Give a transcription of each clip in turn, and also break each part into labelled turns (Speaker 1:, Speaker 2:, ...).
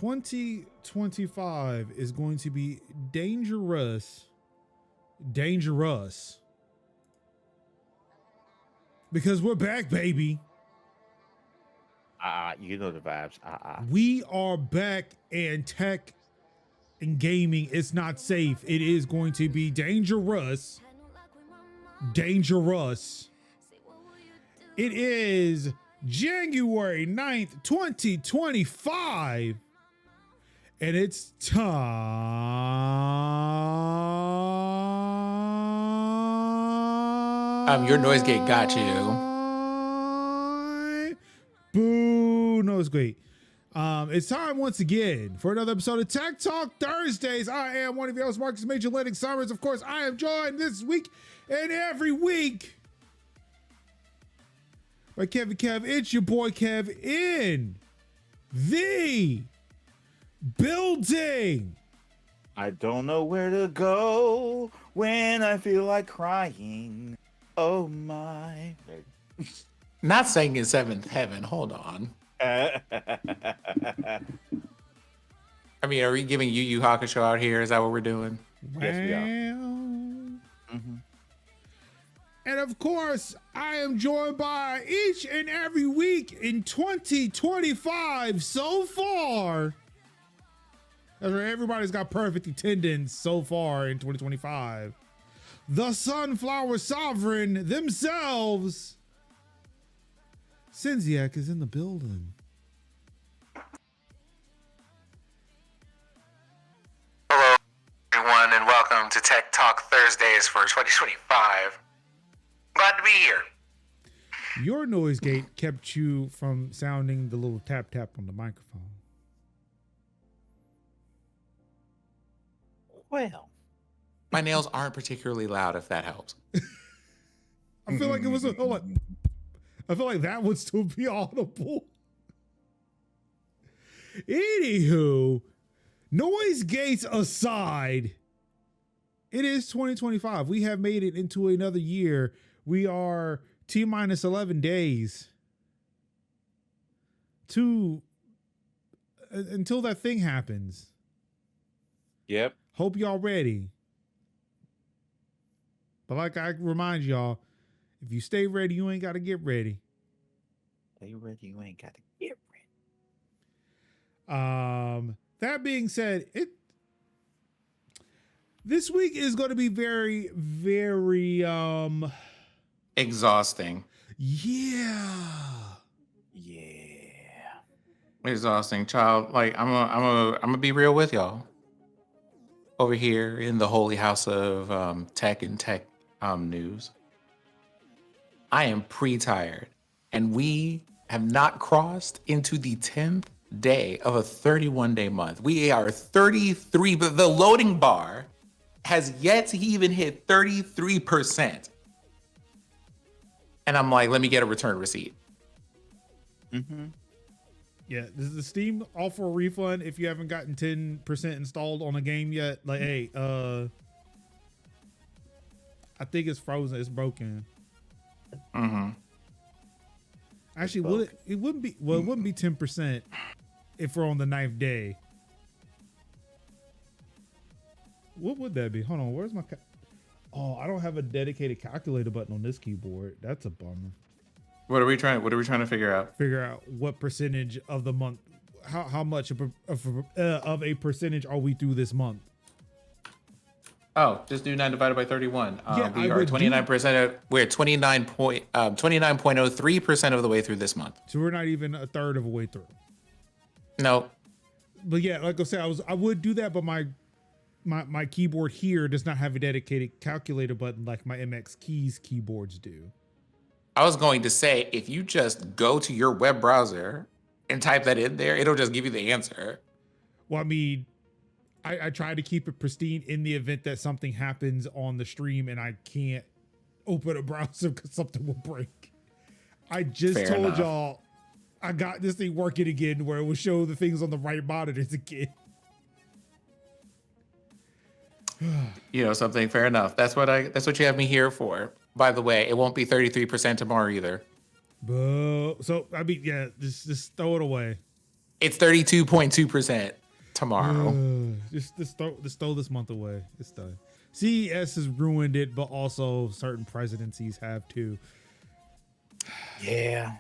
Speaker 1: 2025 is going to be dangerous. Because we're back, baby.
Speaker 2: You know the vibes.
Speaker 1: We are back, and tech and gaming is not safe. It is going to be dangerous. It is January 9th, 2025. And it's time.
Speaker 3: Your noise gate got you.
Speaker 1: Boo, noise gate. It's time once again for another episode of Tech Talk Thursdays. I am one of your hosts, Marcus Major Linux Summers. Of course, I am joined this week and every week by Kevin Kev. It's your boy Kev in the building.
Speaker 2: I don't know where to go when I feel like crying. Oh my.
Speaker 3: Not saying in seventh heaven. Hold on. I mean, are we giving Yu Yu Hakusho out here? Is that what we're doing?
Speaker 2: Yes, we are.
Speaker 1: Mm-hmm. And of course, I am joined by each and every week in 2025 so far. That's right, everybody's got perfect attendance so far in 2025. The Sunflower Sovereign themselves. Sinziak is in the building.
Speaker 3: Hello, everyone, and welcome to Tech Talk Thursdays for 2025. Glad to be here.
Speaker 1: Your noise gate kept you from sounding the little tap tap on the microphone.
Speaker 2: Well,
Speaker 3: my nails aren't particularly loud, if that helps.
Speaker 1: I feel like it was I feel like that would still be audible. Anywho, noise gates aside, it is 2025. We have made it into another year. We are T-minus 11 days until that thing happens.
Speaker 2: Yep.
Speaker 1: Hope y'all ready. But like I remind y'all, if you stay ready, you ain't got to get ready.
Speaker 2: Stay ready, you ain't got to get
Speaker 1: ready. That being said, this week is going to be very, very
Speaker 3: exhausting.
Speaker 1: Yeah.
Speaker 3: Exhausting, child. Like I'm gonna be real with y'all. Over here in the holy house of tech and tech news, I am pre-tired, and we have not crossed into the 10th day of a 31-day month. We are 33, but the loading bar has yet to even hit 33%. And I'm like, let me get a return receipt.
Speaker 2: Mm-hmm.
Speaker 1: Yeah, does the Steam offer a refund if you haven't gotten 10% installed on a game yet? Like, hey, I think it's frozen. It's broken.
Speaker 3: Mm-hmm.
Speaker 1: Actually, it wouldn't be 10% if we're on the 9th day. What would that be? Hold on, where's my I don't have a dedicated calculator button on this keyboard. That's a bummer.
Speaker 3: What are we trying to figure out?
Speaker 1: Figure out what percentage of the month, how much of a percentage are we through this month?
Speaker 3: Oh, just do 9 divided by 31.
Speaker 1: Yeah,
Speaker 3: we are 29%. We're 29.03% of the way through this month.
Speaker 1: So we're not even a third of a way through.
Speaker 3: No.
Speaker 1: But yeah, like I said, I would do that, but my keyboard here does not have a dedicated calculator button like my MX Keys keyboards do.
Speaker 3: I was going to say, if you just go to your web browser and type that in there, it'll just give you the answer.
Speaker 1: Well, I mean, I try to keep it pristine in the event that something happens on the stream and I can't open a browser because something will break. I just told y'all I got this thing working again where it will show the things on the right monitors again.
Speaker 3: You know something? Fair enough. That's what you have me here for. By the way, it won't be 33% tomorrow either.
Speaker 1: So I mean, yeah, just throw it away.
Speaker 3: It's 32.2% tomorrow.
Speaker 1: Just throw this month away. It's done. CES has ruined it, but also certain presidencies have too.
Speaker 2: Yeah.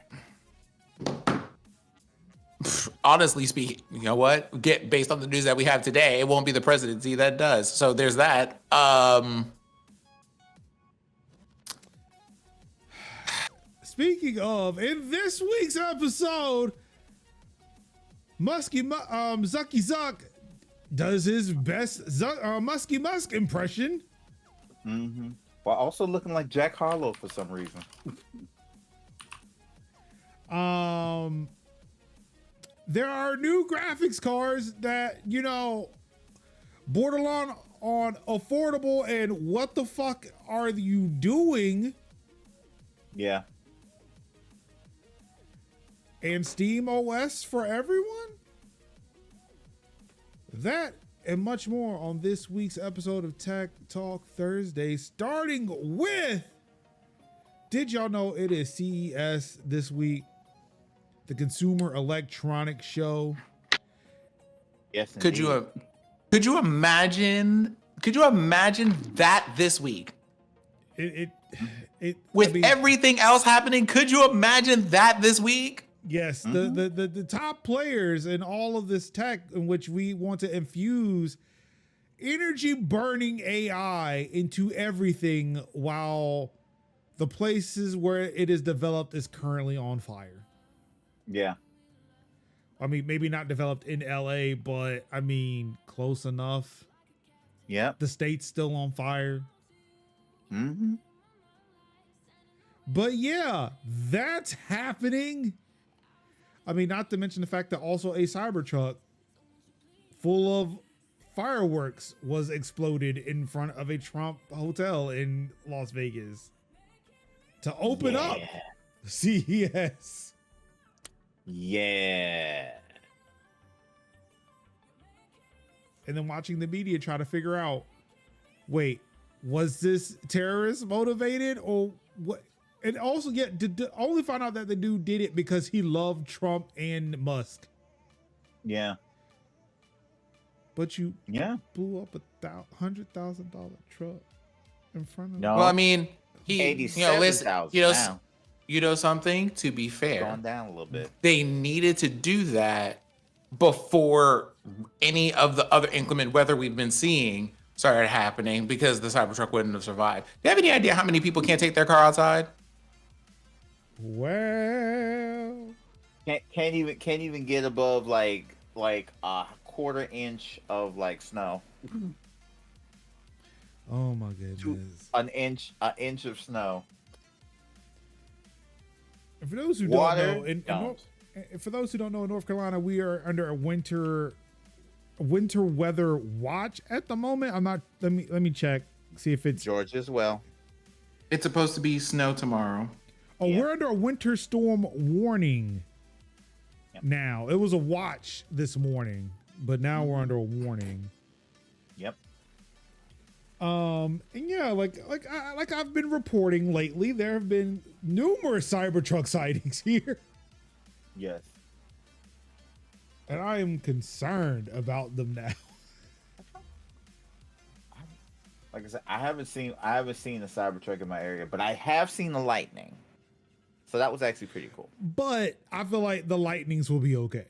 Speaker 3: Honestly speaking, you know what? Based on the news that we have today, it won't be the presidency that does. So there's that.
Speaker 1: Speaking of, in this week's episode, Zucky Zuck does his best Musky Musk impression.
Speaker 2: Mm-hmm. While also looking like Jack Harlow for some reason.
Speaker 1: There are new graphics cards that, borderline on affordable and what the fuck are you doing?
Speaker 2: Yeah.
Speaker 1: And SteamOS for everyone? That and much more on this week's episode of Tech Talk Thursday, starting with, did y'all know it is CES this week? The Consumer Electronics Show.
Speaker 2: Yes,
Speaker 3: Could you imagine that this week? Everything else happening, could you imagine that this week?
Speaker 1: Yes, the top players in all of this tech in which we want to infuse energy burning AI into everything while the places where it is developed is currently on fire.
Speaker 2: Yeah.
Speaker 1: I mean, maybe not developed in LA, but I mean, close enough.
Speaker 2: Yeah.
Speaker 1: The state's still on fire.
Speaker 2: Mm-hmm.
Speaker 1: But yeah, that's happening. I mean, not to mention the fact that also a Cybertruck full of fireworks was exploded in front of a Trump hotel in Las Vegas to open up CES.
Speaker 2: Yeah.
Speaker 1: And then watching the media try to figure out, wait, was this terrorist motivated or what? And also, only find out that the dude did it because he loved Trump and Musk.
Speaker 2: Yeah.
Speaker 1: But you blew up $100,000 truck in front of him.
Speaker 2: No.
Speaker 3: Well, I mean,
Speaker 2: $87,000 now.
Speaker 3: You know something? To be fair,
Speaker 2: gone down a little bit.
Speaker 3: They needed to do that before any of the other inclement weather we've been seeing started happening, because the Cybertruck wouldn't have survived. Do you have any idea how many people can't take their car outside?
Speaker 1: Well,
Speaker 2: can't even get above like a quarter inch of snow.
Speaker 1: Oh my goodness!
Speaker 2: An inch of snow.
Speaker 1: And for those who don't know, for those who don't know, in North Carolina, we are under a winter weather watch at the moment. I'm not. Let me check. See if it's
Speaker 2: Georgia as well.
Speaker 3: It's supposed to be snow tomorrow.
Speaker 1: Oh, yeah. We're under a winter storm warning now. It was a watch this morning, but now we're under a warning.
Speaker 2: Yep.
Speaker 1: And yeah, like I've been reporting lately, there have been numerous Cybertruck sightings here.
Speaker 2: Yes.
Speaker 1: And I am concerned about them now.
Speaker 2: Like I said, I haven't seen a Cybertruck in my area, but I have seen the Lightning. So that was actually pretty cool.
Speaker 1: But I feel like the Lightnings will be okay.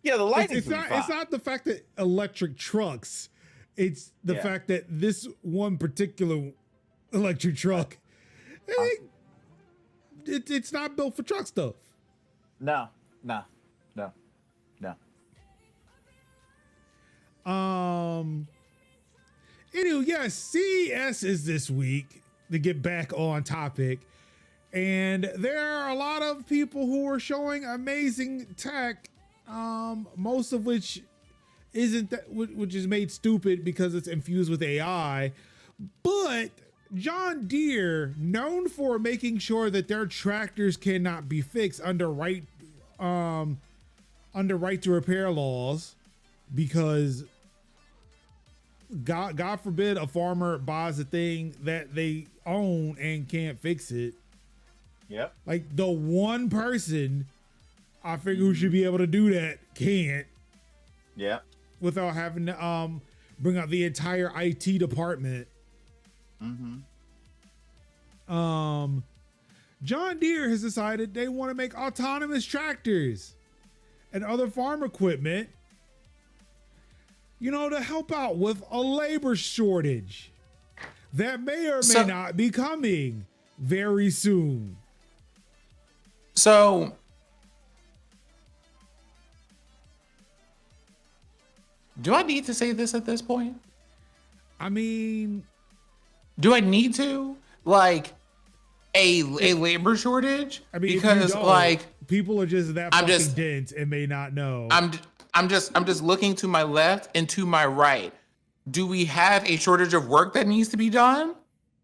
Speaker 2: Yeah, the Lightnings
Speaker 1: it's not the fact that electric trucks, it's the fact that this one particular electric truck, it's not built for truck stuff.
Speaker 2: No.
Speaker 1: Anyway, yes, CES is this week, to get back on topic. And there are a lot of people who are showing amazing tech, most of which which is made stupid because it's infused with AI. But John Deere, known for making sure that their tractors cannot be fixed under right to repair laws, because God forbid a farmer buys a thing that they own and can't fix it.
Speaker 2: Yep.
Speaker 1: Like the one person I figure who should be able to do that can't.
Speaker 2: Yeah.
Speaker 1: Without having to bring out the entire IT department. John Deere has decided they want to make autonomous tractors and other farm equipment, to help out with a labor shortage that may or may not be coming very soon.
Speaker 3: So, do I need to say this at this point?
Speaker 1: I mean,
Speaker 3: do I need to? Like, a labor shortage?
Speaker 1: I mean,
Speaker 3: because
Speaker 1: people are just that fucking dense and may not know.
Speaker 3: I'm just looking to my left and to my right. Do we have a shortage of work that needs to be done?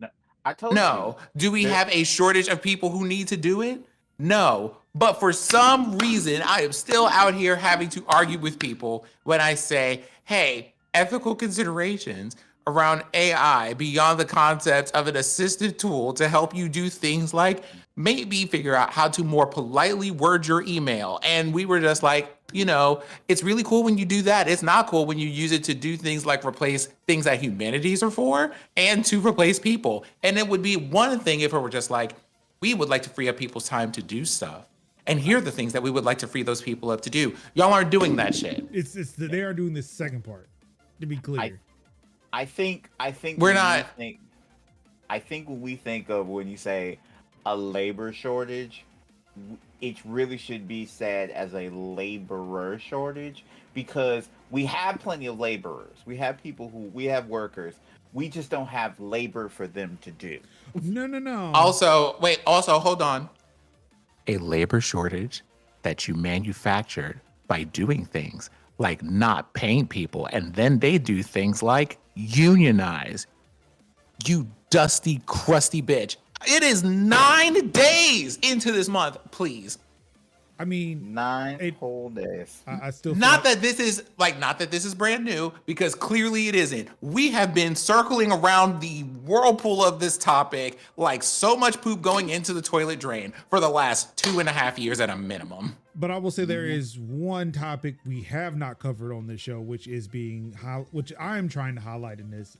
Speaker 2: No. I told you.
Speaker 3: Do we have a shortage of people who need to do it? No. But for some reason, I am still out here having to argue with people when I say, hey, ethical considerations around AI beyond the concept of an assistive tool to help you do things like maybe figure out how to more politely word your email. And we were just like, it's really cool when you do that. It's not cool when you use it to do things like replace things that humanities are for and to replace people. And it would be one thing if it were just like, we would like to free up people's time to do stuff. And here are the things that we would like to free those people up to do. Y'all aren't doing that shit.
Speaker 1: They are doing the second part, to be clear.
Speaker 2: I think
Speaker 3: we're not.
Speaker 2: I think when we think of when you say a labor shortage, it really should be said as a laborer shortage, because we have plenty of laborers. We have we have workers. We just don't have labor for them to do.
Speaker 1: No.
Speaker 3: Also, hold on. A labor shortage that you manufactured by doing things like not paying people, and then they do things like unionize. You dusty, crusty bitch. It is 9 days into this month, please.
Speaker 1: I mean,
Speaker 2: 9 whole days.
Speaker 1: I still
Speaker 3: not that this is brand new, because clearly it isn't. We have been circling around the whirlpool of this topic like so much poop going into the toilet drain for the last 2.5 years at a minimum.
Speaker 1: But I will say there is one topic we have not covered on this show, which I am trying to highlight in this,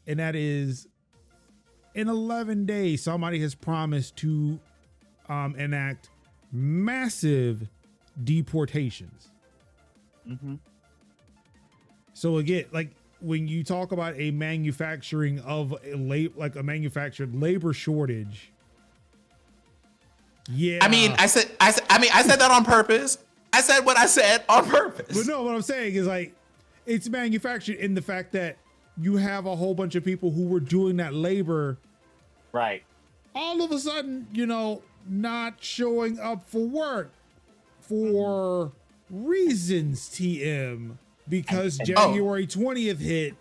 Speaker 1: and that is in 11 days, somebody has promised to enact massive deportations. So again, like when you talk about a manufacturing of a manufactured labor shortage. Yeah.
Speaker 3: I said that on purpose. I said what I said on purpose.
Speaker 1: But no, what I'm saying is like it's manufactured in the fact that you have a whole bunch of people who were doing that labor.
Speaker 2: Right.
Speaker 1: All of a sudden, not showing up for work for reasons, TM, because January 20th hit.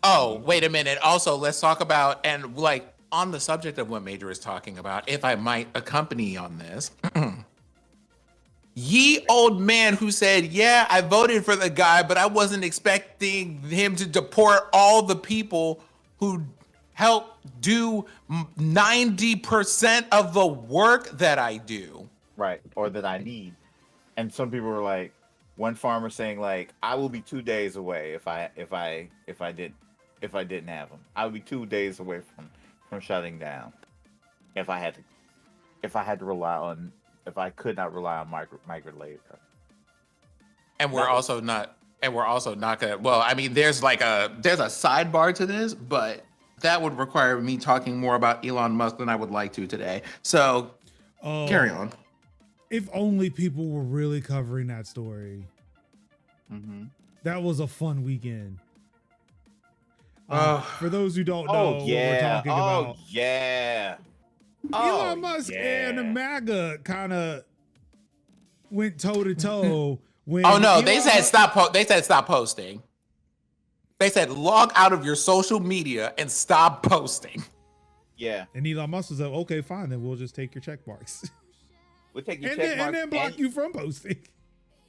Speaker 3: Oh, wait a minute. Also, let's talk about, and like on the subject of what Major is talking about, if I might accompany on this. Ye old man who said, yeah, I voted for the guy, but I wasn't expecting him to deport all the people who help do 90% of the work that I do.
Speaker 2: Right. Or that I need. And some people were like, one farmer saying like, I will be 2 days away if I didn't have them. I would be 2 days away from shutting down. If I could not rely on migrant labor.
Speaker 3: And we're also not gonna, well, I mean, there's a sidebar to this, but that would require me talking more about Elon Musk than I would like to today. So carry on.
Speaker 1: If only people were really covering that story. That was a fun weekend. For those who don't know what we're talking about. Elon Musk and MAGA kind of went toe to toe when.
Speaker 3: Oh no, they said stop posting. They said log out of your social media and stop posting.
Speaker 2: Yeah.
Speaker 1: And Elon Musk was like, okay, fine, then we'll just take your check marks.
Speaker 2: We'll take your check marks
Speaker 1: and then block you from posting.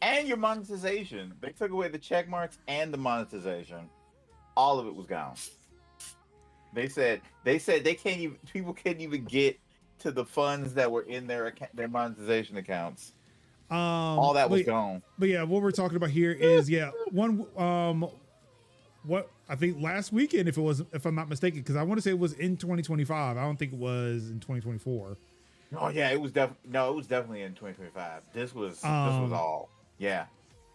Speaker 2: And your monetization. They took away the check marks and the monetization. All of it was gone. They said people can't even get to the funds that were in their monetization accounts. All that was
Speaker 1: but,
Speaker 2: gone.
Speaker 1: but yeah, what we're talking about here is one what I think last weekend, if I'm not mistaken, because I want to say it was in 2025. I don't think it was in 2024.
Speaker 2: Oh yeah, it was definitely in 2025. This was all. Yeah.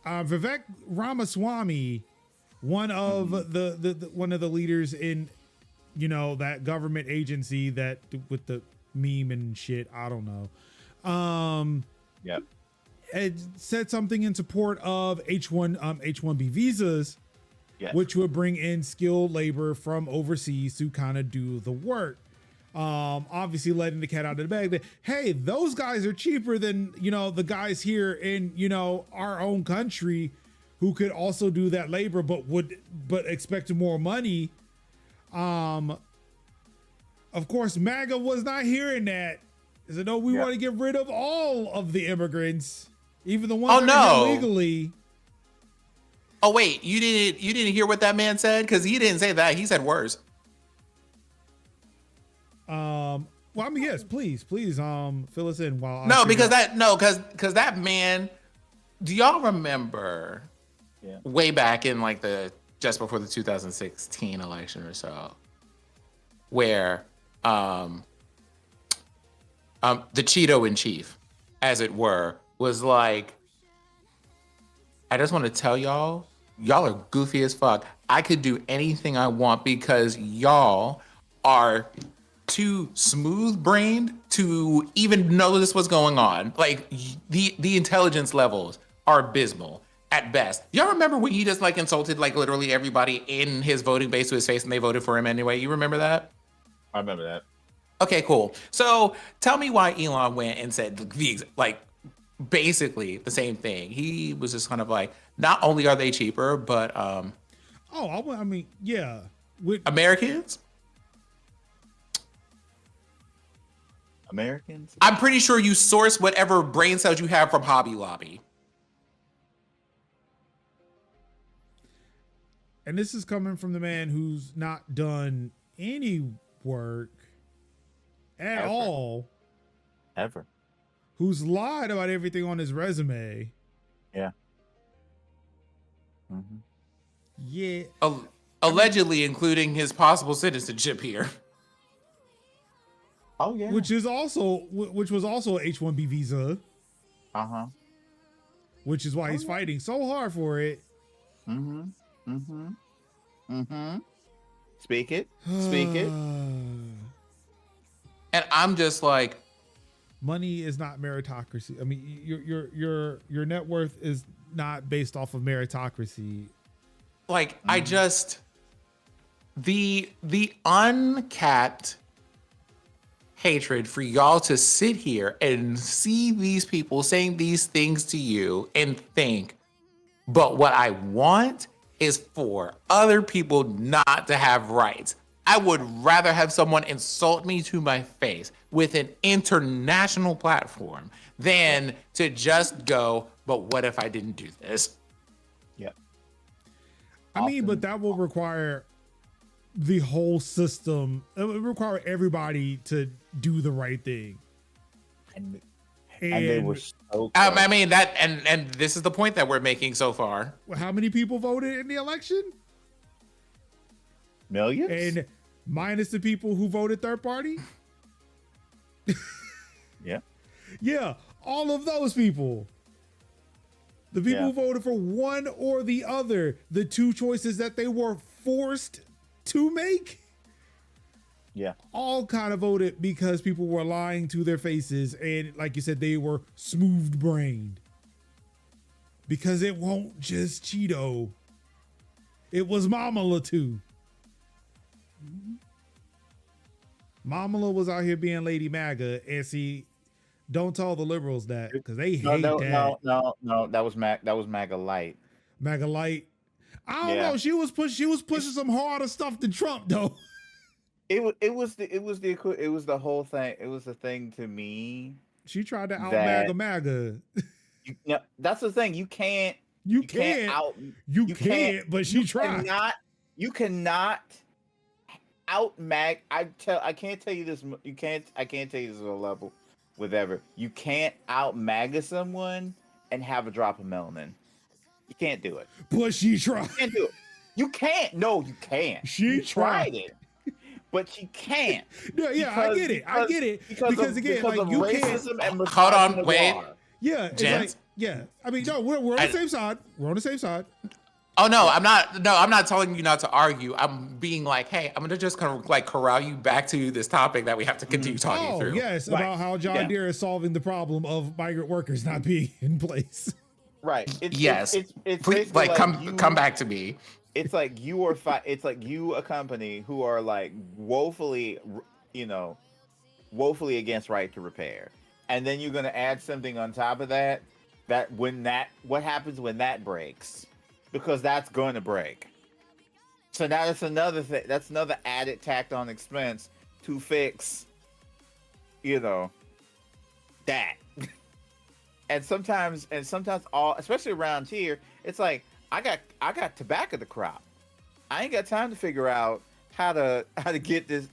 Speaker 1: Vivek Ramaswamy, one of the one of the leaders in, that government agency that with the meme and shit. I don't know.
Speaker 2: Yep.
Speaker 1: It said something in support of H1B visas,
Speaker 2: Yes.
Speaker 1: which would bring in skilled labor from overseas to kind of do the work. Obviously letting the cat out of the bag that, hey, those guys are cheaper than, the guys here in, our own country who could also do that labor, but expect more money. Of course, MAGA was not hearing that. They said, no, we want to get rid of all of the immigrants, even the ones that are here legally.
Speaker 3: Oh wait, you didn't hear what that man said? Because he didn't say that. He said worse.
Speaker 1: Well, I mean, yes, please, fill us in while
Speaker 3: because that man. Do y'all remember?
Speaker 2: Yeah.
Speaker 3: Way back in like just before the 2016 election or so, where the Cheeto in chief, as it were, was like, I just want to tell y'all are goofy as fuck. I could do anything I want because y'all are too smooth-brained to even know this was going on. Like the intelligence levels are abysmal at best. Y'all remember when he just like insulted like literally everybody in his voting base to his face and they voted for him anyway? You remember that?
Speaker 2: I remember that.
Speaker 3: Okay, cool. So tell me why Elon went and said basically the same thing. He was just kind of like, not only are they cheaper, but
Speaker 1: I mean, yeah,
Speaker 3: Americans.
Speaker 2: I'm
Speaker 3: pretty sure you source whatever brain cells you have from Hobby Lobby.
Speaker 1: And this is coming from the man who's not done any work at all.
Speaker 2: Ever.
Speaker 1: Who's lied about everything on his resume.
Speaker 2: Yeah. Mm-hmm.
Speaker 1: Yeah.
Speaker 3: Allegedly, including his possible citizenship here.
Speaker 2: Oh yeah.
Speaker 1: Which was also a H-1B visa.
Speaker 2: Uh-huh.
Speaker 1: Which is why he's fighting so hard for it.
Speaker 2: Mm-hmm. Mm-hmm. Mm-hmm. Speak it.
Speaker 1: And
Speaker 3: I'm just like,
Speaker 1: money is not meritocracy. I mean, your net worth is not based off of meritocracy.
Speaker 3: Like, I just the uncapped hatred for y'all to sit here and see these people saying these things to you and think, but what I want is for other people not to have rights. I would rather have someone insult me to my face with an international platform than to just go, but what if I didn't do this?
Speaker 2: Yeah.
Speaker 1: I mean, but that will require the whole system. It would require everybody to do the right thing.
Speaker 2: And they were so close.
Speaker 3: I mean, that, and this is the point that we're making so far.
Speaker 1: How many people voted in the election?
Speaker 2: Millions?
Speaker 1: And minus the people who voted third party?
Speaker 2: Yeah.
Speaker 1: Yeah, all of those people. The people who voted for one or the other, the two choices that they were forced to make.
Speaker 2: Yeah.
Speaker 1: All kind of voted because people were lying to their faces. And like you said, they were smooth brained. Because it won't just Cheeto. It was Mamala too. Mamala was out here being Lady MAGA. And see, don't tell the liberals that because they hate that.
Speaker 2: No. That was MAGA Light.
Speaker 1: MAGA Light. I don't know. She was pushing some harder stuff than Trump though.
Speaker 2: It was the whole thing. It was the thing to me.
Speaker 1: She tried to out MAGA.
Speaker 2: That's the thing. You can't,
Speaker 1: but she tried.
Speaker 2: You cannot out mag. I can't tell you this. I can't tell you this at a level with ever. You can't out MAGA someone and have a drop of melanin. You can't do it.
Speaker 1: But she tried.
Speaker 2: You can't do it. You can't. No, you can't.
Speaker 1: She
Speaker 2: You
Speaker 1: tried
Speaker 2: it, but she can't.
Speaker 1: No, yeah, I get it. I get it. Because again,
Speaker 2: because
Speaker 1: like
Speaker 2: of
Speaker 1: you
Speaker 2: racism
Speaker 1: can't.
Speaker 2: and
Speaker 3: Hold on,
Speaker 2: misogyny
Speaker 3: wait.
Speaker 2: war.
Speaker 1: Yeah, it's
Speaker 3: Gents?
Speaker 1: like, yeah. I mean, no, we're on the same side. We're on the same side.
Speaker 3: Oh no, I'm not. No, I'm not telling you not to argue. I'm being like, hey, I'm gonna just kind of like corral you back to this topic that we have to continue talking
Speaker 1: Oh,
Speaker 3: through.
Speaker 1: yes,
Speaker 2: Right.
Speaker 1: about how John
Speaker 2: Yeah.
Speaker 1: Deere is solving the problem of migrant workers not being in place.
Speaker 2: Right.
Speaker 3: Yes.
Speaker 2: It's
Speaker 3: Please,
Speaker 2: basically
Speaker 3: like, come back to me.
Speaker 2: It's like you are it's like you, a company who are like woefully against right to repair, and then you're going to add something on top of that what happens when that breaks, because that's going to break. So now that's another thing, that's another added tacked on expense to fix that. and sometimes all, especially around here, it's like I got tobacco to crop. I ain't got time to figure out how to get this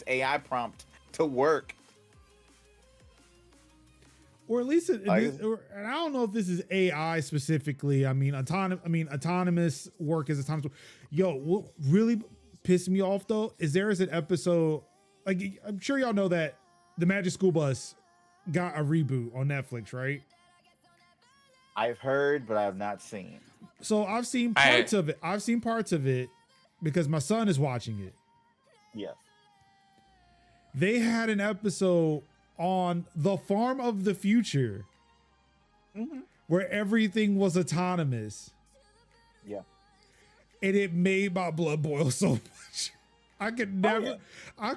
Speaker 2: AI prompt to work.
Speaker 1: Or at least, and I don't know if this is AI specifically. I mean, autonomous work is autonomous. Yo, what really pissed me off though is there is an episode, like I'm sure y'all know that the Magic School Bus got a reboot on Netflix, right?
Speaker 2: I've heard, but I have not seen.
Speaker 1: So I've seen parts of it. I've seen parts of it because my son is watching it.
Speaker 2: Yes.
Speaker 1: They had an episode on the farm of the future where everything was autonomous.
Speaker 2: Yeah.
Speaker 1: And it made my blood boil so much. I could never, I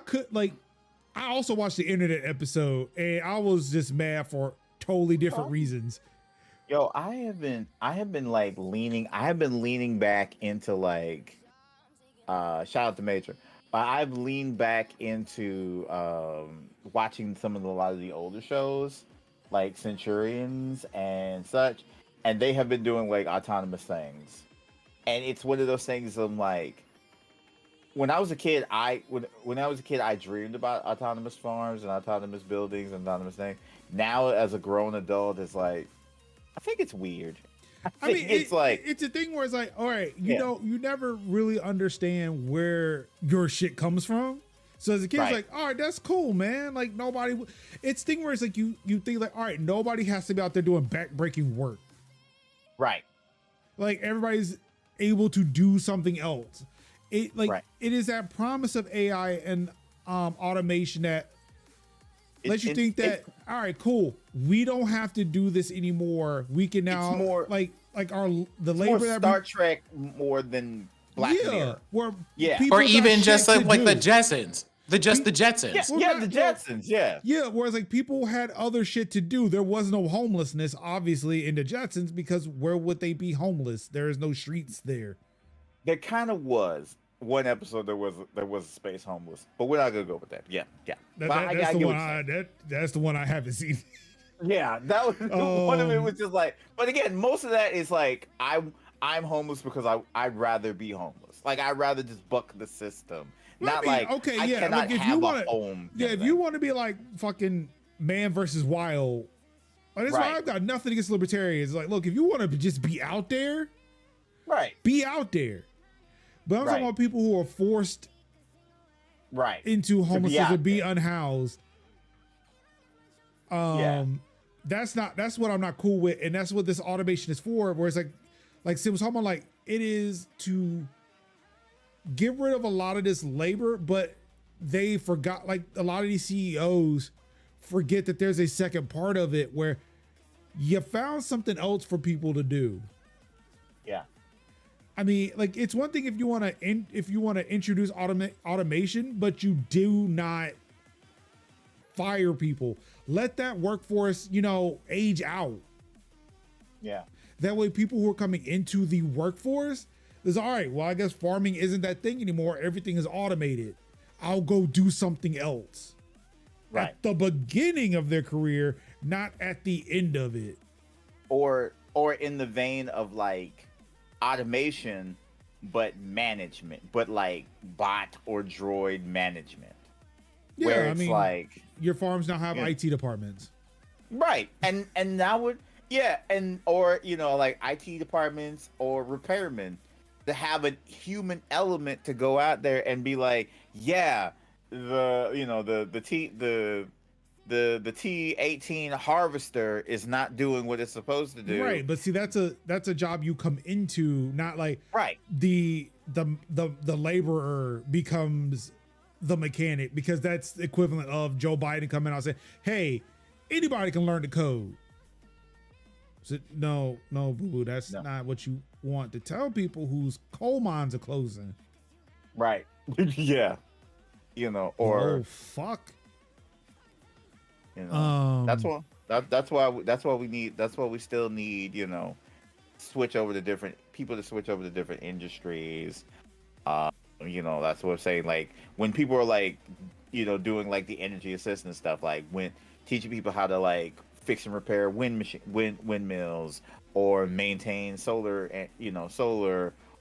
Speaker 1: also watched the internet episode and I was just mad for totally different reasons.
Speaker 2: Yo, I have been leaning back into like, shout out to Major. I've leaned back into watching a lot of the older shows, like Centurions and such, and they have been doing like autonomous things, and it's one of those things of like, when I was a kid, I dreamed about autonomous farms and autonomous buildings and autonomous things. Now, as a grown adult, it's like, I think it's weird.
Speaker 1: I mean, it's a thing where it's like, all right, you never really understand where your shit comes from. So as a kid, it's like, all right, that's cool, man. Like it's a thing where it's like you think like, all right, nobody has to be out there doing backbreaking work.
Speaker 2: Right.
Speaker 1: Like everybody's able to do something else. It is that promise of AI and automation that lets you think that, all right, cool, we don't have to do this anymore. We can now,
Speaker 2: more,
Speaker 1: the labor
Speaker 2: more Star Trek more than Black Mirror.
Speaker 1: Or
Speaker 3: even just like the Jetsons. The Jetsons.
Speaker 2: The Jetsons, yeah.
Speaker 1: Yeah, whereas like people had other shit to do. There was no homelessness, obviously, in the Jetsons, because where would they be homeless? There is no streets there.
Speaker 2: There kind of was one episode there was space homeless, but we're not gonna go with that. Yeah.
Speaker 1: That's the one I haven't seen.
Speaker 2: Yeah, that was one of it was just like, but again, most of that is like I'm homeless because I'd rather be homeless. Like I'd rather just buck the system. Not like I cannot
Speaker 1: like if
Speaker 2: have
Speaker 1: you want
Speaker 2: a home.
Speaker 1: Yeah, if you want to be like fucking Man versus Wild, that's why I've got nothing against libertarians. Like, look, if you want to just be out there, be out there. But I'm talking about people who are forced into homelessness to be unhoused. That's what I'm not cool with, and that's what this automation is for. Where it's like Sim was talking about, like it is to get rid of a lot of this labor, but they forgot, like a lot of these CEOs forget that there's a second part of it where you found something else for people to do.
Speaker 2: Yeah.
Speaker 1: I mean, like it's one thing if you want to introduce automation, but you do not fire people. Let that workforce, age out.
Speaker 2: Yeah.
Speaker 1: That way people who are coming into the workforce is all right. Well, I guess farming isn't that thing anymore. Everything is automated. I'll go do something else.
Speaker 2: Right.
Speaker 1: At the beginning of their career, not at the end of it.
Speaker 2: Or in the vein of like automation, but management, but like bot or droid management.
Speaker 1: Yeah,
Speaker 2: where it's like
Speaker 1: your farms now have IT departments.
Speaker 2: Right. And now Yeah, and or like IT departments or repairmen to have a human element to go out there and be like, yeah, the T18 harvester is not doing what it's supposed to do.
Speaker 1: Right, but see, that's a job you come into, not like
Speaker 2: Right.
Speaker 1: the laborer becomes the mechanic, because that's the equivalent of Joe Biden coming out and saying, hey, anybody can learn to code. So, no, boo-boo, that's not what you want to tell people whose coal mines are closing.
Speaker 2: Right. Yeah. Or
Speaker 1: oh fuck.
Speaker 2: That's why we still need, switch over to different people to switch over to different industries. That's what I'm saying. Like when people are like, doing like the energy assistance stuff, like when teaching people how to like fix and repair windmills or maintain solar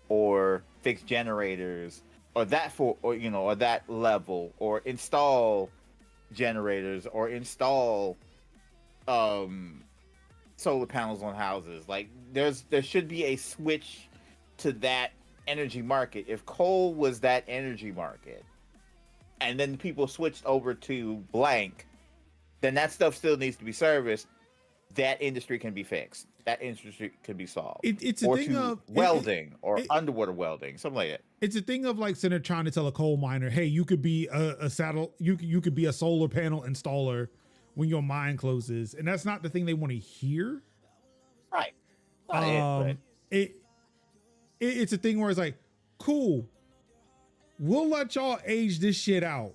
Speaker 2: or fix generators or that level, or install generators or install solar panels on houses. Like there should be a switch to that energy market. If coal was that energy market and then people switched over to blank, then that stuff still needs to be serviced. That industry can be fixed. That industry can be solved.
Speaker 1: It's a thing of
Speaker 2: welding or underwater welding, something like that.
Speaker 1: It's a thing of like sitting there trying to tell a coal miner, hey, you could be you could be a solar panel installer when your mine closes, and that's not the thing they want to hear.
Speaker 2: Right. Not
Speaker 1: it's a thing where it's like, cool, we'll let y'all age this shit out.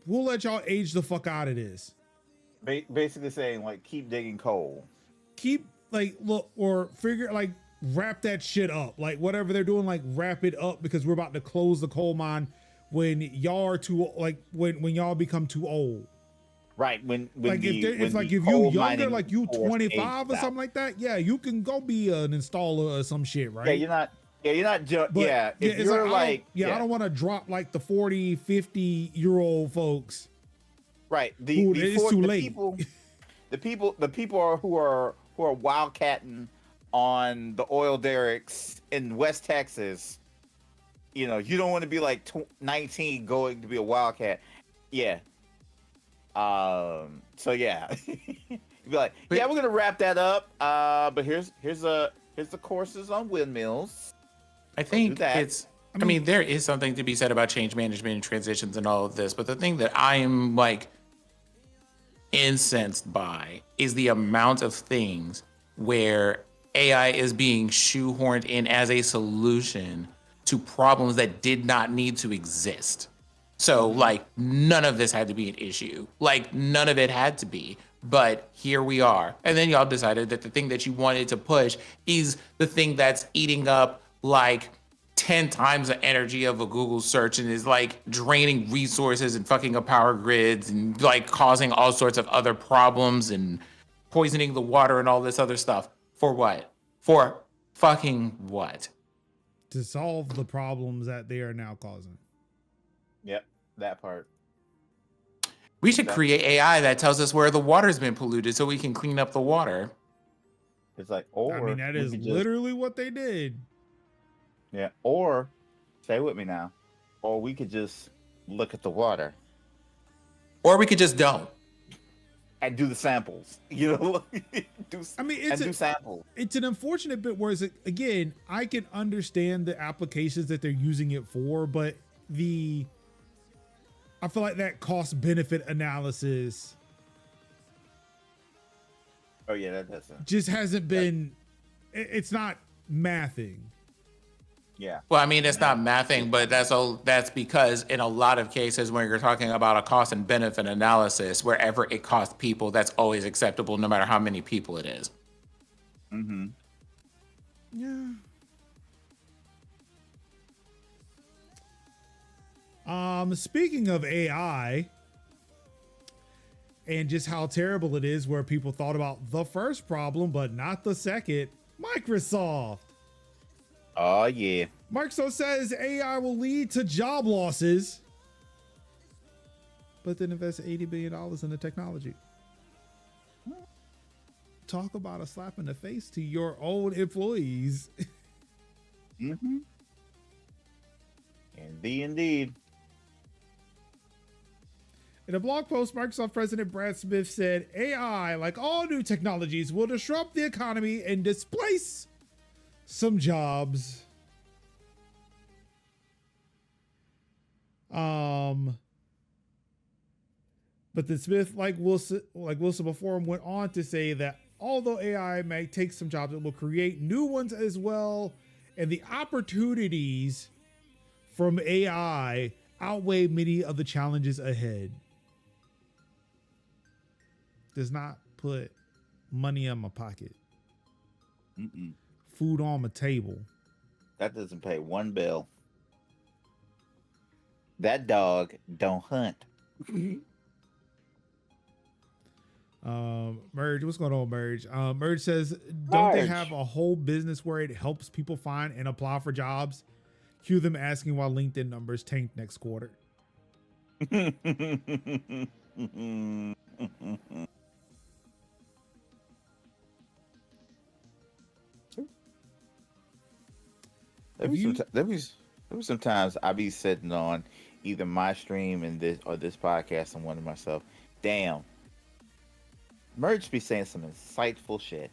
Speaker 1: We'll let y'all age the fuck out of this.
Speaker 2: Basically saying like, keep digging coal.
Speaker 1: Keep like look or figure like wrap that shit up. Like whatever they're doing, like wrap it up, because we're about to close the coal mine when y'all are too like when y'all become too old.
Speaker 2: Right. When
Speaker 1: like if you younger, like you 25 or something like that, yeah, you can go be an installer or some shit, right?
Speaker 2: Yeah, you're not. If you're
Speaker 1: I don't want to drop like the 40, 50-year-old folks.
Speaker 2: Right.
Speaker 1: It's too late.
Speaker 2: The people who are wildcatting on the oil derricks in West Texas. You don't want to be like 19 going to be a wildcat. Yeah. So yeah, you'd be like, yeah, we're gonna wrap that up. But here's the courses on windmills.
Speaker 3: I think I mean, there is something to be said about change management and transitions and all of this, but the thing that I am like incensed by is the amount of things where AI is being shoehorned in as a solution to problems that did not need to exist. So like none of this had to be an issue. Like none of it had to be, but here we are. And then y'all decided that the thing that you wanted to push is the thing that's eating up like 10 times the energy of a Google search and is like draining resources and fucking up power grids and like causing all sorts of other problems and poisoning the water and all this other stuff. For what? For fucking what?
Speaker 1: To solve the problems that they are now causing.
Speaker 2: Yep, that part.
Speaker 3: We should create AI that tells us where the water's been polluted so we can clean up the water.
Speaker 2: It's like,
Speaker 1: that is literally what they did.
Speaker 2: Yeah, or stay with me now. Or we could just look at the water.
Speaker 3: Or we could just don't.
Speaker 2: And do the samples. do samples.
Speaker 1: It's an unfortunate bit where again, I can understand the applications that they're using it for, but I feel like that cost benefit analysis.
Speaker 2: Oh yeah, that doesn't.
Speaker 1: Just hasn't been. It's not mathing.
Speaker 2: Yeah.
Speaker 3: Well, I mean, it's not mathing, but that's because in a lot of cases when you're talking about a cost and benefit analysis, wherever it costs people, that's always acceptable, no matter how many people it is.
Speaker 2: Mm-hmm.
Speaker 1: Yeah. Speaking of AI and just how terrible it is, where people thought about the first problem, but not the second, Microsoft.
Speaker 2: Oh, yeah.
Speaker 1: Microsoft says AI will lead to job losses, but then invest $80 billion in the technology. talk about a slap in the face to your own employees.
Speaker 2: Mm-hmm. Indeed.
Speaker 1: In a blog post, Microsoft President Brad Smith said, AI, like all new technologies, will disrupt the economy and displace some jobs. But the Smith, like Wilson before him, went on to say that although AI may take some jobs, it will create new ones as well. And the opportunities from AI outweigh many of the challenges ahead. Does not put money in my pocket.
Speaker 2: Mm-mm.
Speaker 1: Food on my table.
Speaker 2: That doesn't pay one bill. That dog don't hunt.
Speaker 1: Merge, what's going on, Merge? Merge says, don't they have a whole business where it helps people find and apply for jobs? Cue them asking why LinkedIn numbers tanked next quarter.
Speaker 2: There be sometimes I be sitting on either my stream and this podcast and wondering myself, damn, Merge be saying some insightful shit.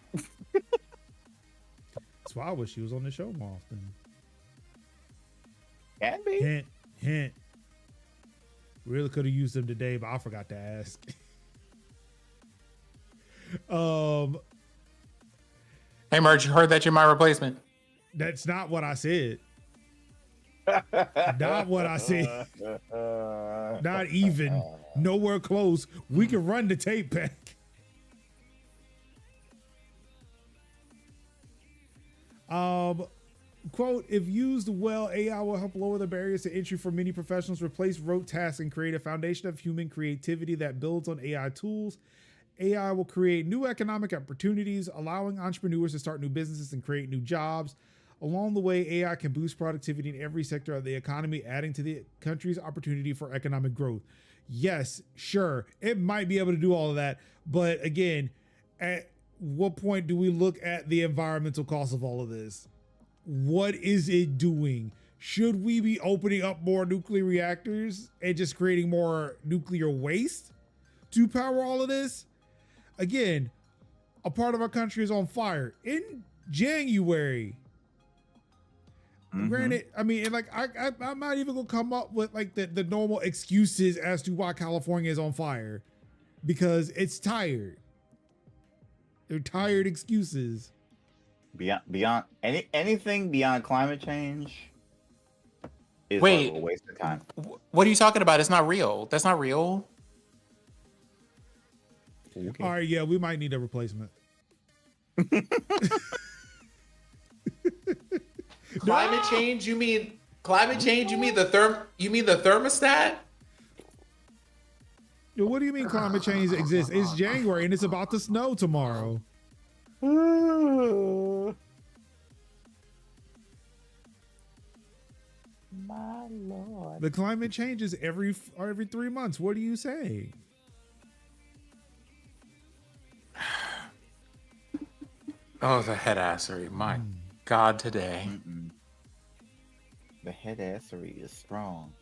Speaker 1: That's why I wish he was on the show more often.
Speaker 2: Can be.
Speaker 1: Hint. Really could have used him today, but I forgot to ask.
Speaker 3: Hey, Merge, you heard that you're my replacement.
Speaker 1: That's not what I said. Not what I said. Not even. Nowhere close. We can run the tape back. Quote, if used well, AI will help lower the barriers to entry for many professionals, replace rote tasks, and create a foundation of human creativity that builds on AI tools. AI will create new economic opportunities, allowing entrepreneurs to start new businesses and create new jobs. Along the way, AI can boost productivity in every sector of the economy, adding to the country's opportunity for economic growth. Yes, sure, it might be able to do all of that. But again, at what point do we look at the environmental cost of all of this? What is it doing? Should we be opening up more nuclear reactors and just creating more nuclear waste to power all of this? Again, a part of our country is on fire in January. Mm-hmm. Granted, I mean, and like I'm not even gonna come up with like the normal excuses as to why California is on fire, because it's tired. They're tired excuses.
Speaker 2: Beyond anything beyond climate change is
Speaker 3: Wait,
Speaker 2: a waste of time.
Speaker 3: What are you talking about? It's not real. That's not real.
Speaker 1: Okay. All right, yeah, we might need a replacement.
Speaker 3: Climate change? You mean climate change? You mean the thermostat?
Speaker 1: Yo, what do you mean climate change exists? It's January and it's about to snow tomorrow.
Speaker 2: My Lord.
Speaker 1: The climate changes every 3 months. What do you say?
Speaker 3: Oh, the headassery. My God, today.
Speaker 2: Mm-mm. The headassery is strong.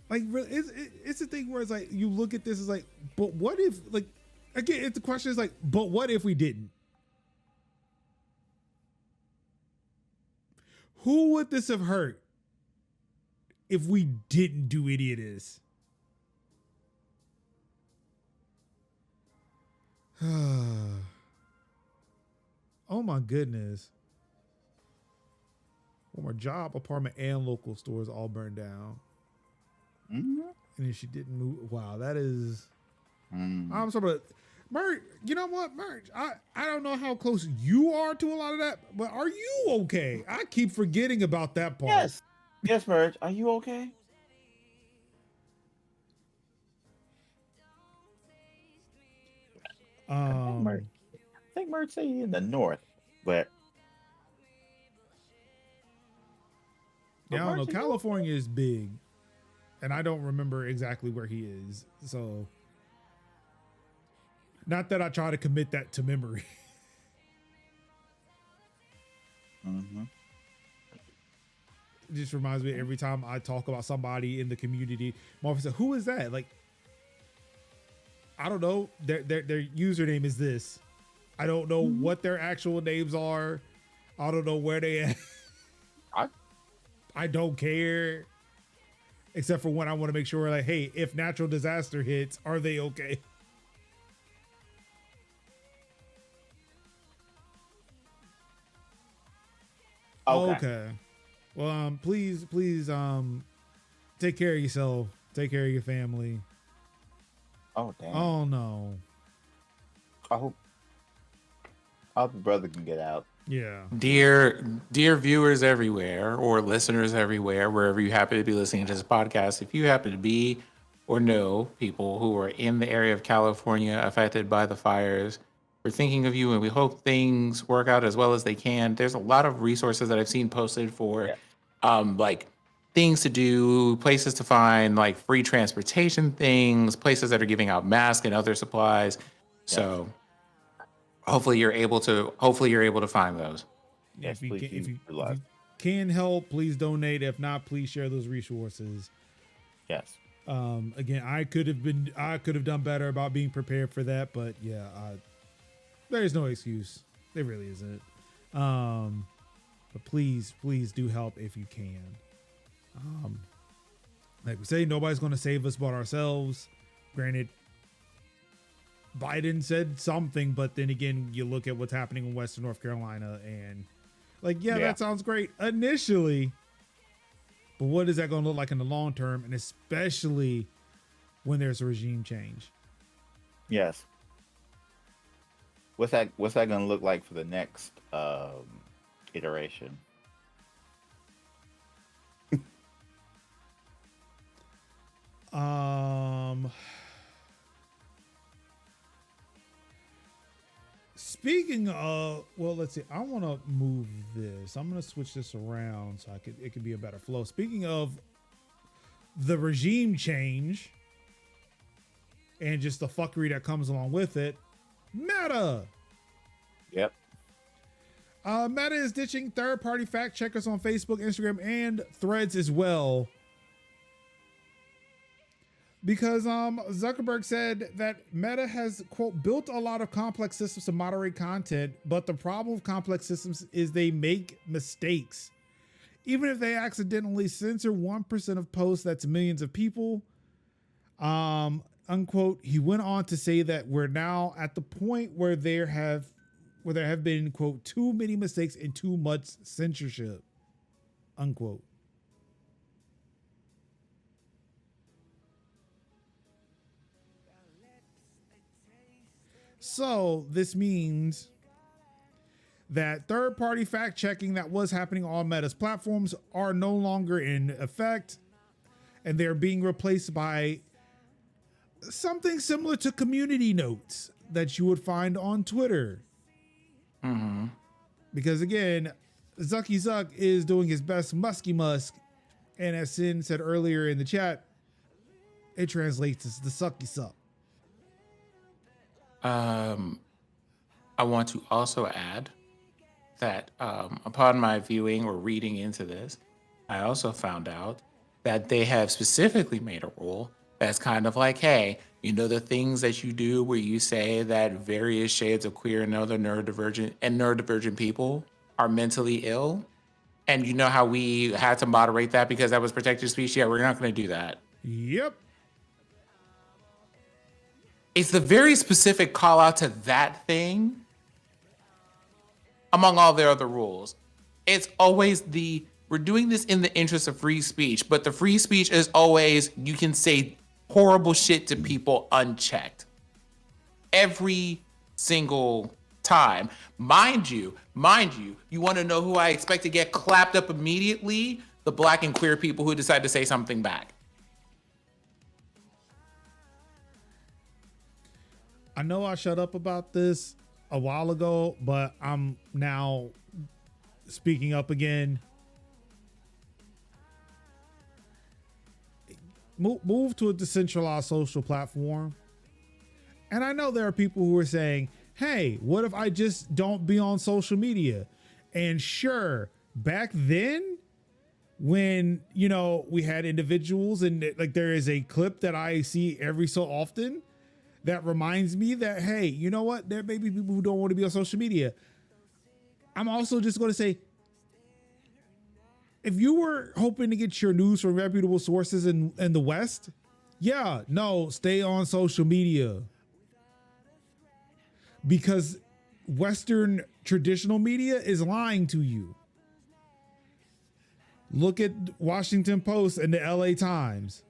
Speaker 1: Like, it's a thing where it's like, you look at this as like, but what if, like, again, if the question is like, but what if we didn't? Who would this have hurt if we didn't do any of this? Oh my goodness. Well, my job, apartment, and local stores all burned down.
Speaker 2: Mm-hmm.
Speaker 1: And if she didn't move, wow, that is. I'm sorry, but Merch, you know what, Merch? I don't know how close you are to a lot of that, but are you okay? I keep forgetting about that part.
Speaker 2: Yes, Merch. Are you okay? I think Merch say in the north, but
Speaker 1: yeah, I don't know. California is big, and I don't remember exactly where he is. So Not that I try to commit that to memory.
Speaker 2: Mm-hmm.
Speaker 1: It just reminds me every time I talk about somebody in the community, Marvin said, "Who is that?" Like, I don't know. Their username is this. I don't know what their actual names are. I don't know where they at. I don't care. Except for when I want to make sure, like, hey, if natural disaster hits, are they okay? Okay. Well, please, take care of yourself. Take care of your family.
Speaker 2: Oh, damn.
Speaker 1: Oh, no.
Speaker 2: I hope the brother can get out.
Speaker 1: Yeah.
Speaker 3: Dear viewers everywhere or listeners everywhere, wherever you happen to be listening to this podcast, if you happen to be or know people who are in the area of California affected by the fires, we're thinking of you and we hope things work out as well as they can. There's a lot of resources that I've seen posted for like things to do, places to find, like free transportation things, places that are giving out masks and other supplies. So hopefully you're able to find those.
Speaker 1: Yes, if you can help, please donate. If not, please share those resources.
Speaker 2: Yes.
Speaker 1: Again, I could have done better about being prepared for that, but yeah, there's no excuse. There really isn't. But please do help if you can. Like we say, nobody's going to save us but ourselves. Granted, Biden said something, but then again, you look at what's happening in Western North Carolina and like, that sounds great initially, but what is that going to look like in the long term? And especially when there's a regime change.
Speaker 2: Yes. What's that going to look like for the next iteration?
Speaker 1: Speaking of, well, let's see. I want to move this. I'm going to switch this around so it could be a better flow. Speaking of the regime change and just the fuckery that comes along with it, Meta.
Speaker 2: Yep.
Speaker 1: Meta is ditching third-party fact checkers on Facebook, Instagram, and Threads as well. Because Zuckerberg said that Meta has, quote, built a lot of complex systems to moderate content, but the problem with complex systems is they make mistakes. Even if they accidentally censor 1% of posts, that's millions of people. Unquote. He went on to say that we're now at the point where there have been, quote, too many mistakes and too much censorship, unquote. So this means that third-party fact-checking that was happening on Meta's platforms are no longer in effect, and they're being replaced by something similar to community notes that you would find on Twitter.
Speaker 3: Mm-hmm.
Speaker 1: Because again, Zucky Zuck is doing his best musky musk, and as Sin said earlier in the chat, it translates as the sucky suck.
Speaker 3: I want to also add that upon my viewing or reading into this, I also found out that they have specifically made a rule that's kind of like, hey, you know, the things that you do where you say that various shades of queer and other neurodivergent people are mentally ill, and you know how we had to moderate that because that was protected speech? Yeah, we're not going to do that.
Speaker 1: Yep.
Speaker 3: It's the very specific call out to that thing among all their other rules. It's always we're doing this in the interest of free speech, but the free speech is always, you can say horrible shit to people unchecked. Every single time. Mind you, you want to know who I expect to get clapped up immediately? The Black and queer people who decide to say something back.
Speaker 1: I know I shut up about this a while ago, but I'm now speaking up again. Move to a decentralized social platform And I know there are people who are saying, hey, what if I just don't be on social media? And sure, back then, when, you know, we had individuals, and like there is a clip that I see every so often that reminds me that, hey, you know what? There may be people who don't want to be on social media. I'm also just going to say, if you were hoping to get your news from reputable sources in the West, yeah, no, stay on social media. Because Western traditional media is lying to you. Look at Washington Post and the LA Times.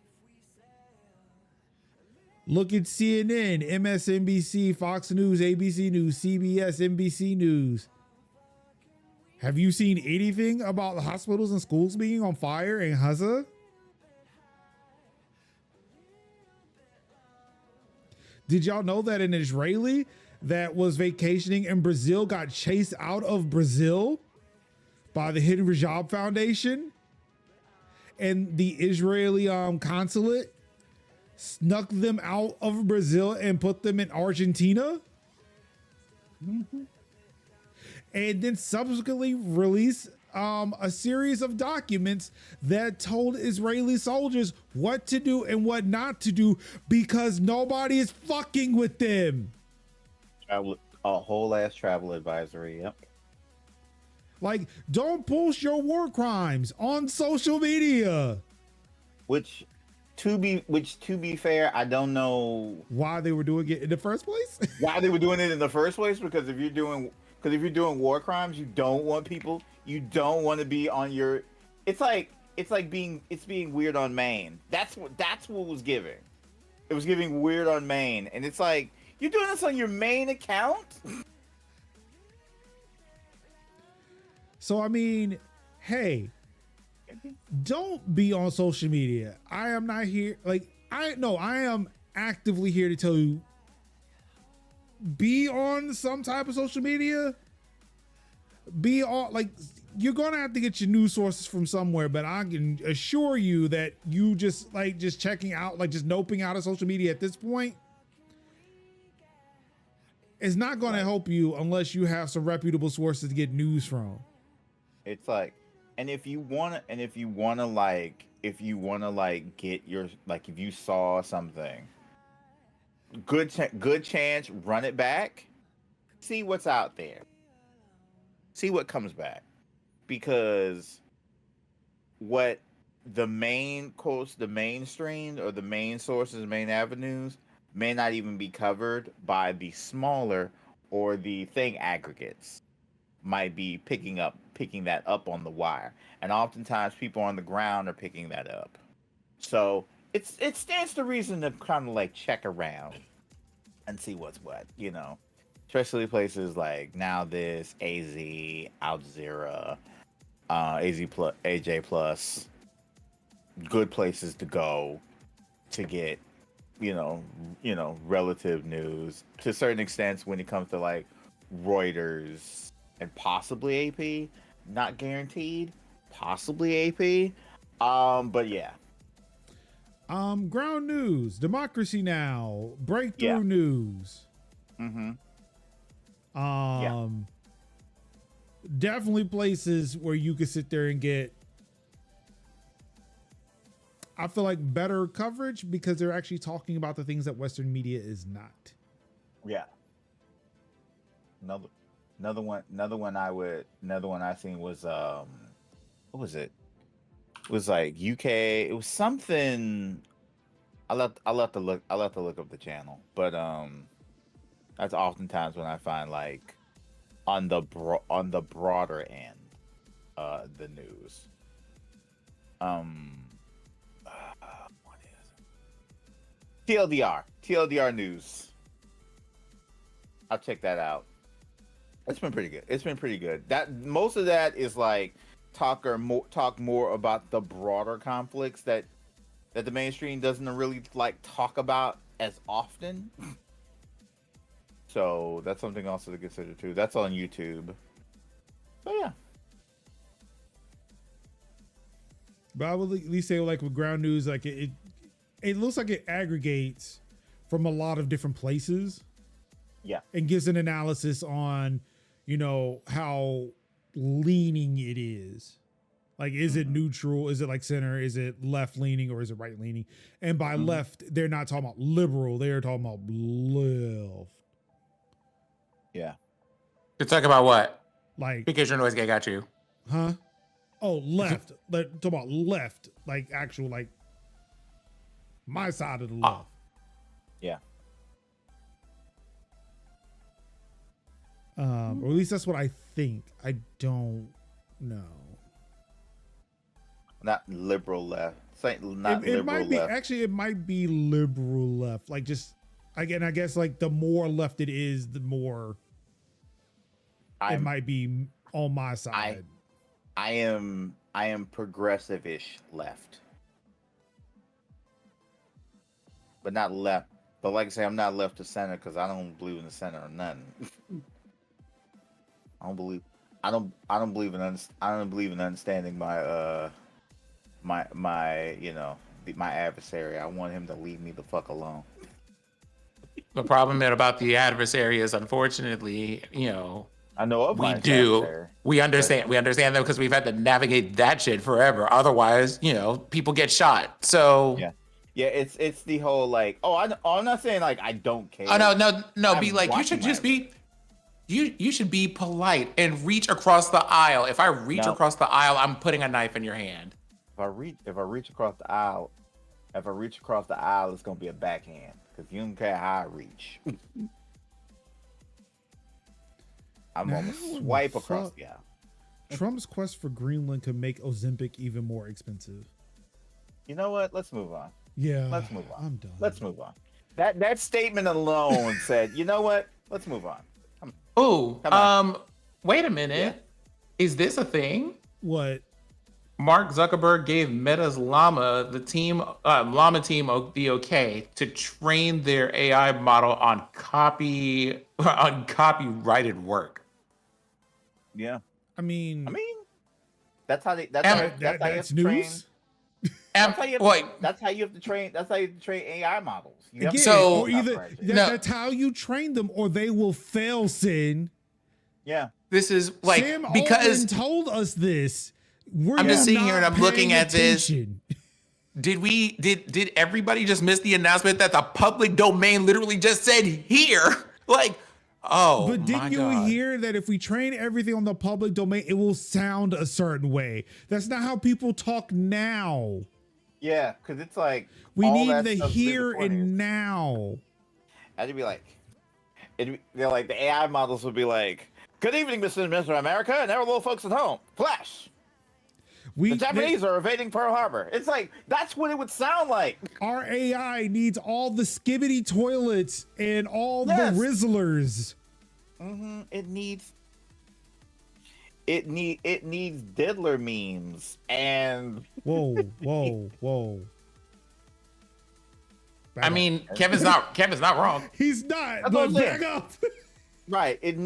Speaker 1: Look at CNN, MSNBC, Fox News, ABC News, CBS, NBC News. Have you seen anything about the hospitals and schools being on fire in Gaza? Did y'all know that an Israeli that was vacationing in Brazil got chased out of Brazil by the Hidden Rajab Foundation? And the Israeli consulate snuck them out of Brazil and put them in Argentina? Mm-hmm. And then subsequently released a series of documents that told Israeli soldiers what to do and what not to do because nobody is fucking with them.
Speaker 2: A whole ass travel advisory. Yep.
Speaker 1: Like, don't post your war crimes on social media.
Speaker 2: Which to be fair, I don't know
Speaker 1: why they were doing it in the first place.
Speaker 2: Why they were doing it in the first place? Because if you're doing war crimes, you don't want to be on your. It's being weird on Maine. That's what was giving. It was giving weird on Maine, and it's like, you're doing this on your main account.
Speaker 1: So I mean, hey, don't be on social media. I am not here. I am actively here to tell you, be on some type of social media. Be on, you're gonna have to get your news sources from somewhere, but I can assure you that you just checking out, just noping out of social media at this point, it's not gonna help you unless you have some reputable sources to get news from.
Speaker 2: It's like, if you wanna get your, if you saw something, good chance, run it back, see what's out there, see what comes back, because what the mainstream or the main sources, main avenues may not even be covered by the smaller or the thing aggregates. Might be picking that up on the wire, and oftentimes people on the ground are picking that up. So it stands to reason to kind of check around and see what's what, especially places like Now This, AZ, Altzira, AZ plus, AJ plus, good places to go to get relative news to certain extents when it comes to Reuters and possibly AP, not guaranteed, possibly AP. But yeah.
Speaker 1: Ground news, Democracy Now, breakthrough news.
Speaker 2: Mm-hmm.
Speaker 1: Definitely places where you could sit there and get, I feel like, better coverage because they're actually talking about the things that Western media is not.
Speaker 2: Yeah. Another one I seen was what was it? It was UK. It was something. I'll have to look up the channel, but that's oftentimes when I find on the broader end, the news. What is it? TLDR news. I'll check that out. It's been pretty good. That most of that is talk more about the broader conflicts that the mainstream doesn't really talk about as often. So that's something also to consider too. That's on YouTube. So yeah.
Speaker 1: But I would at least say with ground news, it looks like it aggregates from a lot of different places.
Speaker 2: Yeah.
Speaker 1: And gives an analysis on, you know, how leaning it is. Like, is it neutral? Is it like center? Is it left leaning or is it right leaning? And by left, they're not talking about liberal. They're talking about left.
Speaker 2: Yeah.
Speaker 3: You're talking about what?
Speaker 1: Like,
Speaker 3: Because your noise gate got you.
Speaker 1: huh? Oh, left. Talk about left. Like actual, like my side of the left.
Speaker 2: Yeah.
Speaker 1: Or at least that's what I think. I don't know.
Speaker 2: Not liberal left. Not
Speaker 1: It
Speaker 2: liberal
Speaker 1: might be
Speaker 2: left.
Speaker 1: actually. It might be liberal left. Like just again, I guess like the more left it is, the more it might be on my side.
Speaker 2: I am progressive-ish left, but not left. But like I say, I'm not left to center because I don't believe in the center or nothing. I don't believe in understanding my my adversary. I want him to leave me the fuck alone.
Speaker 3: The problem about the adversary is, unfortunately, you know,
Speaker 2: I know of my
Speaker 3: do.
Speaker 2: adversary.
Speaker 3: We understand them because we've had to navigate that shit forever. Otherwise, you know, people get shot. So
Speaker 2: yeah, it's the whole like, I'm not saying like I don't care.
Speaker 3: Oh no.
Speaker 2: I'm
Speaker 3: Be like, you should
Speaker 2: watching
Speaker 3: just be. You should be polite and reach across the aisle. If I reach across the aisle, I'm putting a knife in your hand.
Speaker 2: If I reach across the aisle, it's gonna be a backhand because you don't care how I reach. I'm gonna swipe across the aisle.
Speaker 1: Trump's quest for Greenland could make Ozempic even more expensive.
Speaker 2: You know what? Let's move on.
Speaker 1: Yeah,
Speaker 2: let's move on.
Speaker 1: I'm done.
Speaker 2: Let's move on. That statement alone said, you know what? Let's move on.
Speaker 3: Oh, wait a minute. Yeah. Is this a thing?
Speaker 1: What?
Speaker 3: Mark Zuckerberg gave Meta's Llama team the okay to train their AI model on copyrighted work.
Speaker 2: Yeah.
Speaker 1: I mean,
Speaker 2: that's how
Speaker 1: that's news.
Speaker 2: That's how you have to train AI models.
Speaker 1: That's how you train them, or they will fail. Sin.
Speaker 2: Yeah.
Speaker 3: This is like
Speaker 1: Sam
Speaker 3: because
Speaker 1: Altman told us this.
Speaker 3: I'm just sitting here and I'm looking at this. Did everybody just miss the announcement that the public domain literally just said here? Like,
Speaker 1: but didn't you hear that if we train everything on the public domain, it will sound a certain way? That's not how people talk now.
Speaker 2: Yeah, because it's like
Speaker 1: we need the here and now.
Speaker 2: I'd be like, they're like the AI models would be like, "Good evening, Mr. and Mr. America, and our little folks at home. Flash. The Japanese are evading Pearl Harbor." It's like that's what it would sound like.
Speaker 1: Our AI needs all the skibbity toilets and all the Rizzlers.
Speaker 2: Mm-hmm. It needs diddler memes and
Speaker 1: whoa.
Speaker 3: I mean, Kevin's not wrong.
Speaker 1: He's not. But back up.
Speaker 2: Right. It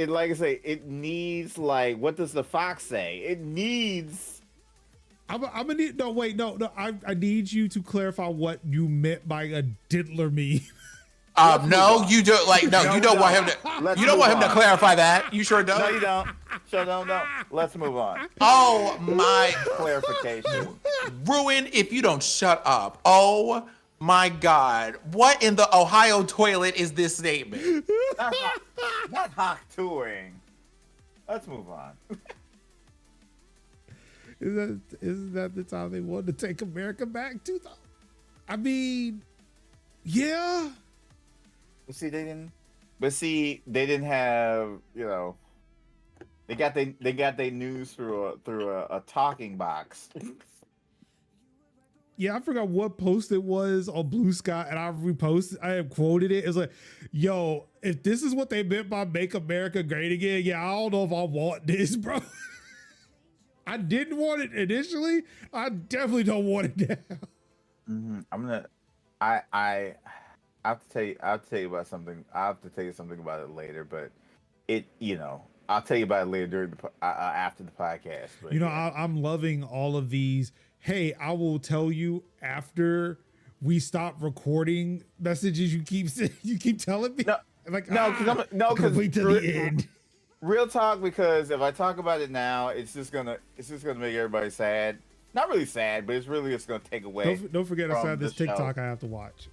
Speaker 2: like I say, it needs like, what does the fox say? It needs.
Speaker 1: I'm gonna need no. I need you to clarify what you meant by a diddler meme.
Speaker 3: No, you don't like. No, you don't want him to. You don't want him to clarify that. You sure don't.
Speaker 2: No, you don't. Sure don't. Let's move on.
Speaker 3: Oh my
Speaker 2: clarification.
Speaker 3: Ruin if you don't shut up. Oh my God! What in the Ohio toilet is this statement?
Speaker 2: Not hawk touring. Let's move on.
Speaker 1: Isn't that the time they wanted to take America back to? I mean, yeah.
Speaker 2: See, they didn't have, you know, they got their news through a talking box.
Speaker 1: Yeah, I forgot what post it was on Blue Sky, and I have quoted it. It's like, yo, if this is what they meant by "Make America Great Again," yeah, I don't know if I want this, bro. I didn't want it initially. I definitely don't want it now.
Speaker 2: I have to tell you. I'll tell you about something. I have to tell you something about it later. But I'll tell you about it later during after the podcast. But,
Speaker 1: I'm loving all of these. Hey, I will tell you after we stop recording messages you keep telling me?
Speaker 2: No,
Speaker 1: Like,
Speaker 2: because
Speaker 1: wait till the end.
Speaker 2: Real talk, because if I talk about it now, it's just gonna make everybody sad. Not really sad, but it's gonna take away.
Speaker 1: Don't forget I said this
Speaker 2: the
Speaker 1: TikTok
Speaker 2: show.
Speaker 1: I have to watch.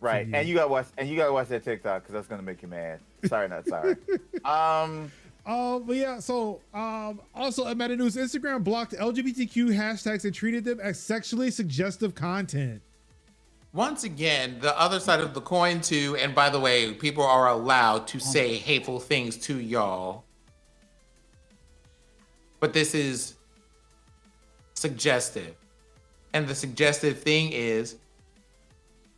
Speaker 2: Right, and you gotta watch that TikTok because that's gonna make you mad. Sorry, not sorry.
Speaker 1: But yeah, so also at Meta News, Instagram blocked LGBTQ hashtags and treated them as sexually suggestive content.
Speaker 3: Once again, the other side of the coin too, and by the way, people are allowed to say hateful things to y'all. But this is suggestive. And the suggestive thing is,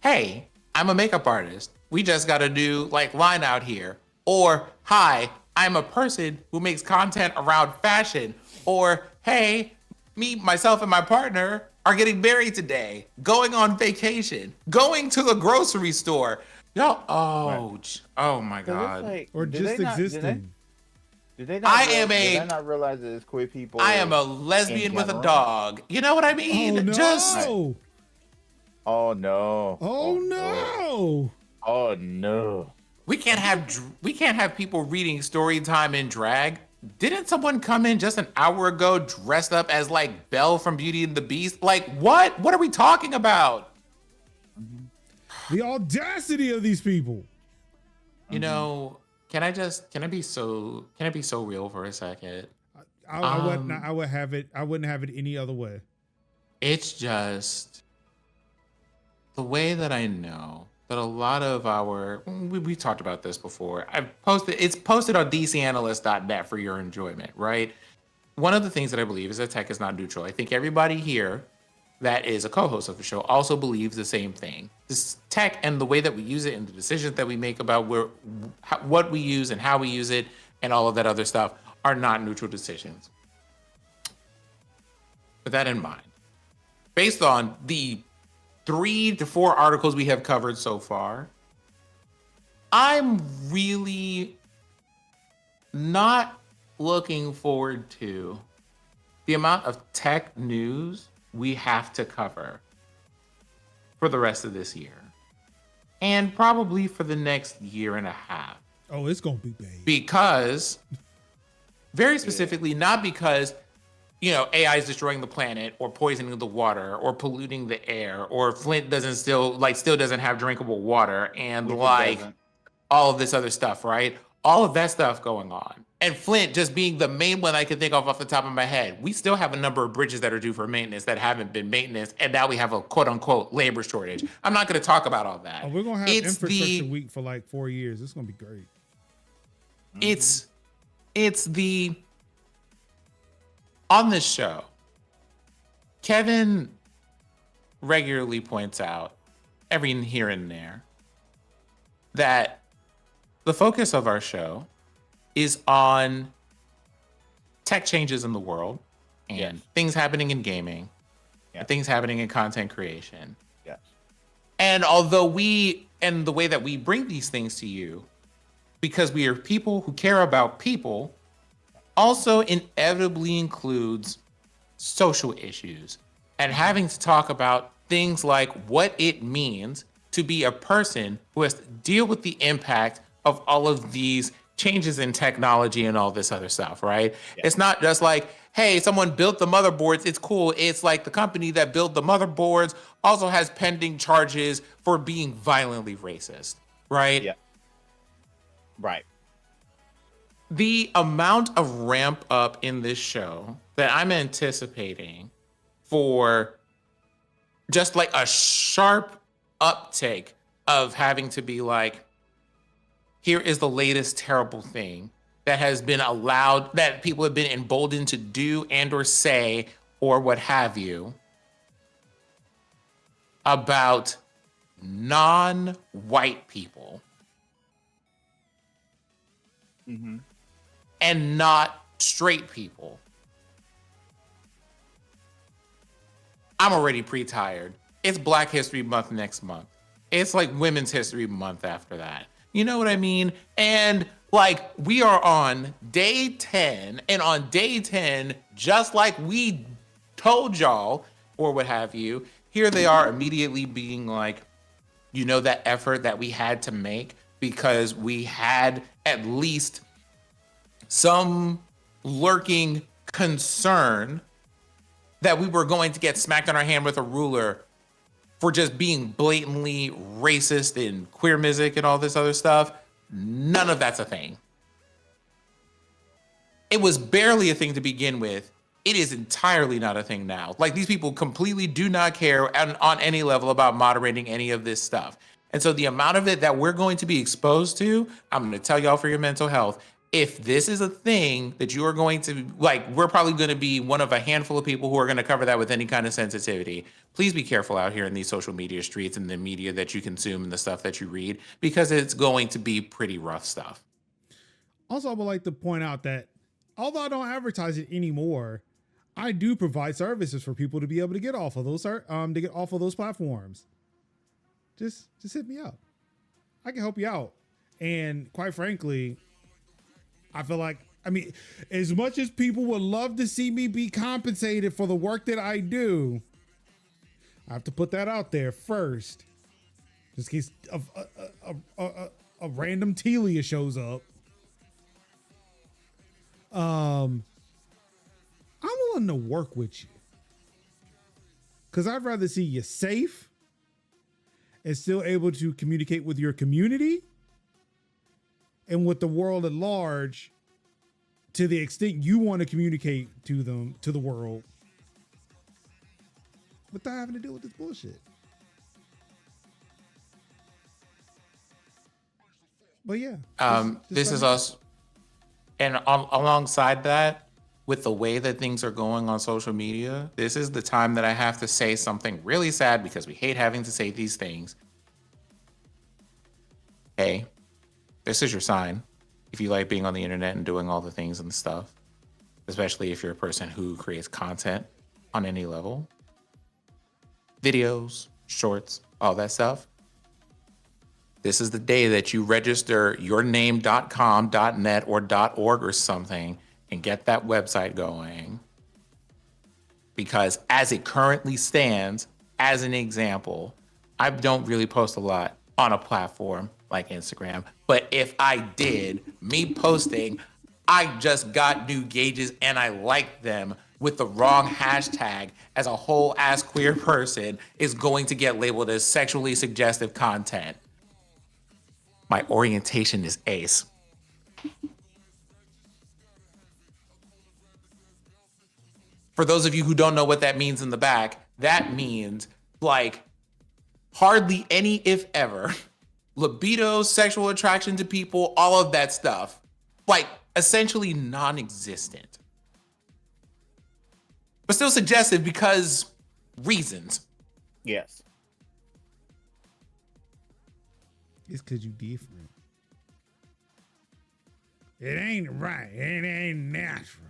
Speaker 3: hey, I'm a makeup artist. We just got a new line out here. Or, hi, I'm a person who makes content around fashion. Or, hey, me, myself, and my partner are getting married today, going on vacation, going to the grocery store. Y'all, oh my God.
Speaker 1: Or just existing.
Speaker 2: Did they not realize that it's queer people?
Speaker 3: I am a lesbian with a dog. You know what I mean?
Speaker 1: Oh no!
Speaker 2: Oh no!
Speaker 1: Oh no!
Speaker 2: Oh no!
Speaker 3: We can't have people reading story time in drag. Didn't someone come in just an hour ago dressed up as Belle from Beauty and the Beast? What? What are we talking about?
Speaker 1: The audacity of these people.
Speaker 3: You know, can I be so real for a second?
Speaker 1: I wouldn't have it any other way.
Speaker 3: It's just the way that I know that a lot of we talked about this before. It's posted on dcanalyst.net for your enjoyment, right? One of the things that I believe is that tech is not neutral. I think everybody here that is a co-host of the show also believes the same thing. This tech and the way that we use it and the decisions that we make about what we use and how we use it and all of that other stuff are not neutral decisions. With that in mind, based on the 3 to 4 articles we have covered so far, I'm really not looking forward to the amount of tech news we have to cover for the rest of this year and probably for the next year and a half.
Speaker 1: Oh, it's gonna be bad.
Speaker 3: Because, very specifically, not because AI is destroying the planet or poisoning the water or polluting the air, or Flint still doesn't have drinkable water, and all of this other stuff, right? All of that stuff going on. And Flint just being the main one I can think of off the top of my head. We still have a number of bridges that are due for maintenance that haven't been maintenance, and now we have a quote unquote labor shortage. I'm not going to talk about all that.
Speaker 1: Oh, we're going to have infrastructure week for 4 years. It's going to be great.
Speaker 3: On this show, Kevin regularly points out every here and there that the focus of our show is on tech changes in the world and things happening in gaming and things happening in content creation.
Speaker 2: Yes.
Speaker 3: And although the way that we bring these things to you, because we are people who care about people, also inevitably includes social issues and having to talk about things like what it means to be a person who has to deal with the impact of all of these changes in technology and all this other stuff, right? Yeah. It's not just hey, someone built the motherboards, it's cool. It's the company that built the motherboards also has pending charges for being violently racist, right?
Speaker 2: Yeah. Right.
Speaker 3: The amount of ramp up in this show that I'm anticipating for just a sharp uptake of having to be here is the latest terrible thing that has been allowed, that people have been emboldened to do and or say or what have you about non-white people.
Speaker 2: Mm-hmm.
Speaker 3: And not straight people. I'm already pre-tired. It's Black History Month next month. It's Women's History Month after that. You know what I mean? And we are on day 10, and on day 10, just like we told y'all or what have you, here they are immediately being like, that effort that we had to make because we had at least some lurking concern that we were going to get smacked on our hand with a ruler for just being blatantly racist in queer music and all this other stuff. None of that's a thing. It was barely a thing to begin with. It is entirely not a thing now. Like, these people completely do not care on any level about moderating any of this stuff. And so the amount of it that we're going to be exposed to, I'm going to tell y'all for your mental health, if this is a thing that you are going to, like, we're probably going to be one of a handful of people who are going to cover that with any kind of sensitivity. Please be careful out here in these social media streets and the media that you consume and the stuff that you read, because it's going to be pretty rough stuff.
Speaker 1: Also, I would like to point out that although I don't advertise it anymore, I do provide services for people to be able to get off of those platforms. Just hit me up. I can help you out. And quite frankly, I feel like, as much as people would love to see me be compensated for the work that I do, I have to put that out there first, just in case a random Telia shows up. I'm willing to work with you because I'd rather see you safe and still able to communicate with your community and with the world at large to the extent you want to communicate to the world, without having to deal with this bullshit. But yeah,
Speaker 3: this is us. And alongside that, with the way that things are going on social media, this is the time that I have to say something really sad, because we hate having to say these things. Hey, this is your sign. If you like being on the internet and doing all the things and stuff, especially if you're a person who creates content on any level, videos, shorts, all that stuff, this is the day that you register yourname.com, .net, or .org or something and get that website going. Because as it currently stands, as an example, I don't really post a lot on a platform like Instagram. But if I did, me posting, I just got new gauges and I like them with the wrong hashtag as a whole ass queer person is going to get labeled as sexually suggestive content. My orientation is ace. For those of you who don't know what that means in the back, that means like hardly any, if ever, libido, sexual attraction to people, all of that stuff. Like essentially non-existent. But still suggestive because reasons.
Speaker 2: Yes.
Speaker 1: It's because you different. It ain't right. It ain't natural.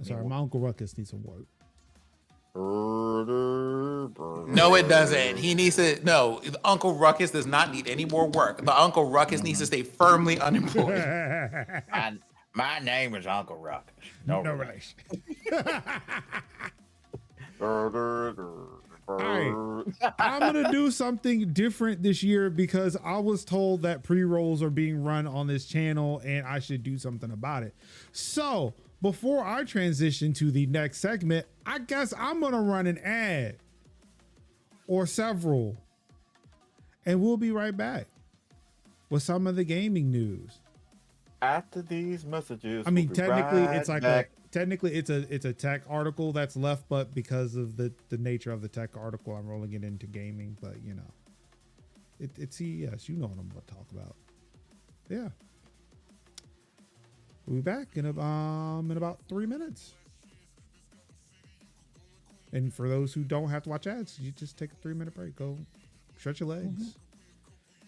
Speaker 1: Sorry, my Uncle Ruckus needs some work.
Speaker 3: No, it doesn't. He needs to. No, Uncle Ruckus does not need any more work. The Uncle Ruckus needs to stay firmly unemployed.
Speaker 2: My name is Uncle Ruckus.
Speaker 1: No relation. All right. I'm going to do something different this year because I was told that pre-rolls are being run on this channel and I should do something about it. So before I transition to the next segment, I guess I'm going to run an ad or several, and we'll be right back with some of the gaming news.
Speaker 2: After these messages,
Speaker 1: I mean, technically,
Speaker 2: right
Speaker 1: it's like
Speaker 2: back.
Speaker 1: it's a tech article that's left, but because of the nature of the tech article, I'm rolling it into gaming. But you know, it's CES. You know what I'm going to talk about. Yeah, we'll be back in about 3 minutes. And for those who don't have to watch ads, you just take a 3-minute break. Go stretch your legs. Mm-hmm.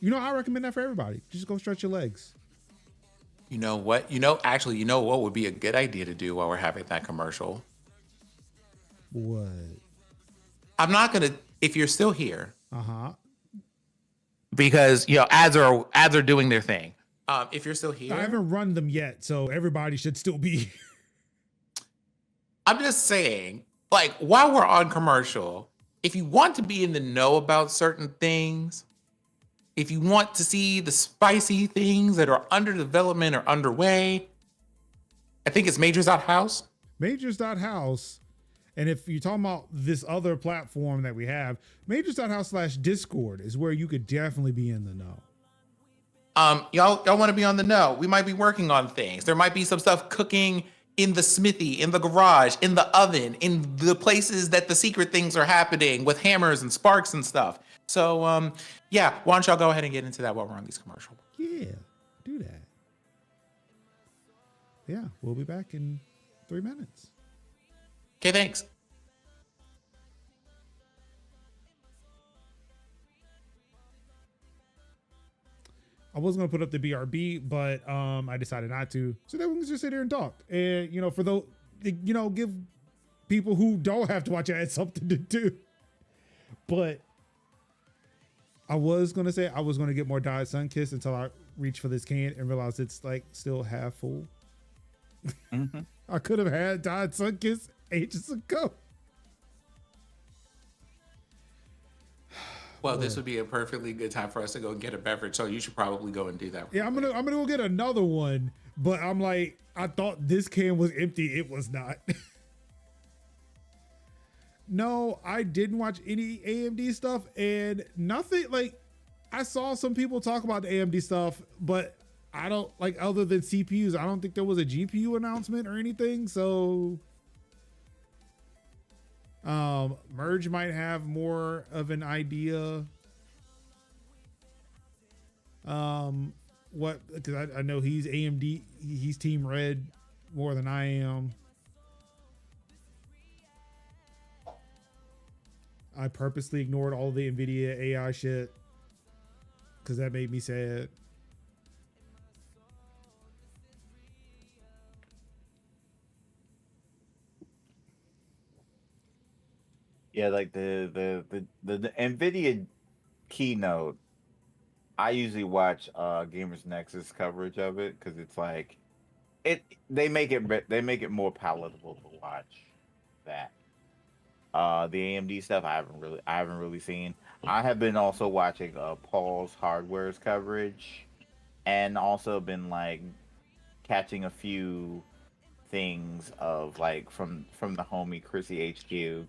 Speaker 1: You know, I recommend that for everybody. Just go stretch your legs.
Speaker 3: You know what? Actually, you know what would be a good idea to do while we're having that commercial?
Speaker 1: What?
Speaker 3: I'm not going to, if you're still here.
Speaker 1: Uh-huh.
Speaker 3: Because, ads are doing their thing. If you're still here.
Speaker 1: I haven't run them yet, so everybody should still be.
Speaker 3: I'm just saying, like while we're on commercial, if you want to be in the know about certain things, if you want to see the spicy things that are under development or underway, I think it's Majors.house.
Speaker 1: Majors.house. And if you're talking about this other platform that we have, majors.house/Discord is where you could definitely be in the know.
Speaker 3: Y'all want to be on the know. We might be working on things. There might be some stuff cooking in the smithy, in the garage, in the oven, in the places that the secret things are happening with hammers and sparks and stuff. So, yeah, why don't y'all go ahead and get into that while we're on these commercials?
Speaker 1: Yeah, do that. Yeah, we'll be back in 3 minutes.
Speaker 3: Okay, thanks.
Speaker 1: I was gonna put up the BRB, but I decided not to. So then we can just sit here and talk. And for those, give people who don't have to watch ads something to do. But I was gonna say I was gonna get more Diet Sunkist until I reached for this can and realized it's like still half full.
Speaker 2: Mm-hmm.
Speaker 1: I could have had Diet Sunkist ages ago.
Speaker 3: Well, this would be a perfectly good time for us to go and get a beverage, so you should probably go and do that.
Speaker 1: Yeah, I'm gonna go get another one, but I'm like, I thought this can was empty. It was not. No, I didn't watch any AMD stuff, and nothing like I saw some people talk about the AMD stuff, but I don't like other than CPUs. I don't think there was a GPU announcement or anything. So Verge might have more of an idea. Because I know he's AMD, he's Team Red more than I am. I purposely ignored all the NVIDIA AI shit because that made me sad.
Speaker 2: Yeah, like the NVIDIA keynote. I usually watch Gamers Nexus coverage of it because it's like they make it more palatable to watch that. The AMD stuff I haven't really seen. I have been also watching Paul's Hardware's coverage, and also been like catching a few things of like from the homie Chrissy HQ.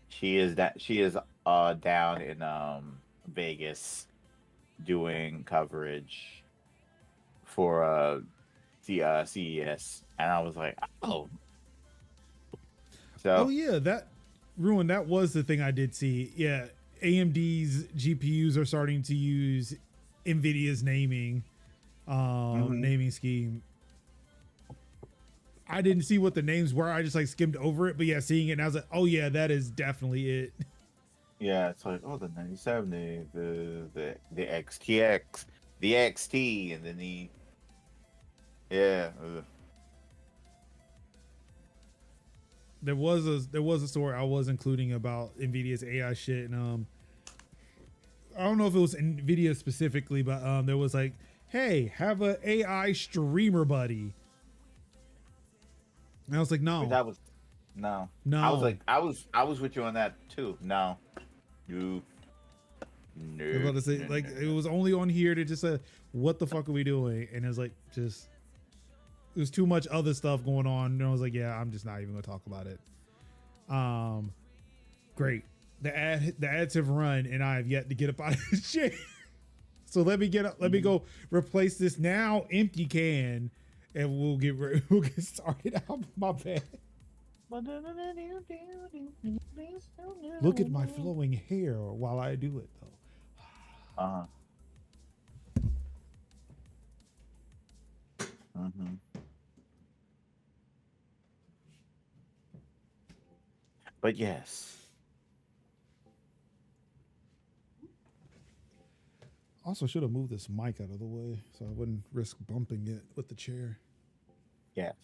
Speaker 2: She is down in Vegas doing coverage for CES, and I was like, oh. So
Speaker 1: yeah, that was the thing I did see. Yeah, AMD's GPUs are starting to use NVIDIA's naming scheme. I didn't see what the names were. I just like skimmed over it, but yeah, seeing it, and I was like, oh yeah, that is definitely it.
Speaker 2: Yeah, it's like, oh, the 97, the XTX, the XT, and then
Speaker 1: There was a story I was including about NVIDIA's AI shit, and I don't know if it was NVIDIA specifically, but there was like, hey, have a AI streamer buddy. And I was like, no.
Speaker 2: That was no. I was like, I was with you on that too. No. No.
Speaker 1: I was about to say, like, it was only on here to just say, what the fuck are we doing? And it was like, just, there's too much other stuff going on. And I was like, yeah, I'm just not even gonna talk about it. Great. The ads have run, and I have yet to get up out of the chair. So let me get up. Let me go replace this now empty can, and we'll get started out. My bad. Look at my flowing hair while I do it, though.
Speaker 2: But yes.
Speaker 1: Also, should have moved this mic out of the way so I wouldn't risk bumping it with the chair.
Speaker 2: Yes.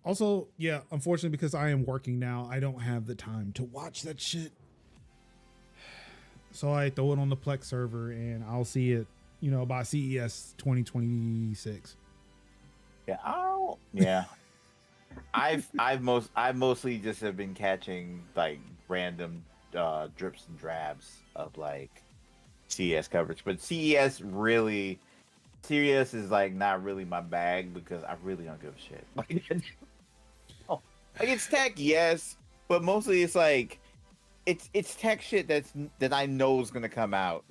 Speaker 1: Also, yeah, unfortunately, because I am working now, I don't have the time to watch that shit. So I throw it on the Plex server, and I'll see it, by CES 2026.
Speaker 2: Yeah, I Yeah. I've mostly just have been catching like random drips and drabs of like CES coverage, but CES is like not really my bag because I really don't give a shit. Like, it's tech, yes, but mostly it's like it's tech shit that I know is gonna come out.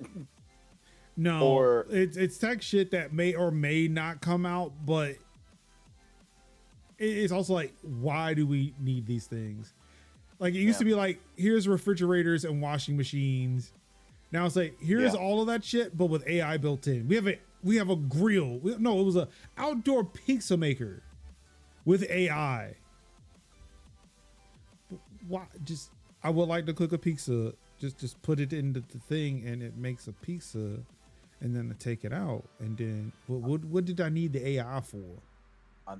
Speaker 1: No,
Speaker 2: or
Speaker 1: it's tech shit that may or may not come out, but it's also like, why do we need these things? Like it used to be like, here's refrigerators and washing machines. Now it's like, here's all of that shit, but with AI built in. We have a grill. It was a outdoor pizza maker with AI. Why? Just, I would like to cook a pizza. Just put it into the thing and it makes a pizza, and then I take it out. And then what did I need the AI for?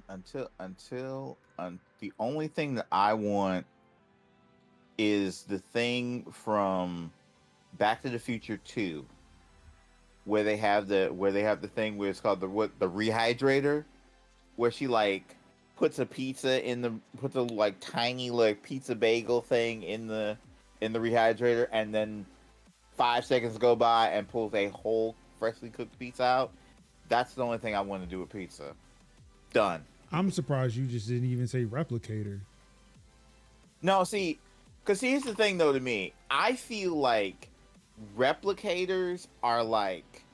Speaker 2: Until the only thing that I want is the thing from Back to the Future 2, where they have the thing where it's called the rehydrator, where she like puts a like tiny like pizza bagel thing in the rehydrator, and then 5 seconds go by and pulls a whole freshly cooked pizza out. That's the only thing I want to do with pizza. Done.
Speaker 1: I'm surprised you just didn't even say replicator.
Speaker 2: No, see, because here's the thing though, to me, I feel like replicators are like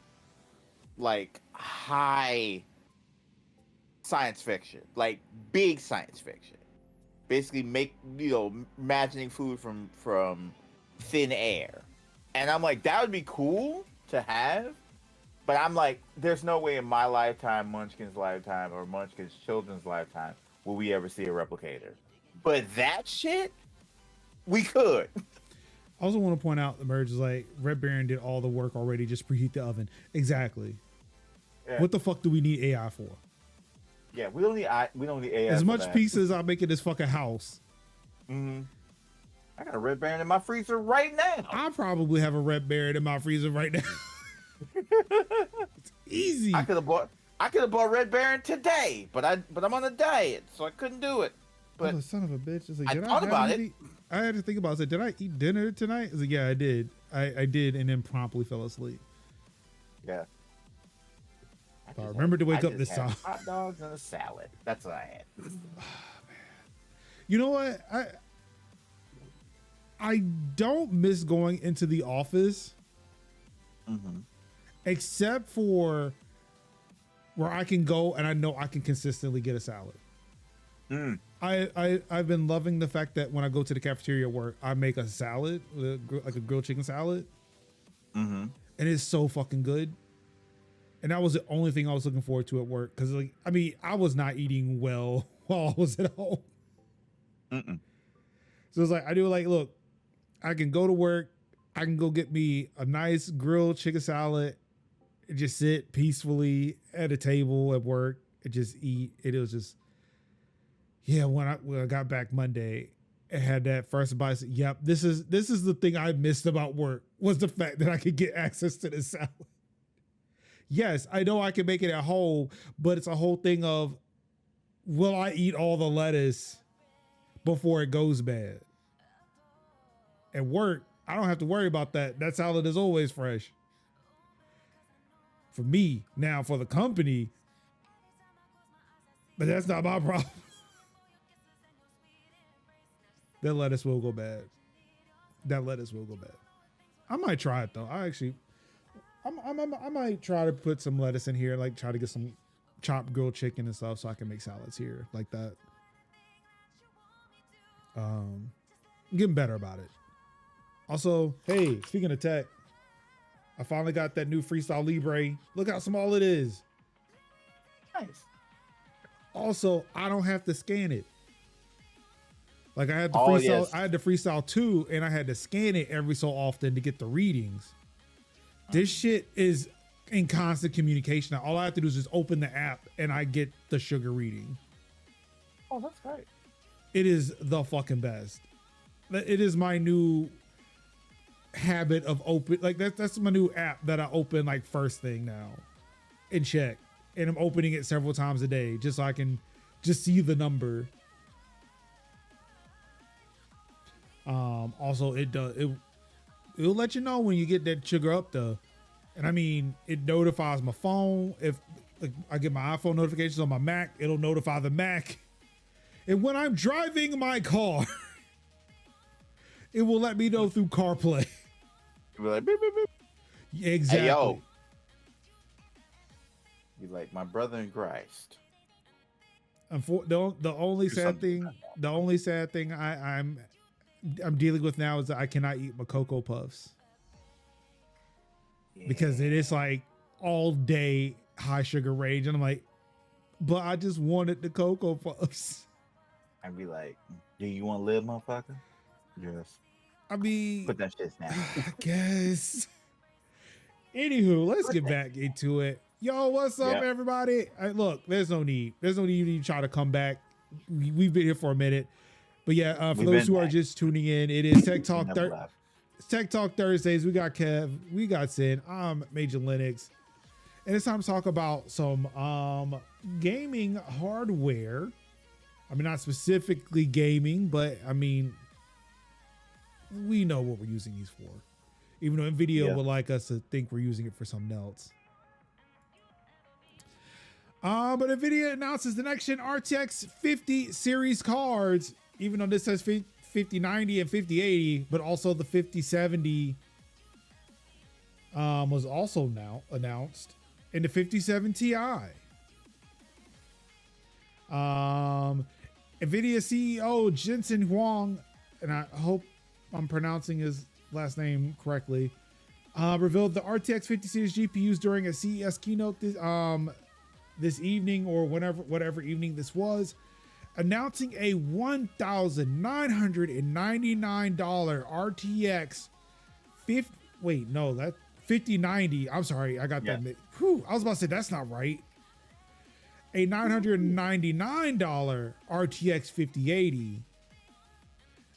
Speaker 2: high science fiction, like big science fiction. Basically imagining food from thin air. And I'm like, that would be cool to have. But I'm like, there's no way in my lifetime, Munchkin's lifetime, or Munchkin's children's lifetime will we ever see a replicator. But that shit, we could.
Speaker 1: I also want to point out the Verge is like, Red Baron did all the work already, just preheat the oven. Exactly. Yeah. What the fuck do we need AI for?
Speaker 2: Yeah, we don't need AI.
Speaker 1: As much pizza as I make in this fucking house.
Speaker 2: Mm-hmm. I got a Red Baron in my freezer right now.
Speaker 1: I probably have a Red Baron in my freezer right now. It's easy.
Speaker 2: I could have bought Red Baron today, but I'm on a diet, so I couldn't do it. But
Speaker 1: son of a bitch! It's like,
Speaker 2: I thought about it.
Speaker 1: I had to think about it. I said, did I eat dinner tonight? I was like, yeah, I did. I did, and then promptly fell asleep.
Speaker 2: Yeah.
Speaker 1: I remembered to wake up this time.
Speaker 2: Hot dogs and a salad. That's what I had.
Speaker 1: Oh, man. You know what? I don't miss going into the office.
Speaker 2: Mm-hmm.
Speaker 1: Except for where I can go and I know I can consistently get a salad.
Speaker 2: Mm.
Speaker 1: I've been loving the fact that when I go to the cafeteria at work, I make a salad, like a grilled chicken salad.
Speaker 2: Mm-hmm.
Speaker 1: And it's so fucking good. And that was the only thing I was looking forward to at work. Because, like, I mean, I was not eating well while I was at home.
Speaker 2: Mm-mm.
Speaker 1: So it's like, I do like, look, I can go to work. I can go get me a nice grilled chicken salad and just sit peacefully at a table at work and just eat. It was just, yeah, when I got back Monday, I had that first bite. I said, yep, this is the thing I missed about work, was the fact that I could get access to this salad. Yes, I know I can make it at home, but it's a whole thing of, will I eat all the lettuce before it goes bad? At work, I don't have to worry about that. That salad is always fresh. For me, now for the company, but that's not my problem. That lettuce will go bad. That lettuce will go bad. I might try it though. I might try to put some lettuce in here, like try to get some chopped grilled chicken and stuff so I can make salads here like that. I'm getting better about it. Also, hey, speaking of tech, I finally got that new Freestyle Libre. Look how small it is.
Speaker 2: Nice.
Speaker 1: Also, I don't have to scan it. Like I had the Freestyle, yes. I had the Freestyle 2 and I had to scan it every so often to get the readings. This shit is in constant communication. All I have to do is just open the app and I get the sugar reading.
Speaker 2: Oh, that's great.
Speaker 1: It is the fucking best. It is my new habit of open, like that's my new app that I open like first thing now and check. And I'm opening it several times a day just so I can Just see the number. Also it'll let you know when you get that sugar up though. And I mean, it notifies my phone. If like, I get my iPhone notifications on my Mac, it'll notify the Mac. And when I'm driving my car, it will let me know through CarPlay.
Speaker 2: You'll be like, beep, beep, beep.
Speaker 1: Exactly.
Speaker 2: Hey, yo. You're like my brother in Christ.
Speaker 1: The only sad thing I'm dealing with now is that I cannot eat my Cocoa Puffs. Yeah. Because it is like all day high sugar range. And I'm like, but I just wanted the Cocoa Puffs.
Speaker 2: I'd be like, do you want to live, motherfucker? Yes.
Speaker 1: I mean,
Speaker 2: put that shit down.
Speaker 1: I guess. Anywho, let's get back into it. Yo, what's up, everybody? Look, there's no need to try to come back. We've been here for a minute. But yeah, for those who are just tuning in, it is Tech Talk Tech Talk Thursdays. We got Kev, we got Sin, I'm Major Linux. And it's time to talk about some gaming hardware. I mean, not specifically gaming, but I mean, we know what we're using these for. Even though NVIDIA would like us to think we're using it for something else. But NVIDIA announces the next gen RTX 50 series cards, even though this says 5090 and 5080, but also the 5070 was also now announced, and the 57 Ti. NVIDIA CEO Jensen Huang, and I hope I'm pronouncing his last name correctly, revealed the RTX 50 series GPUs during a CES keynote this evening, or whatever evening this was, announcing a $1,999 RTX 5090. I'm sorry, I got that. Whew, I was about to say that's not right. A $999 RTX 5080,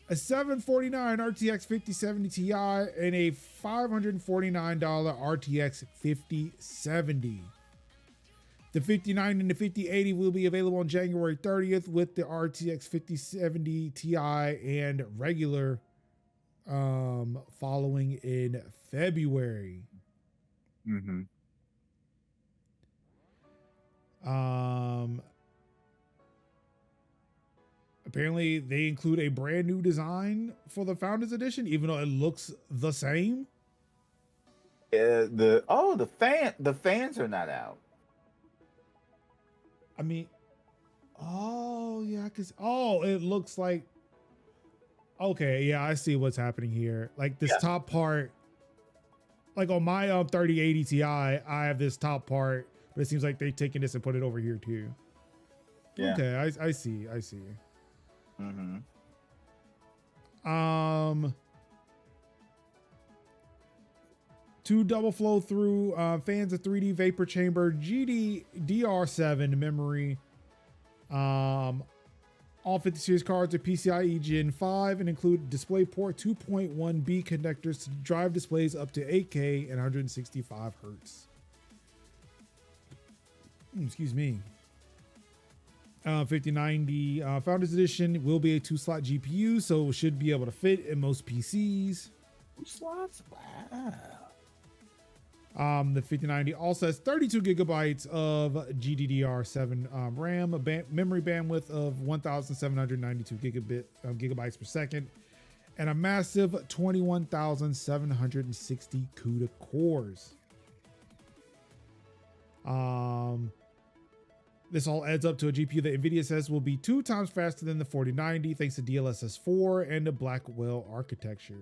Speaker 1: a $749 RTX 5070 Ti, and a $549 RTX 5070. The 5090 and the 5080 will be available on January 30th, with the RTX 5070 Ti and regular following in February.
Speaker 2: Mm-hmm.
Speaker 1: Apparently they include a brand new design for the Founders Edition, even though it looks the same.
Speaker 2: The fans are not out.
Speaker 1: I mean, it looks like, okay, yeah, I see what's happening here. Like this top part, like on my 3080 Ti, I have this top part, but it seems like they're taking this and put it over here too. Yeah. Okay, I see.
Speaker 2: Mm-hmm.
Speaker 1: Two double flow through fans of 3D vapor chamber GDDR7 memory. All 50 series cards are PCIe Gen 5 and include DisplayPort 2.1B connectors to drive displays up to 8K and 165 hertz. Excuse me. 5090 Founders Edition will be a 2-slot GPU, so it should be able to fit in most PCs.
Speaker 2: 2 slots? Wow.
Speaker 1: The 5090 also has 32 gigabytes of GDDR7 RAM, memory bandwidth of 1,792 gigabytes per second, and a massive 21,760 CUDA cores. This all adds up to a GPU that NVIDIA says will be 2 times faster than the 4090 thanks to DLSS 4 and the Blackwell architecture.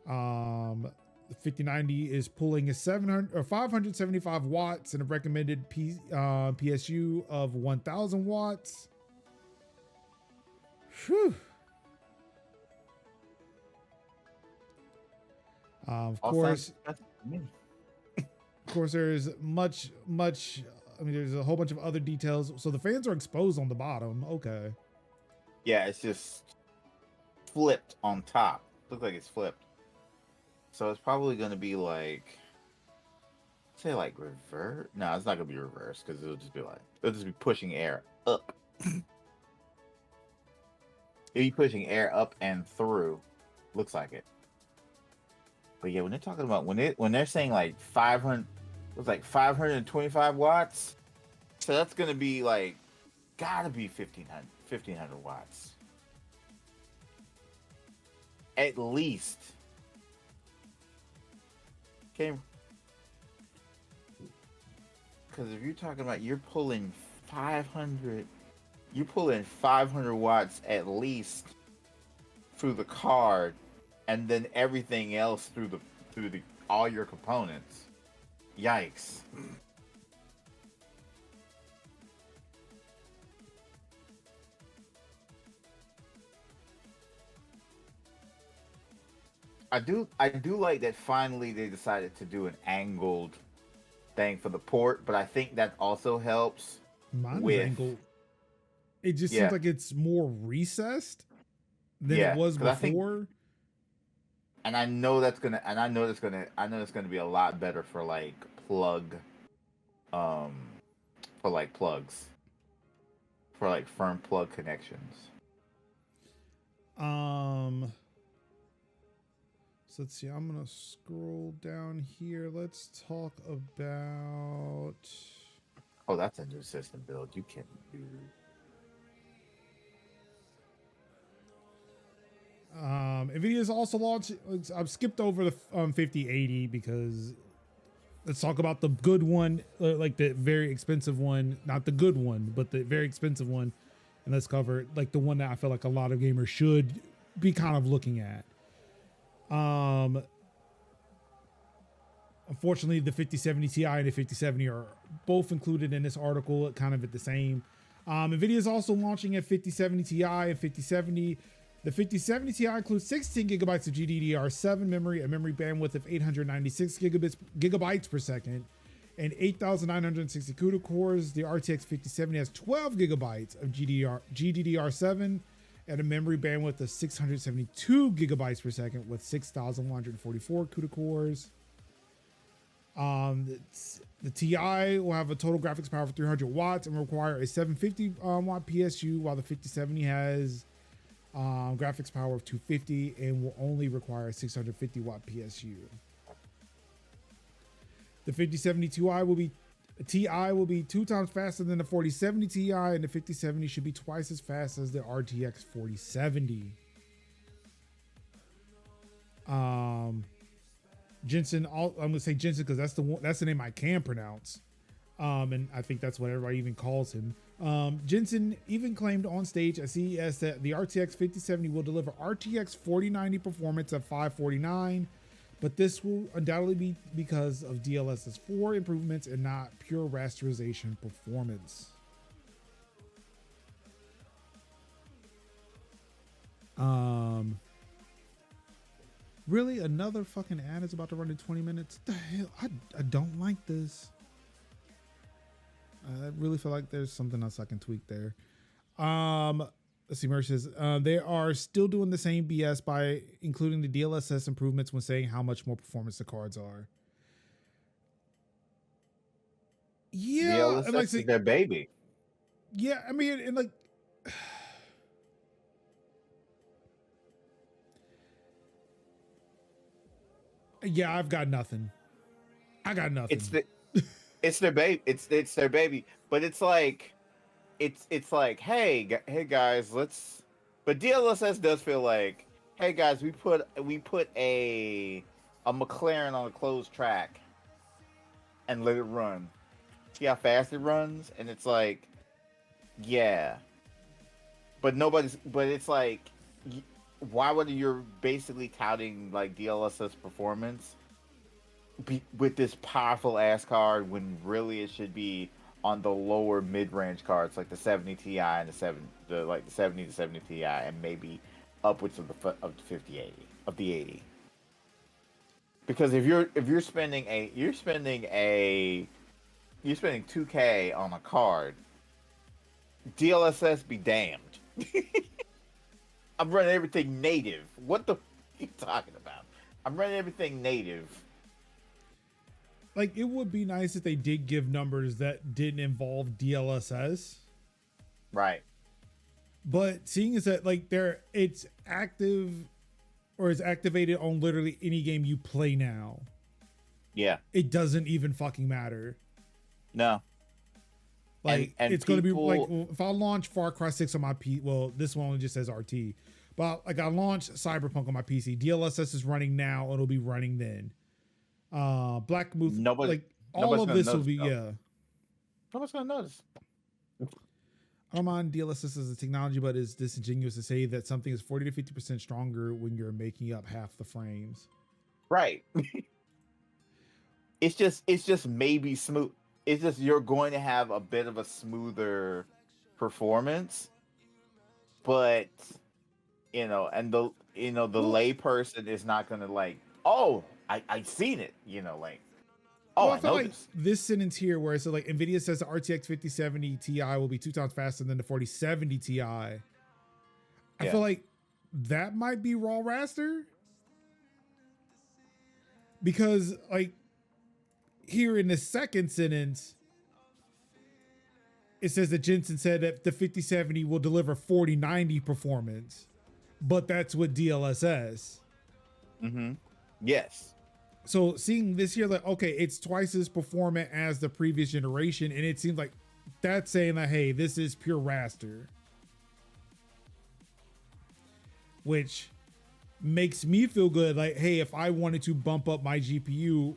Speaker 1: The 5090 is pulling a 575 watts and a recommended PSU of 1,000 watts. Whew. Of course, there's much. I mean, there's a whole bunch of other details. So the fans are exposed on the bottom. Okay.
Speaker 2: Yeah, it's just flipped on top. Looks like it's flipped. So it's probably going to be like say like reverse. No, it's not gonna be reverse because it'll just be pushing air up. It'll be pushing air up and through. Looks like it. But yeah, when they're talking about when they're saying like 500, it was like 525 watts. So that's gonna be like gotta be 1500 watts. At least. Okay. Because if you're talking about you're pulling 500 watts at least through the card, and then everything else through the all your components. Yikes. I do like that finally they decided to do an angled thing for the port, but I think that also helps.
Speaker 1: Mine is angled. It just seems like it's more recessed than it was before.
Speaker 2: And I know it's gonna be a lot better for like plugs, for like firm plug connections.
Speaker 1: So let's see. I'm gonna scroll down here. Let's talk about.
Speaker 2: Oh, that's a new system build. You can't do.
Speaker 1: NVIDIA's also launched. I've skipped over the 5080 because let's talk about the good one, like the very expensive one, not the good one, but the very expensive one, and let's cover like the one that I feel like a lot of gamers should be kind of looking at. Unfortunately, the 5070 Ti and the 5070 are both included in this article, kind of at the same. NVIDIA is also launching a 5070 Ti and 5070. The 5070 Ti includes 16 gigabytes of GDDR7 memory, a memory bandwidth of 896 gigabytes per second, and 8,960 CUDA cores. The RTX 5070 has 12 gigabytes of GDDR7 and a memory bandwidth of 672 gigabytes per second with 6,144 CUDA cores. The Ti will have a total graphics power of 300 watts and require a 750 watt PSU, while the 5070 has graphics power of 250 and will only require a 650 watt PSU. The 5070 Ti will be 2 times faster than the 4070 Ti, and the 5070 should be twice as fast as the RTX 4070. Jensen, I'm gonna say Jensen because that's the name I can pronounce, and I think that's what everybody even calls him. Jensen even claimed on stage at CES that the RTX 5070 will deliver RTX 4090 performance at 549. But this will undoubtedly be because of DLSS 4 improvements and not pure rasterization performance. Really, another fucking ad is about to run in 20 minutes? The hell? I don't like this. I really feel like there's something else I can tweak there. Let's see, Merch says they are still doing the same BS by including the DLSS improvements when saying how much more performance the cards are. Yeah,
Speaker 2: DLSS
Speaker 1: and like,
Speaker 2: is their baby.
Speaker 1: Yeah, I mean, and like, yeah, I've got nothing. I got nothing.
Speaker 2: It's their baby. It's their baby. But it's like. It's like, hey guys, let's. But DLSS does feel like, hey guys, we put a McLaren on a closed track, and let it run. See how fast it runs, and it's like, yeah. But it's like, why would you're basically touting like DLSS performance with this powerful ass card when really it should be on the lower mid-range cards like the 70 Ti and the 70 to 70 Ti, and maybe upwards of the 80. Because if you're spending 2K on a card, DLSS be damned. I'm running everything native. What the f are you talking about? I'm running everything native.
Speaker 1: like it would be nice if they did give numbers that didn't involve DLSS.
Speaker 2: Right.
Speaker 1: But seeing as that like it's active or is activated on literally any game you play now.
Speaker 2: Yeah.
Speaker 1: It doesn't even fucking matter.
Speaker 2: No.
Speaker 1: Like
Speaker 2: and
Speaker 1: it's going to be like if I launch Far Cry 6 on my well, this one only just says RT. But like I launched Cyberpunk on my PC. DLSS is running now. It'll be running then. Black Myth, like all of this will be
Speaker 2: Nobody's gonna notice.
Speaker 1: I don't mind DLSS as a technology, but it's disingenuous to say that something is 40 to 50% stronger when you're making up half the frames.
Speaker 2: Right. It's just maybe smooth. It's just you're going to have a bit of a smoother performance, but and the layperson is not gonna like, oh, I seen it, like, oh,
Speaker 1: well, I feel like
Speaker 2: noticed.
Speaker 1: this sentence here where it says like NVIDIA says the RTX 5070 Ti will be 2 times faster than the 4070 Ti. I feel like that might be raw raster, because like here in the second sentence it says that Jensen said that the 5070 will deliver 4090 performance, but that's with DLSS.
Speaker 2: Mm-hmm. Yes.
Speaker 1: So seeing this here, like, okay, it's twice as performant as the previous generation, and it seems like that's saying that, hey, this is pure raster, which makes me feel good. Like, hey, if I wanted to bump up my GPU,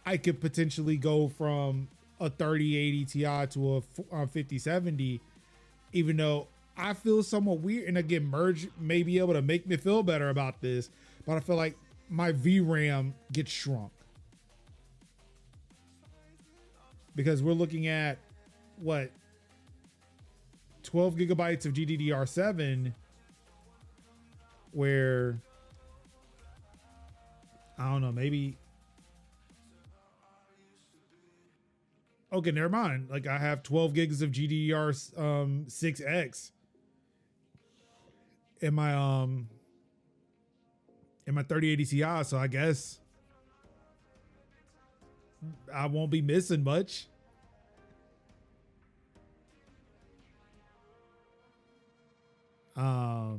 Speaker 1: I could potentially go from a 3080 Ti to a 5070, even though I feel somewhat weird. And again, Verge may be able to make me feel better about this, but I feel like my VRAM gets shrunk, because we're looking at what, 12 gigabytes of GDDR7, where I don't know, maybe, okay, never mind. Like I have 12 gigs of GDDR6X in my 3080 Ti, so I guess I won't be missing much. So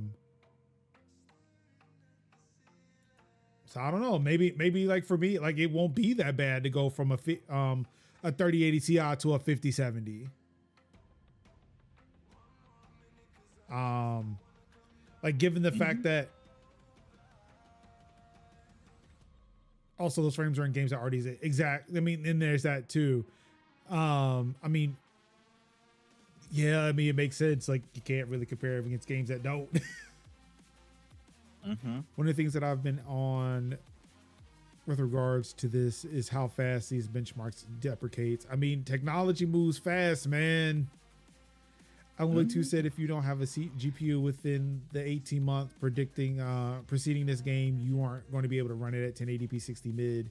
Speaker 1: I don't know. Maybe like for me, like it won't be that bad to go from a 3080 Ti to a 5070. Like given the fact that also those frames are in games that already exact. I mean, and there's that too. I mean, yeah, I mean, it makes sense. Like you can't really compare against games that don't.
Speaker 2: Mm-hmm.
Speaker 1: One of the things that I've been on with regards to this is how fast these benchmarks deprecates. I mean, technology moves fast, man. Alan 2 said if you don't have a GPU within the 18-month preceding this game, you aren't going to be able to run it at 1080p 60 mid.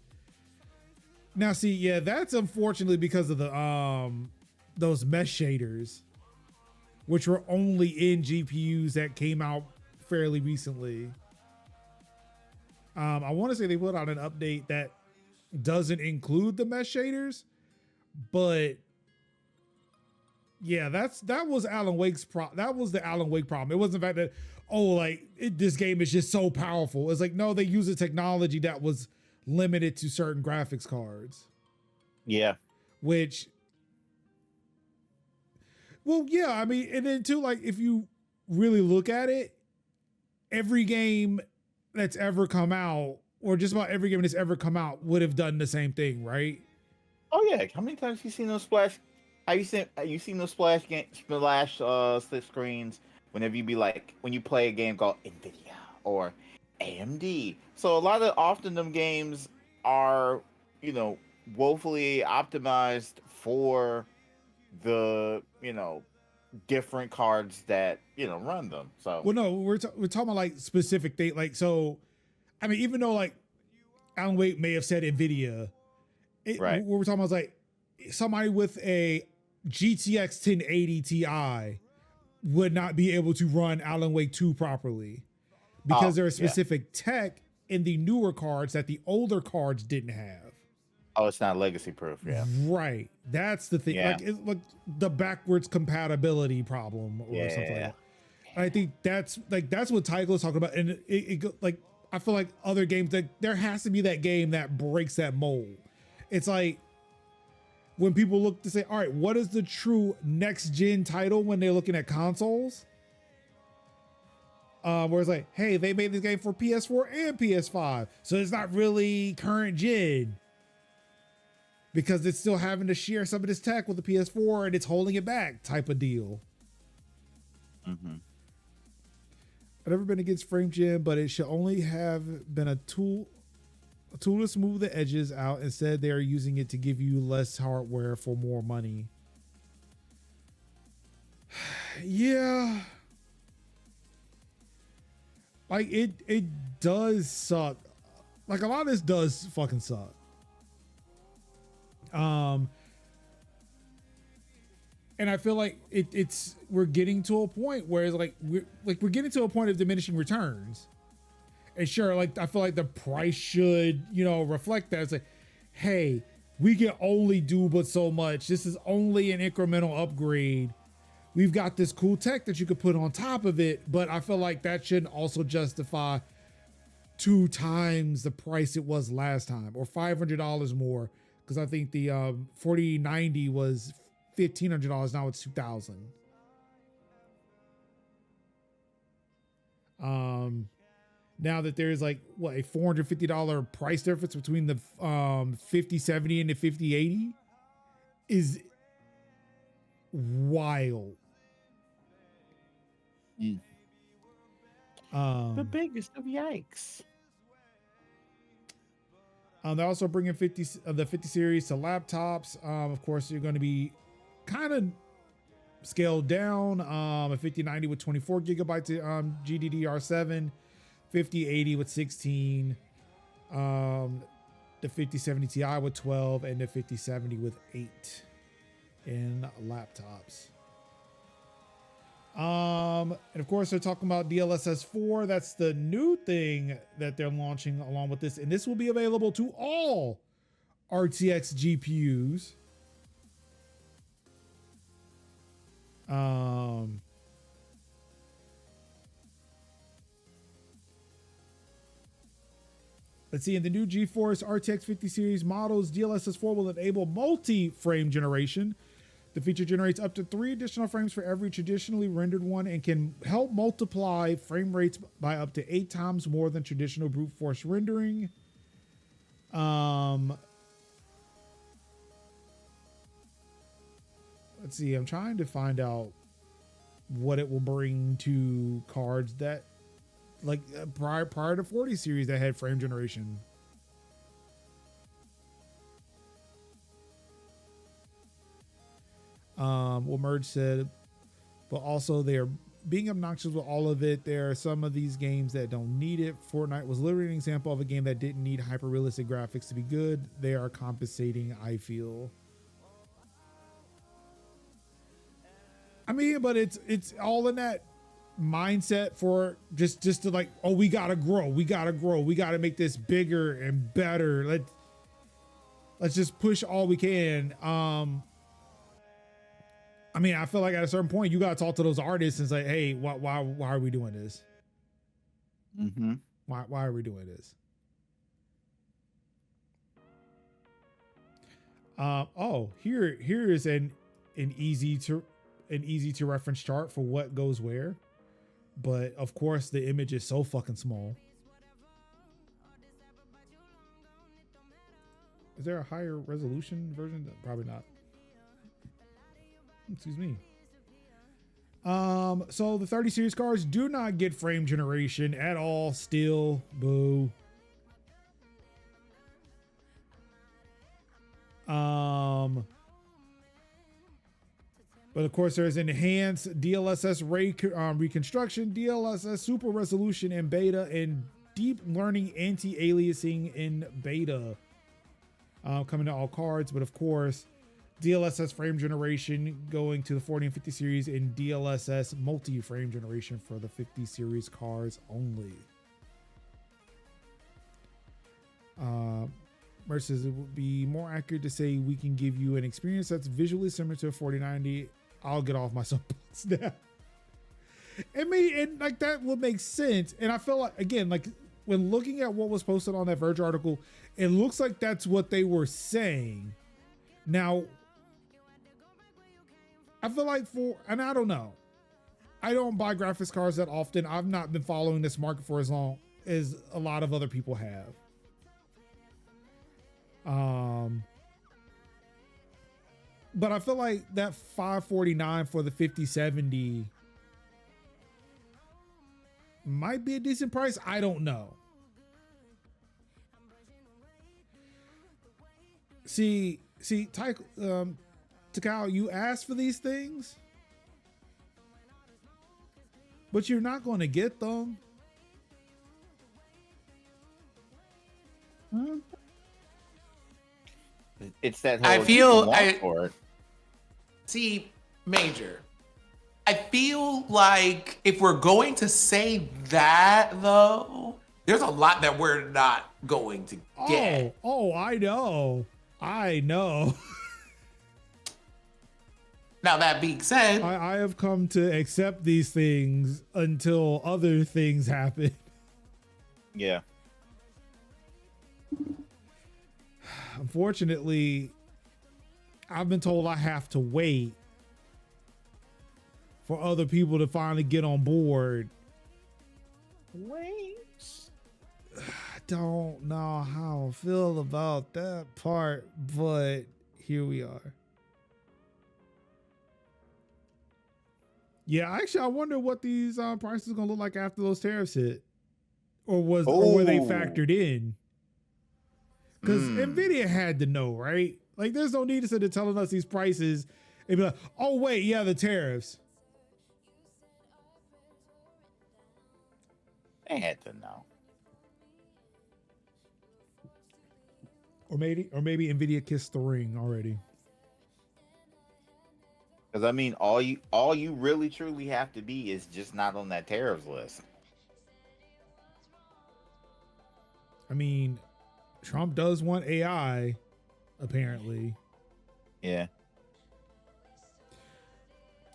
Speaker 1: Now, see, yeah, that's unfortunately because of the those mesh shaders, which were only in GPUs that came out fairly recently. I want to say they put out an update that doesn't include the mesh shaders, but yeah, that was Alan Wake's that was the Alan Wake problem. It wasn't the fact that, this game is just so powerful. It's like, no, they use a technology that was limited to certain graphics cards.
Speaker 2: Yeah.
Speaker 1: Which, well, yeah, I mean, and then too, like, if you really look at it, every game that's ever come out, or just about every game that's ever come out, would have done the same thing, right?
Speaker 2: Oh yeah. How many times have you seen those splash? Have you seen those splash screens whenever you be like, when you play a game called NVIDIA or AMD? So often them games are, woefully optimized for the, different cards that, run them. So,
Speaker 1: well, no, we're talking about like specific things. Like, so, I mean, even though like Alan Wake may have said NVIDIA,
Speaker 2: right.
Speaker 1: What we're talking about is like somebody with a GTX 1080 Ti would not be able to run Alan Wake 2 properly, because there is specific tech in the newer cards that the older cards didn't have.
Speaker 2: Oh, it's not legacy proof. Yeah.
Speaker 1: Right. That's the thing.
Speaker 2: Yeah.
Speaker 1: Like it's like the backwards compatibility problem or something like
Speaker 2: Yeah.
Speaker 1: that. I think that's what Tycho's talking about. And like, I feel like other games, that there has to be that game that breaks that mold. It's like when people look to say, all right, what is the true next gen title when they're looking at consoles? Where it's like, hey, they made this game for PS4 and PS5. So it's not really current gen because it's still having to share some of this tech with the PS4 and it's holding it back type of deal.
Speaker 2: Mm-hmm.
Speaker 1: I've never been against frame gen, but it should only have been a tool to smooth the edges out. Instead, they are using it to give you less hardware for more money. Yeah. Like it does suck. Like a lot of this does fucking suck. And I feel like we're getting to a point where it's like we're getting to a point of diminishing returns. And sure, like I feel like the price should, reflect that. It's like, hey, we can only do but so much. This is only an incremental upgrade. We've got this cool tech that you could put on top of it, but I feel like that shouldn't also justify 2 times the price it was last time, or $500 more. Because I think the 4090 was $1,500. Now it's $2,000. Now that there's like what, a $450 price difference between the 5070 and the 5080 is wild.
Speaker 2: The biggest of yikes.
Speaker 1: They're also bringing the 50 series to laptops. Of course, you're going to be kind of scaled down. A 5090 with 24 gigabytes GDDR7, 5080 with 16, the 5070 Ti with 12, and the 5070 with 8 in laptops. And of course, they're talking about DLSS 4. That's the new thing that they're launching along with this. And this will be available to all RTX GPUs. Let's see, in the new GeForce RTX 50 series models, DLSS 4 will enable multi-frame generation. The feature generates up to 3 additional frames for every traditionally rendered one and can help multiply frame rates by up to 8 times more than traditional brute force rendering. Let's see, I'm trying to find out what it will bring to cards that like prior to 40 series that had frame generation. What Merge said, but also they are being obnoxious with all of it. There are some of these games that don't need it. Fortnite was literally an example of a game that didn't need hyper realistic graphics to be good. They are compensating, I feel. I mean, but it's all in that mindset for just to like, oh, we gotta grow, we gotta make this bigger and better. Let's just push all we can. I mean, I feel like at a certain point you gotta talk to those artists and say, hey, why are we doing this?
Speaker 2: Mm-hmm.
Speaker 1: Why are we doing this? Oh, here is an easy to reference chart for what goes where, but of course the image is so fucking small. Is there a higher resolution version? Probably not. Excuse me. So the 30 series cards do not get frame generation at all. Still, boo. But of course, there's enhanced DLSS reconstruction, DLSS super resolution in beta, and deep learning anti-aliasing in beta. Coming to all cards, but of course, DLSS frame generation going to the 40 and 50 series, and DLSS multi-frame generation for the 50 series cards only. Versus it would be more accurate to say we can give you an experience that's visually similar to a 4090. I'll get off my soapbox now. And like that would make sense. And I feel like, again, like when looking at what was posted on that Verge article, it looks like that's what they were saying. Now, I feel like and I don't know. I don't buy graphics cards that often. I've not been following this market for as long as a lot of other people have. But I feel like that $549 for the 5070 might be a decent price. I don't know. See, Takao, you asked for these things, but you're not going to get them.
Speaker 2: It's that whole
Speaker 3: I feel
Speaker 2: for it.
Speaker 3: See, Major. I feel like if we're going to say that, though, there's a lot that we're not going to get.
Speaker 1: Oh, I know.
Speaker 3: Now, that being said,
Speaker 1: I have come to accept these things until other things happen.
Speaker 2: Yeah.
Speaker 1: Unfortunately, I've been told I have to wait for other people to finally get on board.
Speaker 2: Wait.
Speaker 1: I don't know how I feel about that part, but here we are. Yeah, actually, I wonder what these prices are gonna look like after those tariffs hit, or were they factored in? Because NVIDIA had to know, right? Like, there's no need to sit there telling us these prices and be like, oh wait, yeah, the tariffs.
Speaker 2: They had to know.
Speaker 1: Or maybe NVIDIA kissed the ring already.
Speaker 2: Because I mean, all you really truly have to be is just not on that tariffs list.
Speaker 1: I mean, Trump does want AI, apparently.
Speaker 2: Yeah.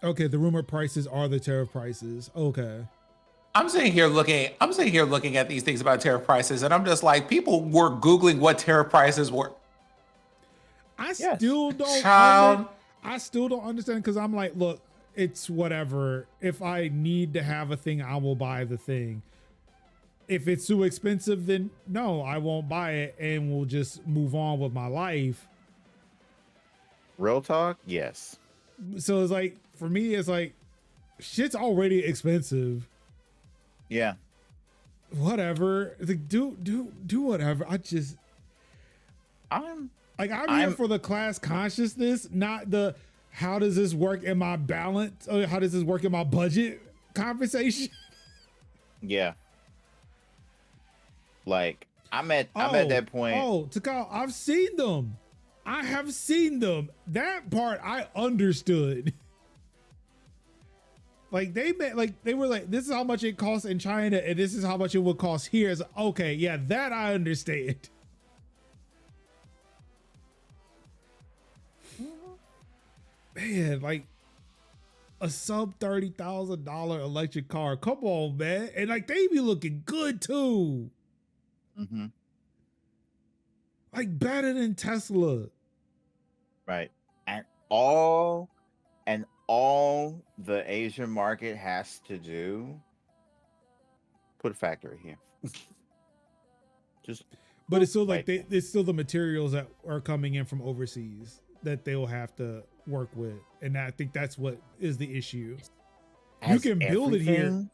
Speaker 1: Okay, the rumored prices are the tariff prices. Okay.
Speaker 3: I'm sitting here looking at these things about tariff prices, and I'm just like, people were Googling what tariff prices were.
Speaker 1: I still don't understand, because I'm like, look, it's whatever. If I need to have a thing, I will buy the thing. If it's too expensive, then no, I won't buy it and we'll just move on with my life.
Speaker 2: Real talk? Yes.
Speaker 1: So it's like, for me, it's like, shit's already expensive.
Speaker 2: Yeah.
Speaker 1: Whatever. It's like, do whatever. I'm here for the class consciousness, not the how does this work in my balance, or how does this work in my budget conversation.
Speaker 2: Yeah. Like, I'm at that point.
Speaker 1: Oh, Takao, I've seen them. I have seen them. That part I understood. Like, they were like, this is how much it costs in China and this is how much it would cost here. It's like, okay, yeah, that I understand. Man, like a sub $30,000 electric car. Come on, man. And like, they be looking good too.
Speaker 2: Mm-hmm.
Speaker 1: Like, better than Tesla.
Speaker 2: Right. And all the Asian market has to do, put a factory here.
Speaker 1: But it's still like it's still the materials that are coming in from overseas that they'll have to work with, and I think that's what is the issue. You can build it here,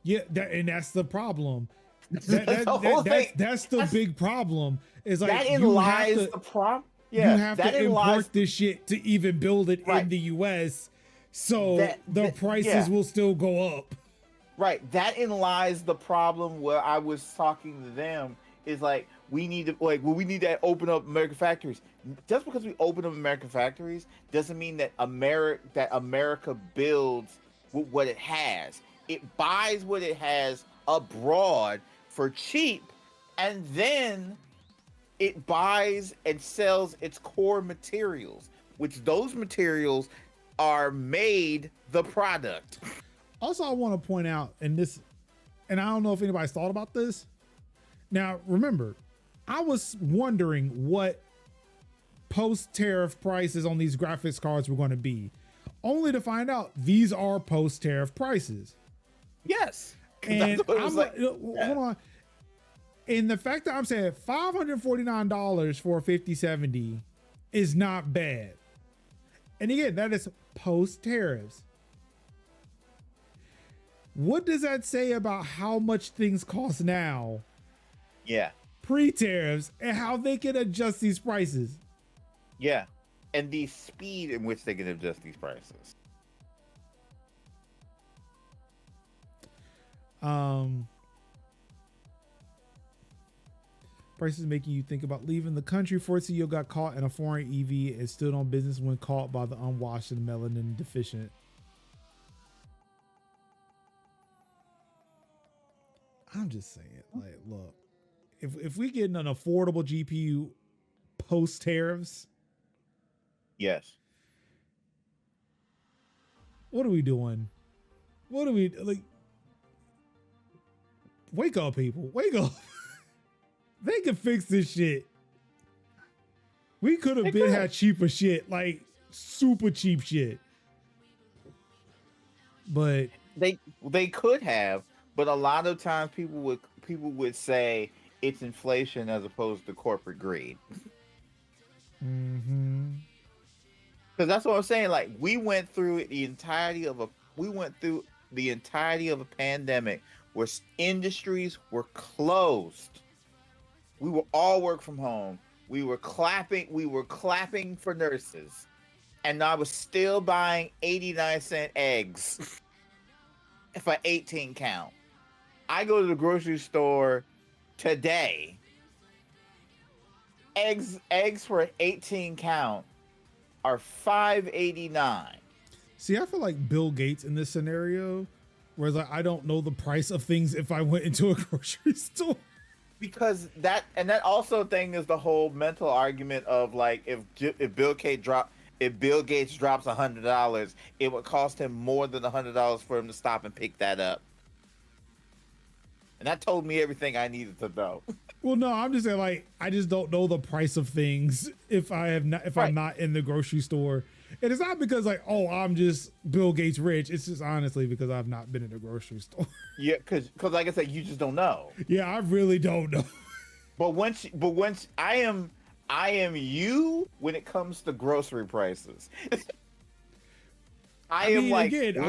Speaker 1: yeah, that's the problem. That's the big problem. Is like
Speaker 2: that lies the problem. Yeah,
Speaker 1: you have to import this shit to even build it in the U.S. So the prices will still go up.
Speaker 2: Right. That lies the problem where I was talking to them is like, we need to open up American factories. Just because we open up American factories doesn't mean that America builds what it has. It buys what it has abroad for cheap and then it buys and sells its core materials, which those materials are made the product.
Speaker 1: Also, I want to point out, and I don't know if anybody's thought about this. Now, remember, I was wondering what post-tariff prices on these graphics cards were going to be, only to find out these are post-tariff prices.
Speaker 2: Yes.
Speaker 1: And I'm like, hold on. And the fact that I'm saying $549 for a 5070 is not bad. And again, that is post-tariffs. What does that say about how much things cost now?
Speaker 2: Yeah.
Speaker 1: Pre-tariffs, and how they can adjust these prices.
Speaker 2: Yeah. And the speed in which they can adjust these prices.
Speaker 1: Prices making you think about leaving the country. Ford CEO got caught in a foreign EV and stood on business when caught by the unwashed and melanin deficient. I'm just saying, like, look, if we get an affordable GPU post tariffs,
Speaker 2: yes.
Speaker 1: What are we doing? What are we like? Wake up, people! Wake up! They can fix this shit. We could have had cheaper shit, like super cheap shit. But
Speaker 2: they could have, but a lot of times people would say it's inflation as opposed to corporate greed.
Speaker 1: Mm-hmm.
Speaker 2: Because that's what I'm saying. Like, we went through the entirety of a pandemic where industries were closed. We were all work from home. We were clapping for nurses. And I was still buying 89-cent eggs for 18 count. I go to the grocery store today. Eggs for 18 count are $5.89.
Speaker 1: See, I feel like Bill Gates in this scenario, whereas like, I don't know the price of things if I went into a grocery store.
Speaker 2: Because that also thing is the whole mental argument of like if Bill Gates drops $100, it would cost him more than $100 for him to stop and pick that up. And that told me everything I needed to know.
Speaker 1: Well, no, I'm just saying, like, I just don't know the price of things if I'm not in the grocery store. And it's not because like, oh, I'm just Bill Gates rich. It's just honestly because I've not been in the grocery store.
Speaker 2: Yeah, because like I said, you just don't know.
Speaker 1: Yeah, I really don't know.
Speaker 2: But once I am you when it comes to grocery prices. I mean, like, again,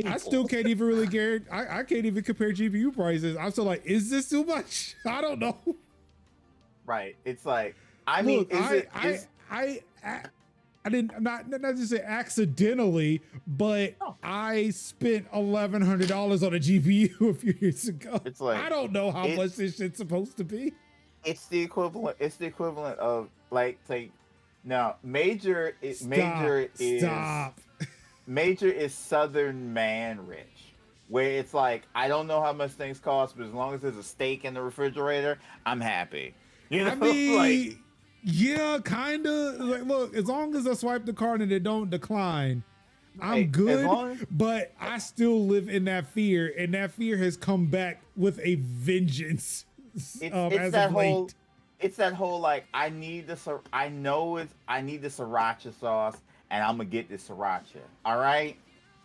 Speaker 1: I still can't even really guarantee. I can't even compare GPU prices. I'm still like, is this too much? I don't know.
Speaker 2: Right. It's like, I
Speaker 1: didn't not just say accidentally, but I spent $1,100 on a GPU a few years ago. It's like, I don't know how much this shit's supposed to be.
Speaker 2: It's the equivalent. It's the equivalent of like now major is Southern man rich, where it's like, I don't know how much things cost, but as long as there's a steak in the refrigerator, I'm happy. You know,
Speaker 1: I mean,
Speaker 2: like,
Speaker 1: yeah, kind of. Like, look, as long as I swipe the card and it don't decline, I'm good. But I still live in that fear, and that fear has come back with a vengeance.
Speaker 2: It's that whole like, I need the sriracha sauce, and I'm gonna get this sriracha. All right,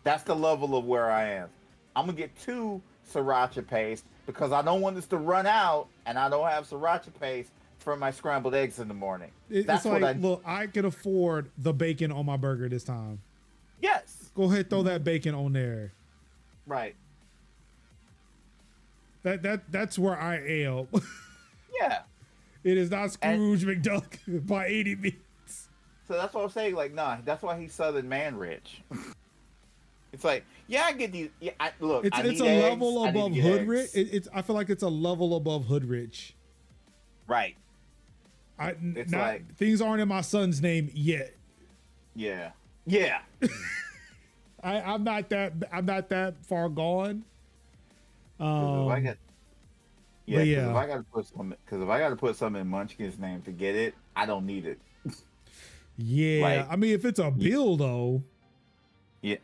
Speaker 2: that's the level of where I am. I'm gonna get 2 sriracha paste because I don't want this to run out, and I don't have sriracha paste for my scrambled eggs in the morning.
Speaker 1: That's like, look, I can afford the bacon on my burger this time.
Speaker 2: Yes.
Speaker 1: Go ahead, throw that bacon on there.
Speaker 2: Right.
Speaker 1: That's where I am.
Speaker 2: Yeah.
Speaker 1: It is not Scrooge McDuck by 80 means.
Speaker 2: So that's what I'm saying. Like, nah, that's why he's Southern man rich. It's like, yeah, I get these. Yeah, look,
Speaker 1: it's a level above hood rich. I feel like it's a level above hood rich.
Speaker 2: Right.
Speaker 1: Things aren't in my son's name yet.
Speaker 2: Yeah. Yeah.
Speaker 1: I'm not that far gone.
Speaker 2: Yeah, because
Speaker 1: yeah,
Speaker 2: if I got to put something in Munchkin's name to get it, I don't need it.
Speaker 1: yeah.
Speaker 2: Like,
Speaker 1: I mean, if it's a bill though,
Speaker 2: yeah,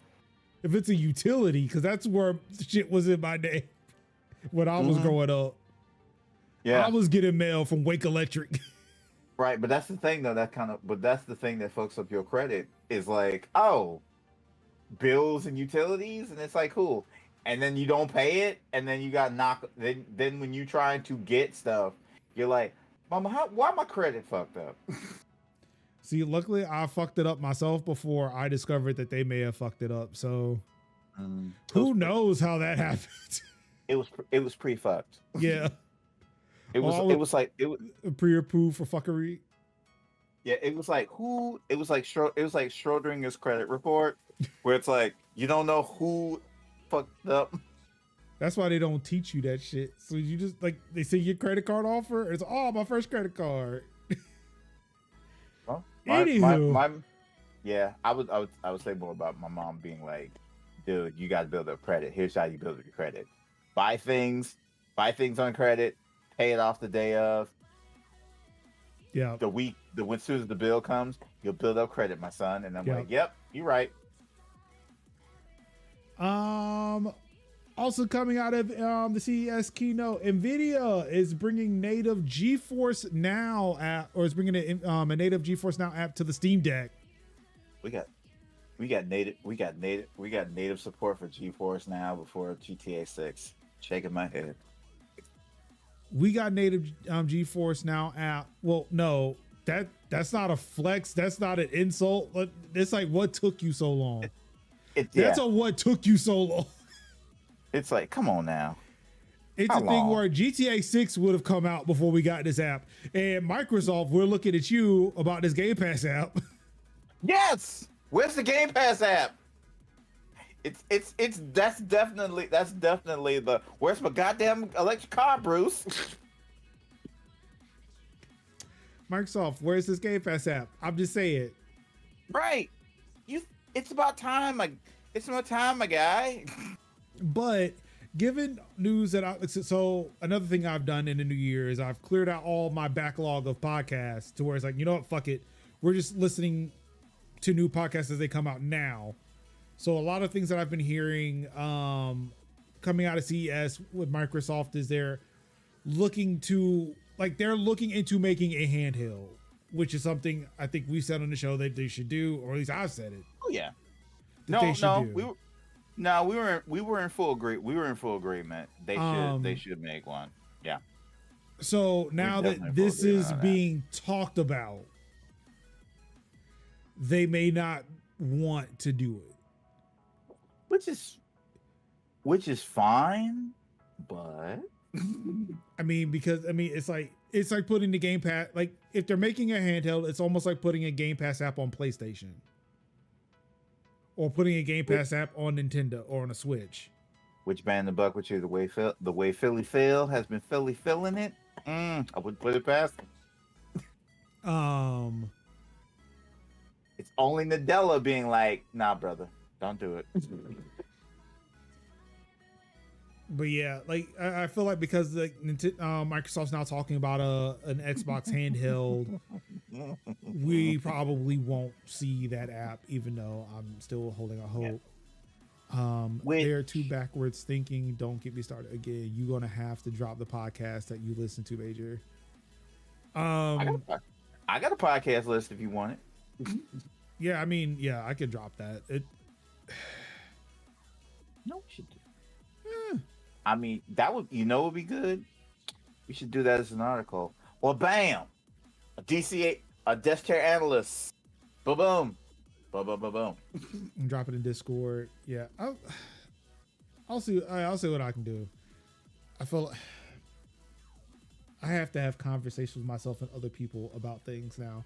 Speaker 1: if it's a utility, because that's where shit was in my name when I was growing up.
Speaker 2: yeah,
Speaker 1: I was getting mail from Wake Electric.
Speaker 2: right. But that's the thing, though. But that's the thing that fucks up your credit is like, oh, bills and utilities, and it's like cool, and then you don't pay it, and then you got knocked. Then when you trying to get stuff, you're like, Mama, why my credit fucked up?
Speaker 1: See, luckily I fucked it up myself before I discovered that they may have fucked it up. So who knows how that happened?
Speaker 2: It was pre-fucked.
Speaker 1: Yeah.
Speaker 2: It was like
Speaker 1: pre-approved for fuckery.
Speaker 2: Yeah, it was like Schrodinger's credit report, where it's like you don't know who fucked up.
Speaker 1: That's why they don't teach you that shit. So you just like they say your credit card offer. It's my first credit card.
Speaker 2: Well,
Speaker 1: Anywho,
Speaker 2: yeah, I would say more about my mom being like, dude, you got to build up credit. Here's how you build up your credit: buy things on credit, pay it off the day of.
Speaker 1: Yeah.
Speaker 2: As soon as the bill comes, you'll build up credit, my son. And I'm like, yep, you're right.
Speaker 1: Also coming out of the CES keynote, NVIDIA is bringing native GeForce Now app, or is bringing a native GeForce Now app to the Steam Deck.
Speaker 2: We got native support for GeForce Now before GTA 6. Shaking my head.
Speaker 1: We got native GeForce Now app. Well, no, that's not a flex. That's not an insult. It's like, what took you so long? That's a what took you so long.
Speaker 2: It's like, come on now.
Speaker 1: It's a thing where GTA 6 would have come out before we got this app. And Microsoft, we're looking at you about this Game Pass app.
Speaker 2: Yes. Where's the Game Pass app? That's definitely the where's my goddamn electric car, Bruce?
Speaker 1: Microsoft, where's this Game Pass app? I'm just saying.
Speaker 2: Right. It's about time, my guy.
Speaker 1: But given news that so another thing I've done in the new year is I've cleared out all my backlog of podcasts to where it's like, you know what, fuck it. We're just listening to new podcasts as they come out now. So a lot of things that I've been hearing coming out of CES with Microsoft is they're looking into making a handheld, which is something I think we said on the show that they should do, or at least I've said it.
Speaker 2: Oh yeah. We were in full agreement. They should make one. Yeah.
Speaker 1: So now that this is being talked about, they may not want to do it.
Speaker 2: Which is fine, but
Speaker 1: I mean, because it's like putting the Game Pass, like if they're making a handheld, it's almost like putting a Game Pass app on PlayStation. Or putting a Game Pass app on Nintendo or on a Switch.
Speaker 2: Which band the buck with you? The way Philly Phil has been filling it. I wouldn't put it past him. It's only Nadella being like, nah, brother, don't do it.
Speaker 1: But yeah, like I feel like because Microsoft's now talking about an Xbox handheld, we probably won't see that app, even though I'm still holding a hope. They're too backwards thinking. Don't get me started again. You're gonna have to drop the podcast that you listen to, Major.
Speaker 2: I got a podcast list if you want it.
Speaker 1: Yeah, I mean, yeah, I could drop that.
Speaker 2: No, we should do. I mean, that would would be good. We should do that as an article. Well, bam, a desk chair analyst. Boom, boom, boom, boom, boom, boom.
Speaker 1: And drop it in Discord. Yeah, I'll see what I can do. I feel like I have to have conversations with myself and other people about things now.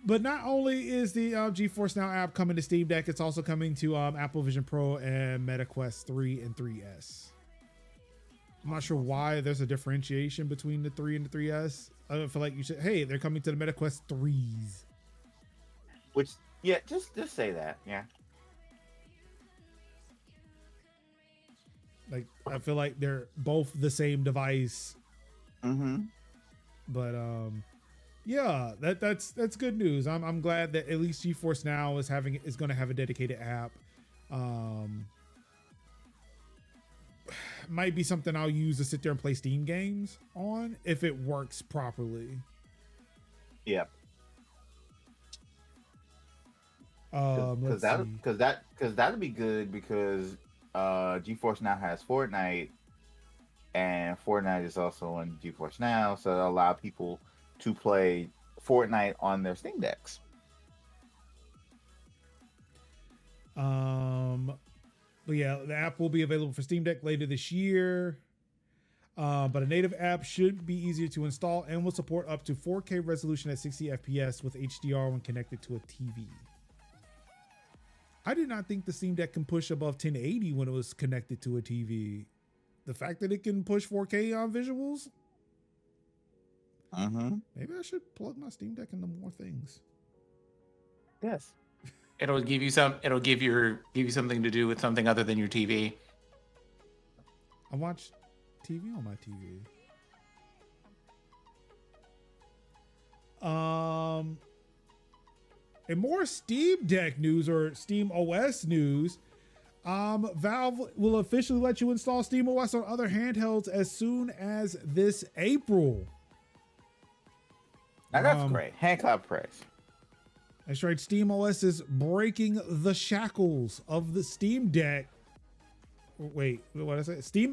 Speaker 1: But not only is the GeForce Now app coming to Steam Deck, it's also coming to Apple Vision Pro and Meta Quest 3 and 3S. I'm not sure why there's a differentiation between the 3 and the 3S. I don't feel like you should. Hey, they're coming to the Meta Quest 3s.
Speaker 2: Which, yeah, just say that, yeah.
Speaker 1: Like I feel like they're both the same device.
Speaker 2: Mm-hmm.
Speaker 1: But yeah, that's good news. I'm glad that at least GeForce Now is going to have a dedicated app. Might be something I'll use to sit there and play Steam games on if it works properly.
Speaker 2: Yeah.
Speaker 1: Let's see.
Speaker 2: That'll be good because GeForce Now has Fortnite, and Fortnite is also on GeForce Now, so it'll allow people to play Fortnite on their Steam Decks.
Speaker 1: But yeah, the app will be available for Steam Deck later this year. But a native app should be easier to install and will support up to 4K resolution at 60 FPS with HDR when connected to a TV. I did not think the Steam Deck can push above 1080 when it was connected to a TV. The fact that it can push 4K on visuals, maybe I should plug my Steam Deck into more things.
Speaker 2: Yes.
Speaker 3: It'll give you something to do with something other than your TV.
Speaker 1: I watch TV on my TV. And more Steam Deck news or SteamOS news. Valve will officially let you install SteamOS on other handhelds as soon as this April.
Speaker 2: Now that's great. Hand clap praise.
Speaker 1: That's right. SteamOS is breaking the shackles of the Steam Deck. Wait, what did I say?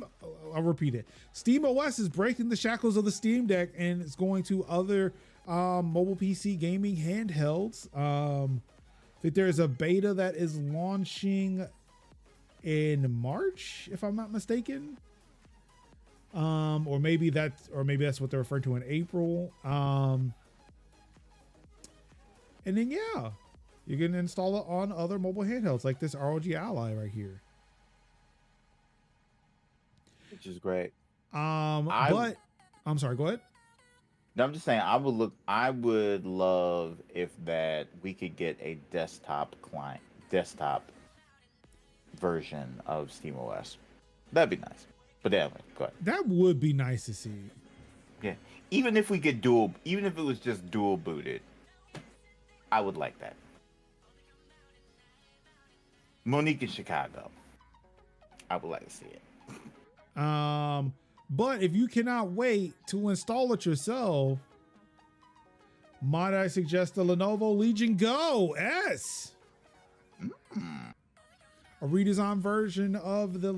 Speaker 1: I'll repeat it. SteamOS is breaking the shackles of the Steam Deck and it's going to other mobile PC gaming handhelds. I think there's a beta that is launching in March, if I'm not mistaken. Or maybe that's what they're referring to in April. And then yeah, you can install it on other mobile handhelds like this ROG Ally right here.
Speaker 2: Which is great.
Speaker 1: But I'm sorry, go ahead.
Speaker 2: No, I'm just saying I would love if that we could get a desktop version of SteamOS. That'd be nice. But anyway, go ahead.
Speaker 1: That would be nice to see.
Speaker 2: Yeah. Even if it was just dual booted, I would like that. Monique in Chicago, I would like to see it.
Speaker 1: But if you cannot wait to install it yourself, might I suggest the Lenovo Legion Go S? A redesigned version of the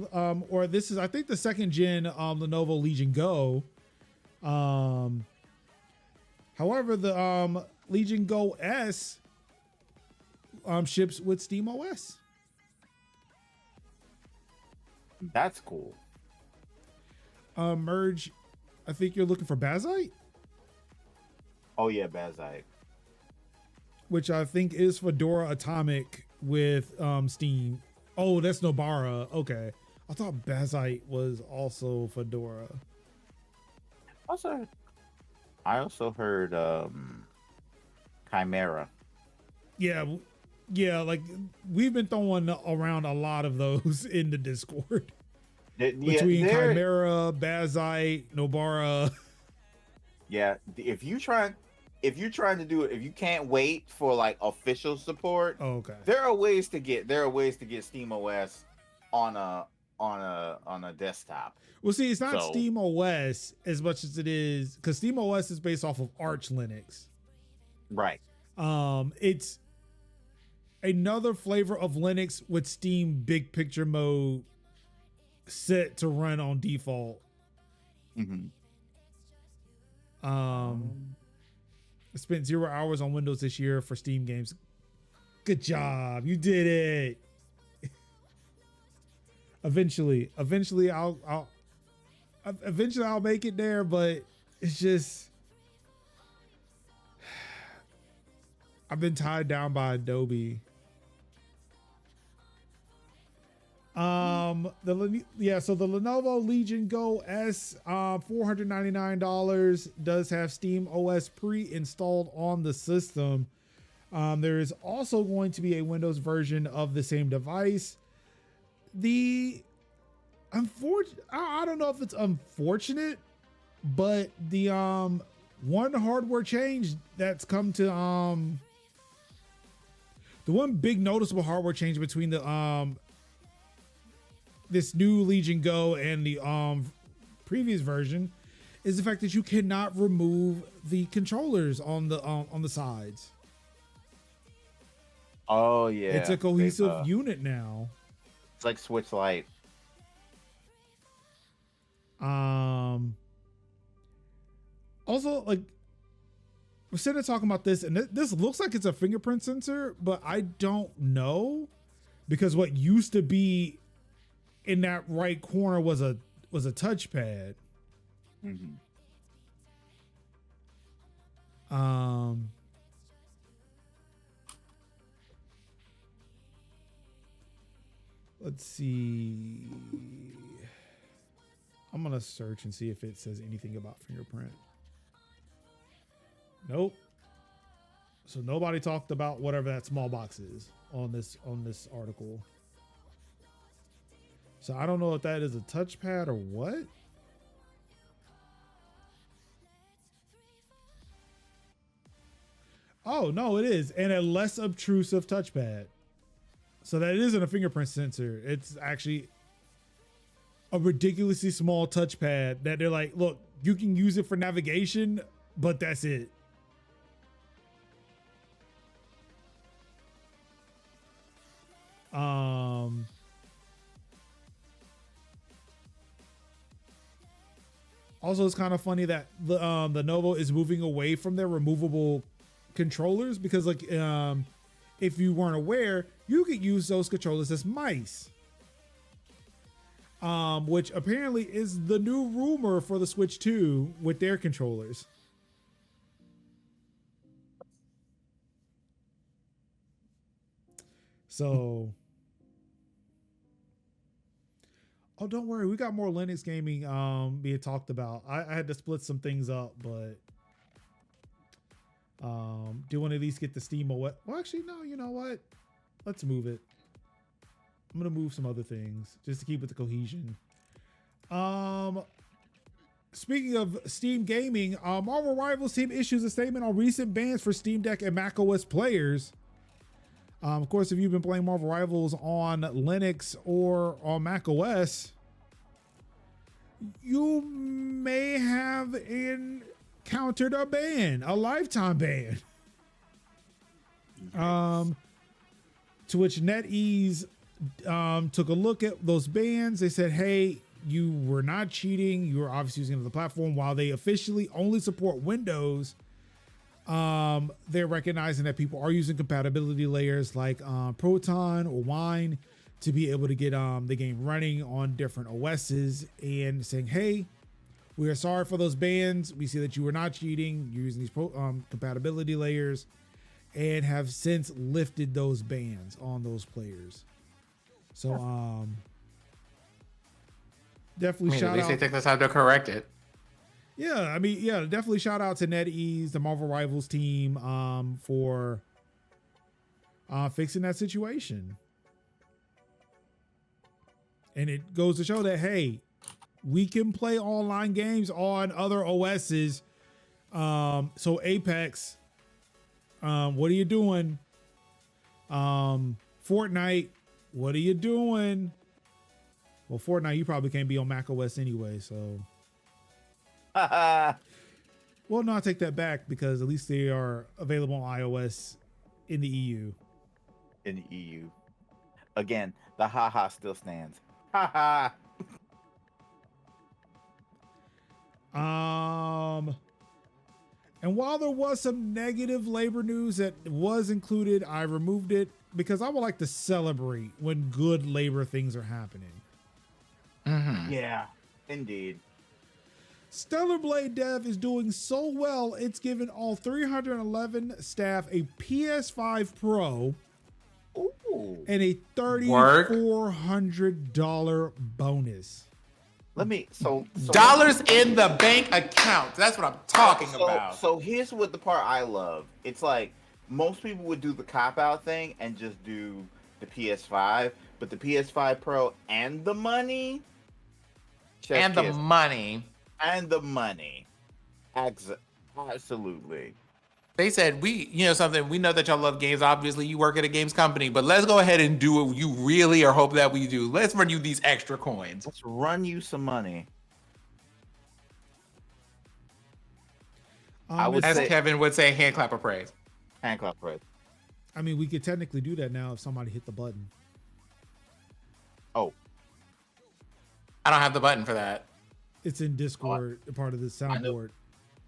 Speaker 1: or this is I think the second gen Lenovo Legion Go. However, the Legion Go S ships with SteamOS.
Speaker 2: That's cool.
Speaker 1: Merge, I think you're looking for Bazite?
Speaker 2: Oh yeah, Bazite.
Speaker 1: Which I think is Fedora Atomic with Steam. Oh, that's Nobara. Okay. I thought Bazite was also Fedora.
Speaker 2: I also heard Chimera.
Speaker 1: Yeah, like we've been throwing around a lot of those in the Discord. Between Chimera, Bazite, Nobara.
Speaker 2: Yeah, if you're trying to do it, if you can't wait for like official support,
Speaker 1: okay.
Speaker 2: There are ways to get SteamOS on a desktop.
Speaker 1: Well, see, it's not SteamOS as much as it is because SteamOS is based off of Arch Linux.
Speaker 2: Right.
Speaker 1: It's another flavor of Linux with Steam Big Picture mode set to run on default. I spent 0 hours on Windows this year for Steam games. Good job. You did it. Eventually I'll make it there, but it's just I've been tied down by Adobe. So the Lenovo Legion Go S, $499, does have SteamOS pre-installed on the system. There is also going to be a Windows version of the same device. The I don't know if it's unfortunate, but the one hardware change that's come to the one big noticeable hardware change between the this new Legion Go and the previous version is the fact that you cannot remove the controllers on the sides.
Speaker 2: Oh yeah,
Speaker 1: It's a cohesive unit now.
Speaker 2: It's like Switch Lite.
Speaker 1: Also, like, we're sitting there talking about this, and this looks like it's a fingerprint sensor, but I don't know, because what used to be in that right corner was a touchpad.
Speaker 2: Mm-hmm.
Speaker 1: Let's see. I'm gonna search and see if it says anything about fingerprint. Nope. So nobody talked about whatever that small box is on this article. So I don't know if that is a touchpad or what. Oh no, it is, and a less obtrusive touchpad. So that isn't a fingerprint sensor. It's actually a ridiculously small touchpad that they're like, look, you can use it for navigation, but that's it. Also, it's kind of funny that the Lenovo is moving away from their removable controllers, because like if you weren't aware, you could use those controllers as mice, which apparently is the new rumor for the Switch 2 with their controllers. So, oh, don't worry, we got more Linux gaming being talked about. I had to split some things up, but do you want to at least get the SteamOS? Well, actually, no, you know what? Let's move it. I'm gonna move some other things just to keep with the cohesion. Speaking of Steam gaming, Marvel Rivals team issues a statement on recent bans for Steam Deck and macOS players. Of course, if you've been playing Marvel Rivals on Linux or on macOS, you may have encountered a ban, a lifetime ban. To which NetEase took a look at those bans. They said, hey, you were not cheating. You were obviously using the platform. While they officially only support Windows, they're recognizing that people are using compatibility layers like Proton or Wine to be able to get the game running on different OSs, and saying, hey, we are sorry for those bans. We see that you were not cheating. You're using these compatibility layers, and have since lifted those bans on those players. So definitely shout out.
Speaker 3: At least they take the time to correct it.
Speaker 1: Yeah, I mean, yeah, definitely shout out to NetEase, the Marvel Rivals team, for fixing that situation. And it goes to show that, hey, we can play online games on other OSs. So Apex, what are you doing? Fortnite, what are you doing? Well, Fortnite, you probably can't be on macOS anyway, so. Well, no, I take that back, because at least they are available on iOS in the EU.
Speaker 2: In the EU. Again, the haha still stands. Haha.
Speaker 1: And while there was some negative labor news that was included, I removed it because I would like to celebrate when good labor things are happening.
Speaker 3: Mm-hmm.
Speaker 2: Yeah, indeed.
Speaker 1: Stellar Blade Dev is doing so well, it's given all 311 staff a PS5 Pro.
Speaker 2: Ooh.
Speaker 1: And a $3,400 bonus.
Speaker 2: Let me so
Speaker 3: dollars in the bank account. That's what I'm talking about.
Speaker 2: So here's what the part I love. It's like most people would do the cop out thing and just do the PS5, but the PS5 Pro and the money, Chef's
Speaker 3: And the
Speaker 2: kiss.
Speaker 3: money.
Speaker 2: And the money. Absolutely.
Speaker 3: They said, you know something, we know that y'all love games. Obviously, you work at a games company, but let's go ahead and do what you really or hope that we do. Let's run you these extra coins.
Speaker 2: Let's run you some money.
Speaker 3: As Kevin would say, hand clap of praise.
Speaker 2: Hand clap of praise.
Speaker 1: I mean, we could technically do that now if somebody hit the button.
Speaker 2: Oh.
Speaker 3: I don't have the button for that.
Speaker 1: It's in Discord, part of the soundboard.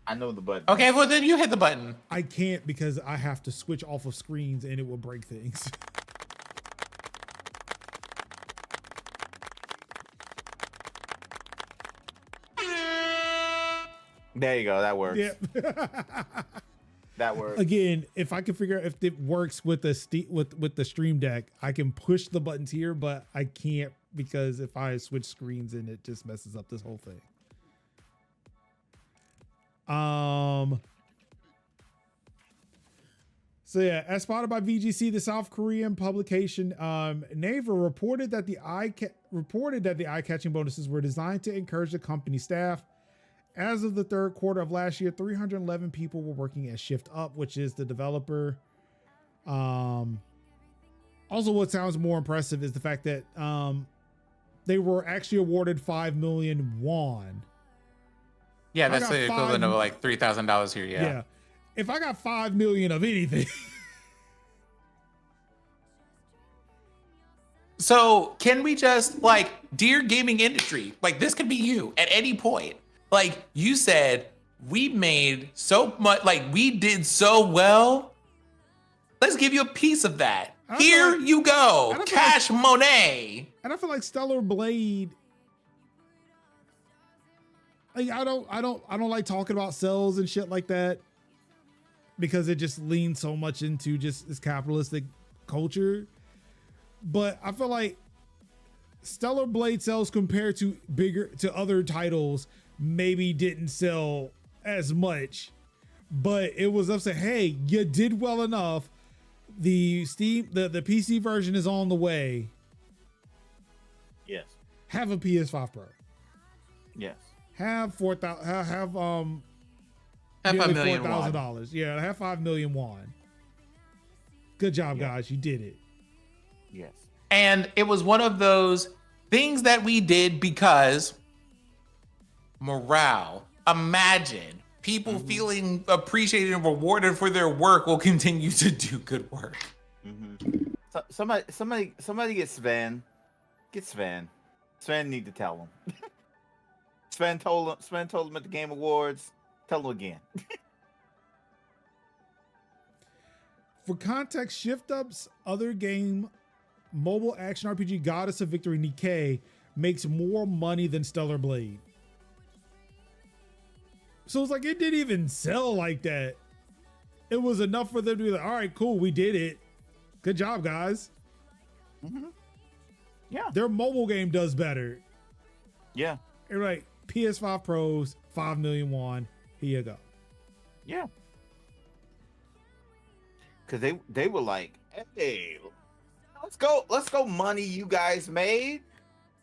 Speaker 2: I know the button.
Speaker 3: Okay, well then you hit the button.
Speaker 1: I can't because I have to switch off of screens and it will break things.
Speaker 2: There you go. That works.
Speaker 1: Yep.
Speaker 2: That works.
Speaker 1: Again, if I can figure out if it works with the with the Stream Deck, I can push the buttons here, but I can't because if I switch screens and it just messes up this whole thing. So yeah, as spotted by VGC, the South Korean publication, Naver reported that the eye-catching bonuses were designed to encourage the company staff. As of the third quarter of last year, 311 people were working at Shift Up, which is the developer. Also, what sounds more impressive is the fact that they were actually awarded 5 million won.
Speaker 3: Yeah, that's the equivalent of like $3,000 here. Yeah.
Speaker 1: If I got 5 million of anything.
Speaker 3: So can we just like, Deere gaming industry, like this could be you at any point. Like you said, we made so much, like we did so well. Let's give you a piece of that. Here you go, cash money.
Speaker 1: And I feel like Stellar Blade. Like I don't like talking about sales and shit like that because it just leans so much into just this capitalistic culture. But I feel like Stellar Blade sales compared to other titles maybe didn't sell as much, but it was up saying, hey, you did well enough. The the PC version is on the way.
Speaker 2: Yes.
Speaker 1: Have a PS5 Pro.
Speaker 2: Yes.
Speaker 1: Have $4,000 $4,000. Yeah, have 5 million won. Good job, guys. You did it.
Speaker 2: Yes.
Speaker 3: And it was one of those things that we did because morale. Imagine people feeling appreciated and rewarded for their work will continue to do good work.
Speaker 2: So, somebody get Sven. Get Sven. Sven need to tell him. Sven told him at the Game Awards. Tell him again.
Speaker 1: For context, Shift Up's other game, mobile action RPG Goddess of Victory Nikkei, makes more money than Stellar Blade. So it's like it didn't even sell like that. It was enough for them to be like, all right, cool, we did it. Good job, guys.
Speaker 2: Yeah.
Speaker 1: Their mobile game does better.
Speaker 2: Yeah.
Speaker 1: You're right. PS5 Pros, 5 million won. Here you go.
Speaker 2: Yeah. Because they were like, hey, let's go money you guys made.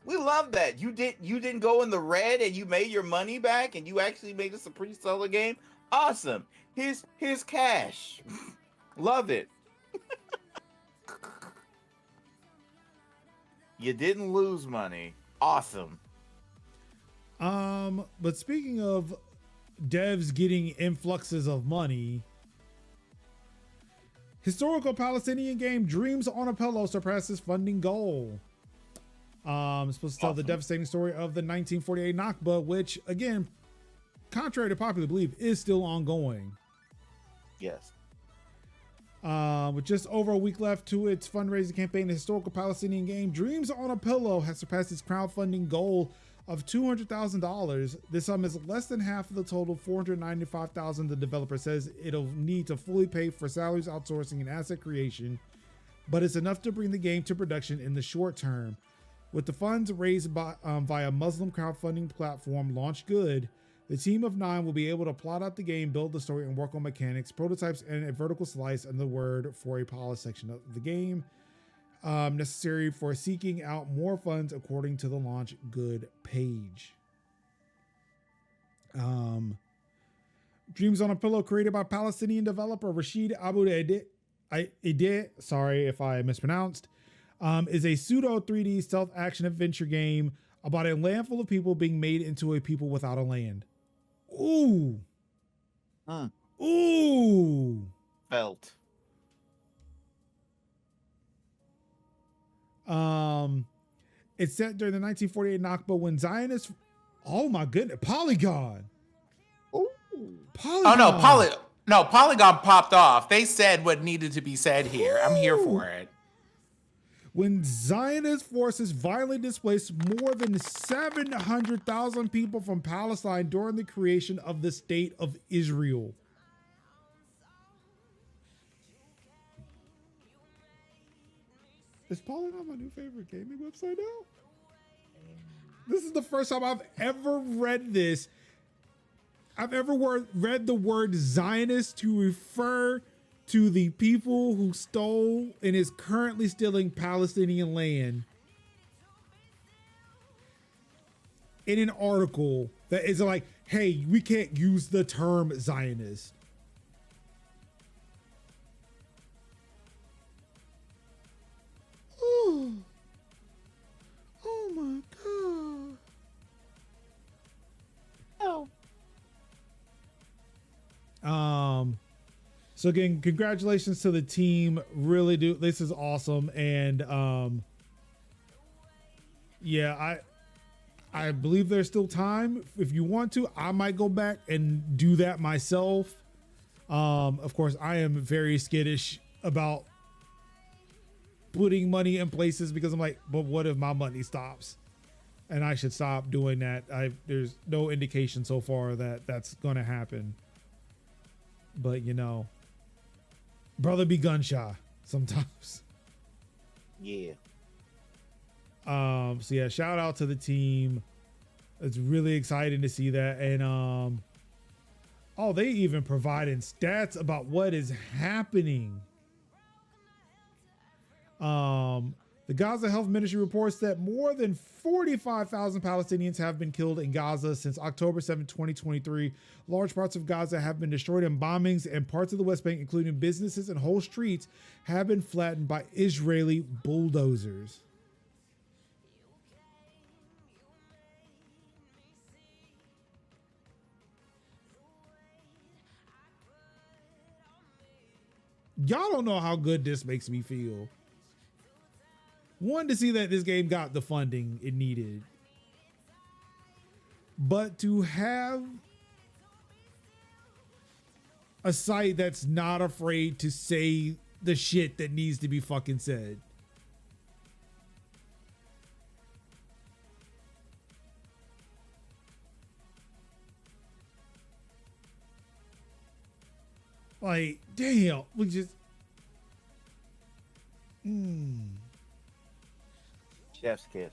Speaker 2: We love that. You didn't go in the red and you made your money back and you actually made this a pretty solid game. Awesome. Here's cash. Love it. You didn't lose money. Awesome.
Speaker 1: But speaking of devs getting influxes of money, historical Palestinian game Dreams on a Pillow surpasses funding goal. It's supposed to tell the devastating story of the 1948 Nakba, which, again, contrary to popular belief, is still ongoing.
Speaker 2: Yes.
Speaker 1: With just over a week left to its fundraising campaign, the historical Palestinian game Dreams on a Pillow has surpassed its crowdfunding goal of $200,000. This sum is less than half of the total $495,000 the developer says it'll need to fully pay for salaries, outsourcing, and asset creation, but it's enough to bring the game to production in the short term. With the funds raised by, via Muslim crowdfunding platform Launch Good, the team of 9 will be able to plot out the game, build the story, and work on mechanics, prototypes, and a vertical slice and the word for a polished section of the game necessary for seeking out more funds according to the Launch Good page. Dreams on a Pillow, created by Palestinian developer Rashid Abu Ide, sorry if I mispronounced, is a pseudo 3D stealth action adventure game about a land full of people being made into a people without a land. Ooh. Ooh.
Speaker 2: Felt.
Speaker 1: It's set during the 1948 Nakba when Zionists, oh my goodness, Polygon.
Speaker 2: Ooh.
Speaker 1: Polygon.
Speaker 3: Oh no, Polygon popped off. They said what needed to be said here. I'm here for it.
Speaker 1: When Zionist forces violently displaced more than 700,000 people from Palestine during the creation of the State of Israel. Is Polygon my new favorite gaming website now? This is the first time I've ever read this. I've ever read the word Zionist to refer to the people who stole and is currently stealing Palestinian land in an article that is like, hey, we can't use the term Zionist. Oh, oh my God. So again, congratulations to the team. Really do. This is awesome. And yeah, I believe there's still time. If you want to, I might go back and do that myself. Of course, I am very skittish about putting money in places because I'm like, but what if my money stops? And I should stop doing that. There's no indication so far that that's going to happen. But you know, brother be gun shy sometimes.
Speaker 2: Yeah.
Speaker 1: So yeah, shout out to the team. It's really exciting to see that. And oh, they even providing stats about what is happening. The Gaza Health Ministry reports that more than 45,000 Palestinians have been killed in Gaza since October 7, 2023. Large parts of Gaza have been destroyed in bombings, and parts of the West Bank, including businesses and whole streets, have been flattened by Israeli bulldozers. Y'all don't know how good this makes me feel. One, to see that this game got the funding it needed, but to have a site that's not afraid to say the shit that needs to be fucking said. Like, damn, we just
Speaker 2: Chef's kiss.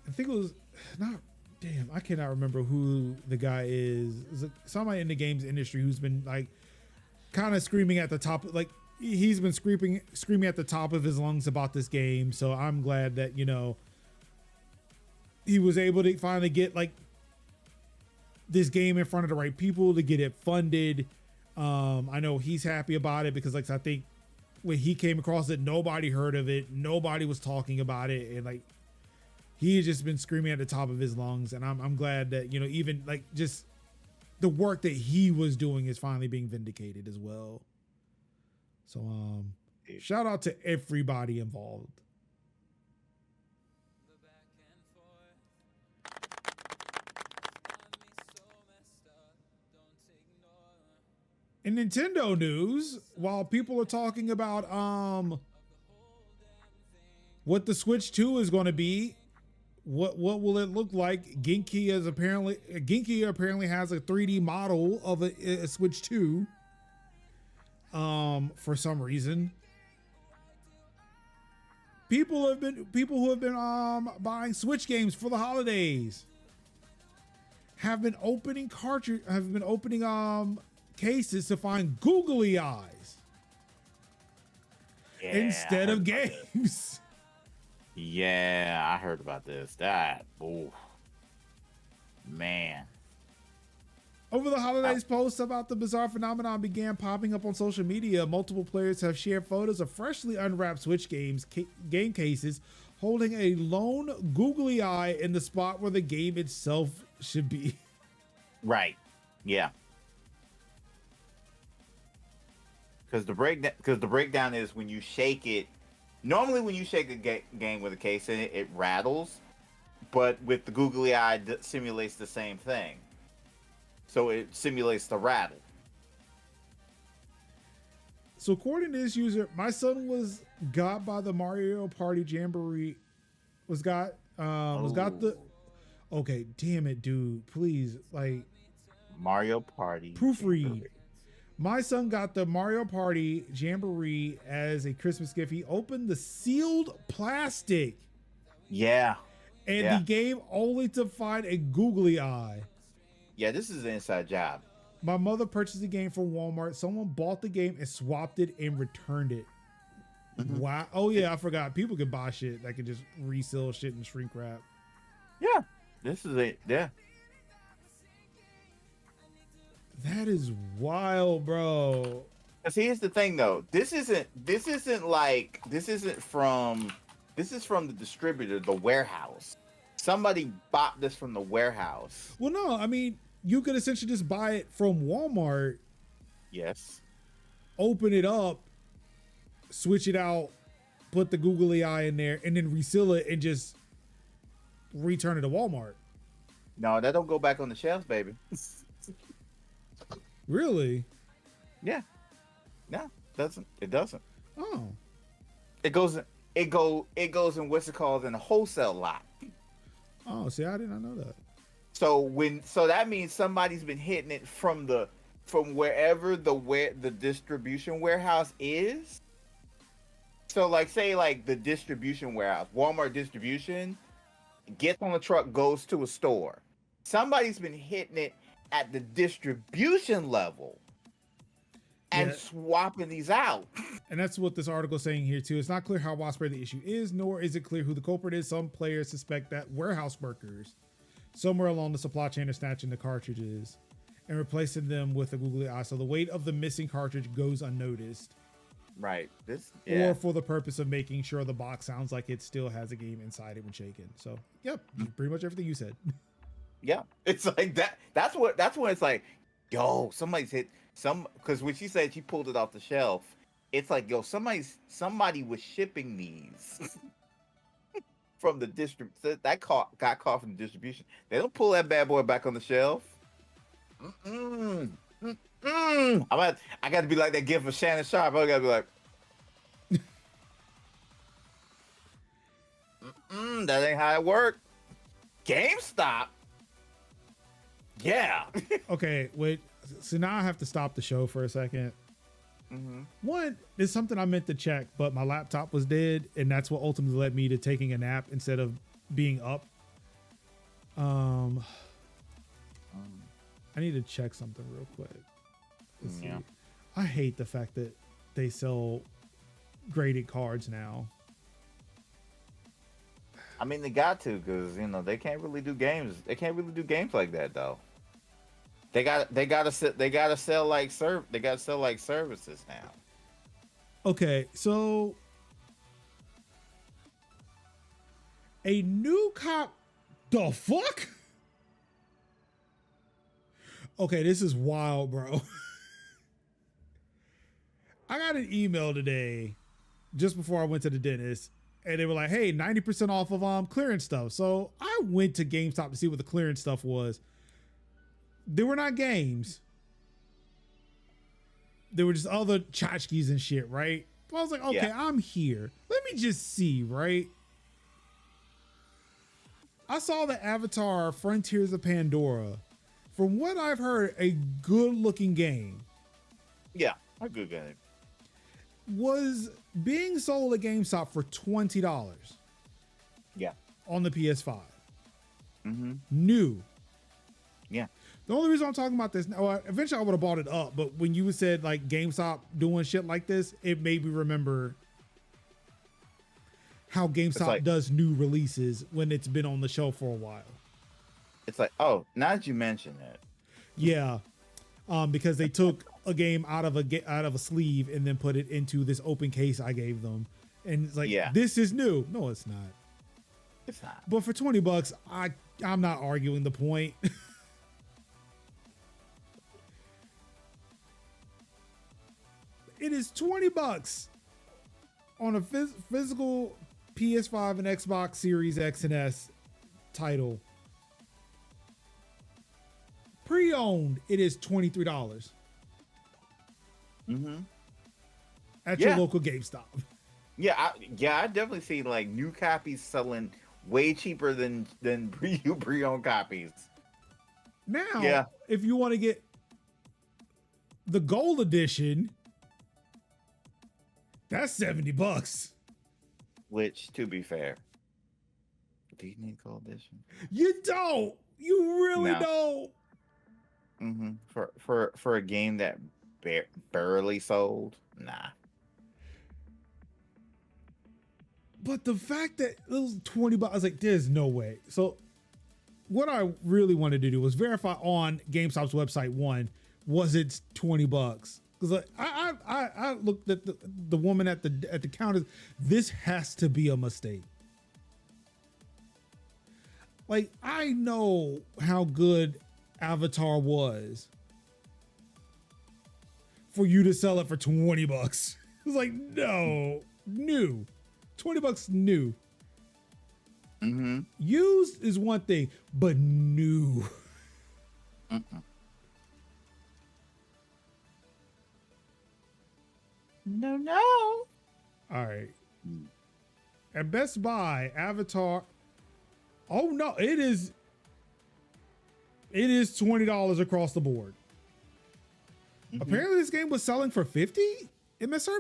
Speaker 1: I think it was not, damn, I cannot remember who the guy is. It's like somebody in the games industry who's been like kind of screaming at the top, like he's been screaming at the top of his lungs about this game. So I'm glad that, you know, he was able to finally get like this game in front of the right people to get it funded. I know he's happy about it because like I think when he came across it, nobody heard of it, nobody was talking about it, and like he has just been screaming at the top of his lungs. And I'm glad that, you know, even like just the work that he was doing is finally being vindicated as well. So shout out to everybody involved. In Nintendo news, while people are talking about what the Switch 2 is going to be, what will it look like? Genki apparently has a 3D model of a Switch 2 for some reason. People who have been buying Switch games for the holidays have been opening cases to find googly eyes.
Speaker 2: Yeah, I
Speaker 1: instead
Speaker 2: heard
Speaker 1: of
Speaker 2: about this.
Speaker 1: games.
Speaker 2: Yeah, I heard about this. That, ooh, man.
Speaker 1: Over the holidays, posts about the bizarre phenomenon began popping up on social media. Multiple players have shared photos of freshly unwrapped Switch game cases holding a lone googly eye in the spot where the game itself should be.
Speaker 2: Right. Yeah. Because the breakdown is when you shake it. Normally, when you shake a game with a case in it, it rattles. But with the googly eye, it simulates the same thing. So it simulates the rattle.
Speaker 1: So according to this user, my son was got by the Mario Party Jamboree. Was got the. Okay, damn it, dude! Please, like
Speaker 2: Mario Party
Speaker 1: proofread.
Speaker 2: Jamboree.
Speaker 1: My son got the Mario Party Jamboree as a Christmas gift. He opened the sealed plastic.
Speaker 2: Yeah.
Speaker 1: And
Speaker 2: Yeah.
Speaker 1: the game only to find a googly eye.
Speaker 2: Yeah, this is an inside job.
Speaker 1: My mother purchased the game from Walmart. Someone bought the game and swapped it and returned it.
Speaker 2: Mhm.
Speaker 1: Wow. Oh, yeah, I forgot. People can buy shit that can just resell shit and shrink wrap.
Speaker 2: Yeah. This is it. Yeah.
Speaker 1: That is wild, bro.
Speaker 2: Because here's the thing, though. This is from the distributor, the warehouse. Somebody bought this from the warehouse.
Speaker 1: Well, no, I mean, you could essentially just buy it from Walmart,
Speaker 2: Yes.
Speaker 1: open it up, switch it out, put the googly eye in there, and then reseal it and just return it to Walmart.
Speaker 2: No, that don't go back on the shelves, baby.
Speaker 1: Really?
Speaker 2: Yeah. No, doesn't. It doesn't.
Speaker 1: Oh.
Speaker 2: It goes in what's it called in a wholesale lot.
Speaker 1: Oh, see, I did not know that.
Speaker 2: So that means somebody's been hitting it from wherever the distribution warehouse is. So like say like the distribution warehouse, Walmart distribution, gets on the truck, goes to a store. Somebody's been hitting it at the distribution level and swapping these out.
Speaker 1: And that's what this article is saying here too. It's not clear how widespread the issue is, nor is it clear who the culprit is. Some players suspect that warehouse workers somewhere along the supply chain are snatching the cartridges and replacing them with a googly eye, so the weight of the missing cartridge goes unnoticed.
Speaker 2: Right.
Speaker 1: Or for the purpose of making sure the box sounds like it still has a game inside it when shaken. So, yep, pretty much everything you said.
Speaker 2: Yeah, it's like that. That's when it's like, yo, somebody's hit some. Because when she said she pulled it off the shelf, it's like, yo, somebody was shipping these from the got caught from the distribution. They don't pull that bad boy back on the shelf. I got to be like that gift of Shannon Sharp. I got to be like, that ain't how it worked. GameStop. Yeah.
Speaker 1: Okay, wait. So now I have to stop the show for a second.
Speaker 2: Mm-hmm.
Speaker 1: One, there's something I meant to check, but my laptop was dead, and that's what ultimately led me to taking a nap instead of being up. I need to check something real quick. Let's see. I hate the fact that they sell graded cards now.
Speaker 2: I mean, they got to, because they can't really do games. They can't really do games like that, though. They gotta sell like services now.
Speaker 1: Okay, so a new cop. The fuck? Okay, this is wild, bro. I got an email today just before I went to the dentist, and they were like, hey, 90% off of clearance stuff. So I went to GameStop to see what the clearance stuff was. They were not games. They were just other tchotchkes and shit, right? But I was like, okay, I'm here. Let me just see, right? I saw the Avatar Frontiers of Pandora. From what I've heard, a good looking game.
Speaker 2: Yeah, a good game.
Speaker 1: Was being sold at GameStop for $20.
Speaker 2: Yeah.
Speaker 1: On the PS5.
Speaker 2: Mm-hmm.
Speaker 1: New.
Speaker 2: Yeah.
Speaker 1: The only reason I'm talking about this now, eventually I would have bought it up, but when you said like GameStop doing shit like this, it made me remember how GameStop
Speaker 2: like-
Speaker 1: does new releases when it's been on the shelf for a while.
Speaker 2: It's like, oh, now that you mention it,
Speaker 1: Yeah, because they took a game out of a sleeve and then put it into this open case I gave them, and it's like,
Speaker 2: Yeah.
Speaker 1: this is new. No, it's not.
Speaker 2: it's not.
Speaker 1: But for $20, I'm not arguing the point. It is $20 on a physical PS5 and Xbox Series X and S title. Pre-owned, it is $23
Speaker 2: Mm-hmm.
Speaker 1: at
Speaker 2: Yeah.
Speaker 1: your local GameStop.
Speaker 2: Yeah, I definitely see like new copies selling way cheaper than pre-owned copies.
Speaker 1: Now,
Speaker 2: Yeah.
Speaker 1: if you want to get the gold edition, that's $70.
Speaker 2: Which, to be fair, do you need gold edition?
Speaker 1: You don't. You really
Speaker 2: No.
Speaker 1: don't.
Speaker 2: Mm-hmm. For a game that barely sold, nah.
Speaker 1: But the fact that it was $20, I was like, there's no way. So what I really wanted to do was verify on GameStop's website, one, was it $20? Because I looked at the woman at the counter. This has to be a mistake. Like, I know how good Avatar was for you to sell it for $20. It's like, no, new. $20 new.
Speaker 2: Mm-hmm.
Speaker 1: Used is one thing, but new.
Speaker 2: No.
Speaker 1: All right. At Best Buy, Avatar. Oh no, it is $20 across the board. Apparently this game was selling for $50 MSRP.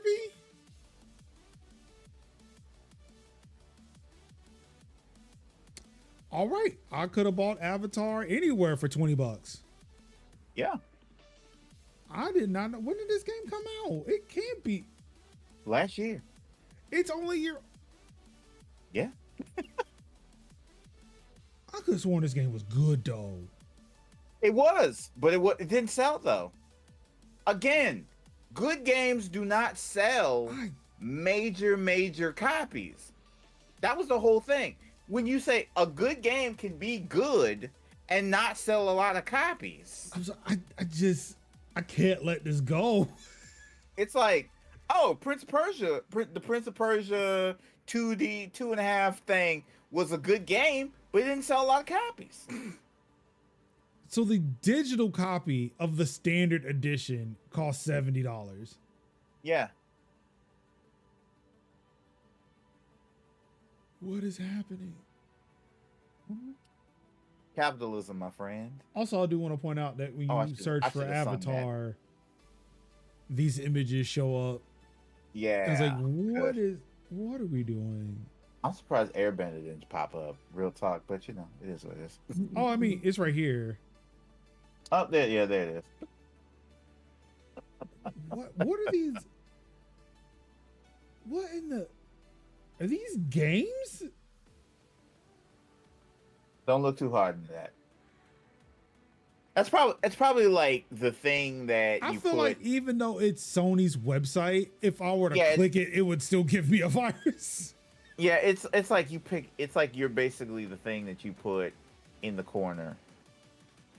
Speaker 1: All right, I could have bought Avatar anywhere for $20.
Speaker 2: Yeah.
Speaker 1: I did not know. When did this game come out? It can't be.
Speaker 2: Last year.
Speaker 1: It's only year.
Speaker 2: Yeah.
Speaker 1: I could have sworn this game was good though.
Speaker 2: It was, but it didn't sell though. Again, good games do not sell major copies. That was the whole thing. When you say a good game can be good and not sell a lot of copies,
Speaker 1: I can't let this go.
Speaker 2: it's like, oh, the Prince of Persia 2D 2.5 thing was a good game, but it didn't sell a lot of copies.
Speaker 1: So the digital copy of the standard edition cost $70.
Speaker 2: Yeah.
Speaker 1: What is happening?
Speaker 2: Capitalism, my friend.
Speaker 1: Also, I do want to point out that when you search for
Speaker 2: should've sung that.
Speaker 1: Avatar, these images show up.
Speaker 2: Yeah.
Speaker 1: I was like, what are we doing?
Speaker 2: I'm surprised Airbender didn't pop up. Real talk, but you know, it is what it is.
Speaker 1: Oh, I mean, it's right here.
Speaker 2: Oh, there, yeah, there it is.
Speaker 1: What are these? What in the? Are these games?
Speaker 2: Don't look too hard into that. It's probably like the thing that
Speaker 1: I
Speaker 2: you
Speaker 1: feel
Speaker 2: put.
Speaker 1: like even though it's Sony's website, if I were to click it, it would still give me a virus.
Speaker 2: Yeah, it's like you pick. It's like you're basically the thing that you put in the corner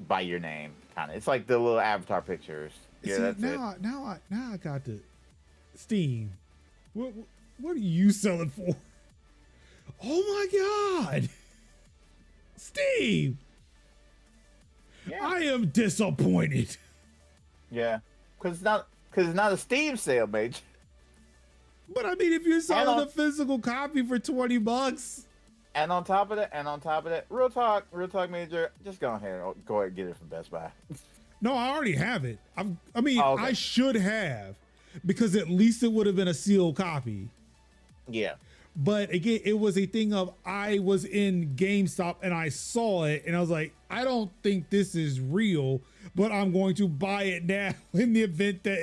Speaker 2: by your name, kind of. It's like the little avatar pictures. Yeah,
Speaker 1: See,
Speaker 2: that's it.
Speaker 1: now I got the Steam. What are you selling for? Oh my God, Steve!
Speaker 2: Yeah.
Speaker 1: I am disappointed.
Speaker 2: Yeah, because it's not a Steam sale, mate.
Speaker 1: But I mean, if you're selling a physical copy for $20,
Speaker 2: and on top of that, real talk, Major, just go ahead and get it from Best Buy.
Speaker 1: no, I already have it.
Speaker 2: Okay.
Speaker 1: I should have, because at least it would have been a sealed copy.
Speaker 2: Yeah.
Speaker 1: But again, it was a thing of I was in GameStop and I saw it and I was like, I don't think this is real, but I'm going to buy it now in the event that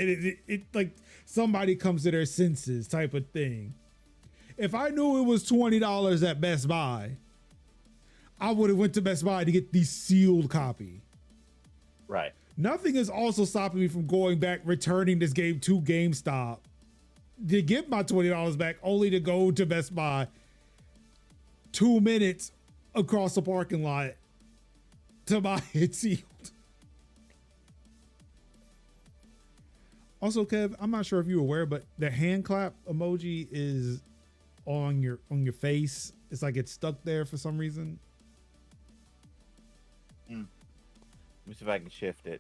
Speaker 1: it like somebody comes to their senses type of thing. If I knew it was $20 at Best Buy, I would have went to Best Buy to get the sealed copy.
Speaker 2: Right.
Speaker 1: Nothing is also stopping me from going back, returning this game to GameStop to get my $20 back, only to go to Best Buy 2 minutes across the parking lot to buy it sealed. Also, Kev, I'm not sure if you're aware, but the hand clap emoji is on your face. It's like it's stuck there for some reason.
Speaker 2: Let me see if I can shift it.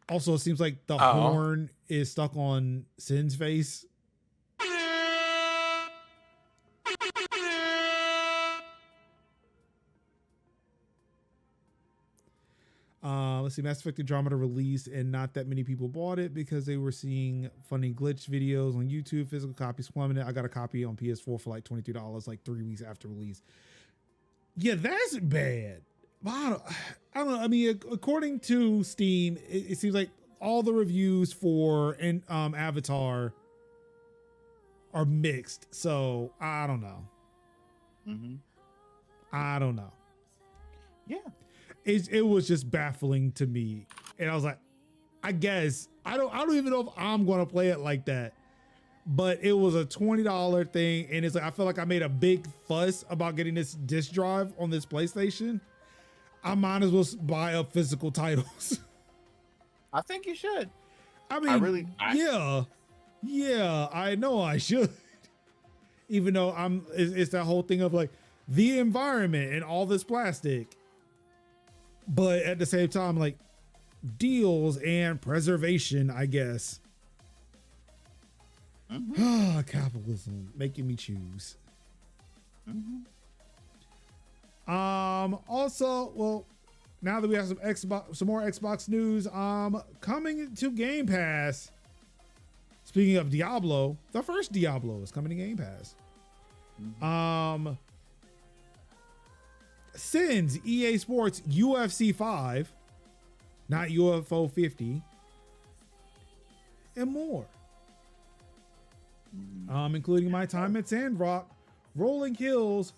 Speaker 1: Also, it seems like the horn is stuck on Sin's face. Let's see, Mass Effect Andromeda released and not that many people bought it because they were seeing funny glitch videos on YouTube. Physical copies plummeted. I got a copy on PS4 for like $22, like 3 weeks after release. Yeah, that's bad. I don't know. I mean, according to Steam, it seems like all the reviews for Avatar are mixed. So I don't know. I don't know.
Speaker 2: Yeah.
Speaker 1: It was just baffling to me, and I was like, I guess I don't even know if I'm gonna play it like that. But it was a $20 thing, and it's like I feel like I made a big fuss about getting this disc drive on this PlayStation. I might as well buy up physical titles.
Speaker 2: I think you should.
Speaker 1: I mean, yeah, I know I should. Even though it's that whole thing of like the environment and all this plastic. But at the same time, like deals and preservation, I guess. Capitalism making me choose. Also, well, now that we have some more Xbox news, coming to Game Pass. Speaking of Diablo, the first Diablo is coming to Game Pass. Sins EA Sports UFC 5, not UFO 50, and more. Including My Time at Sandrock, Rolling Hills,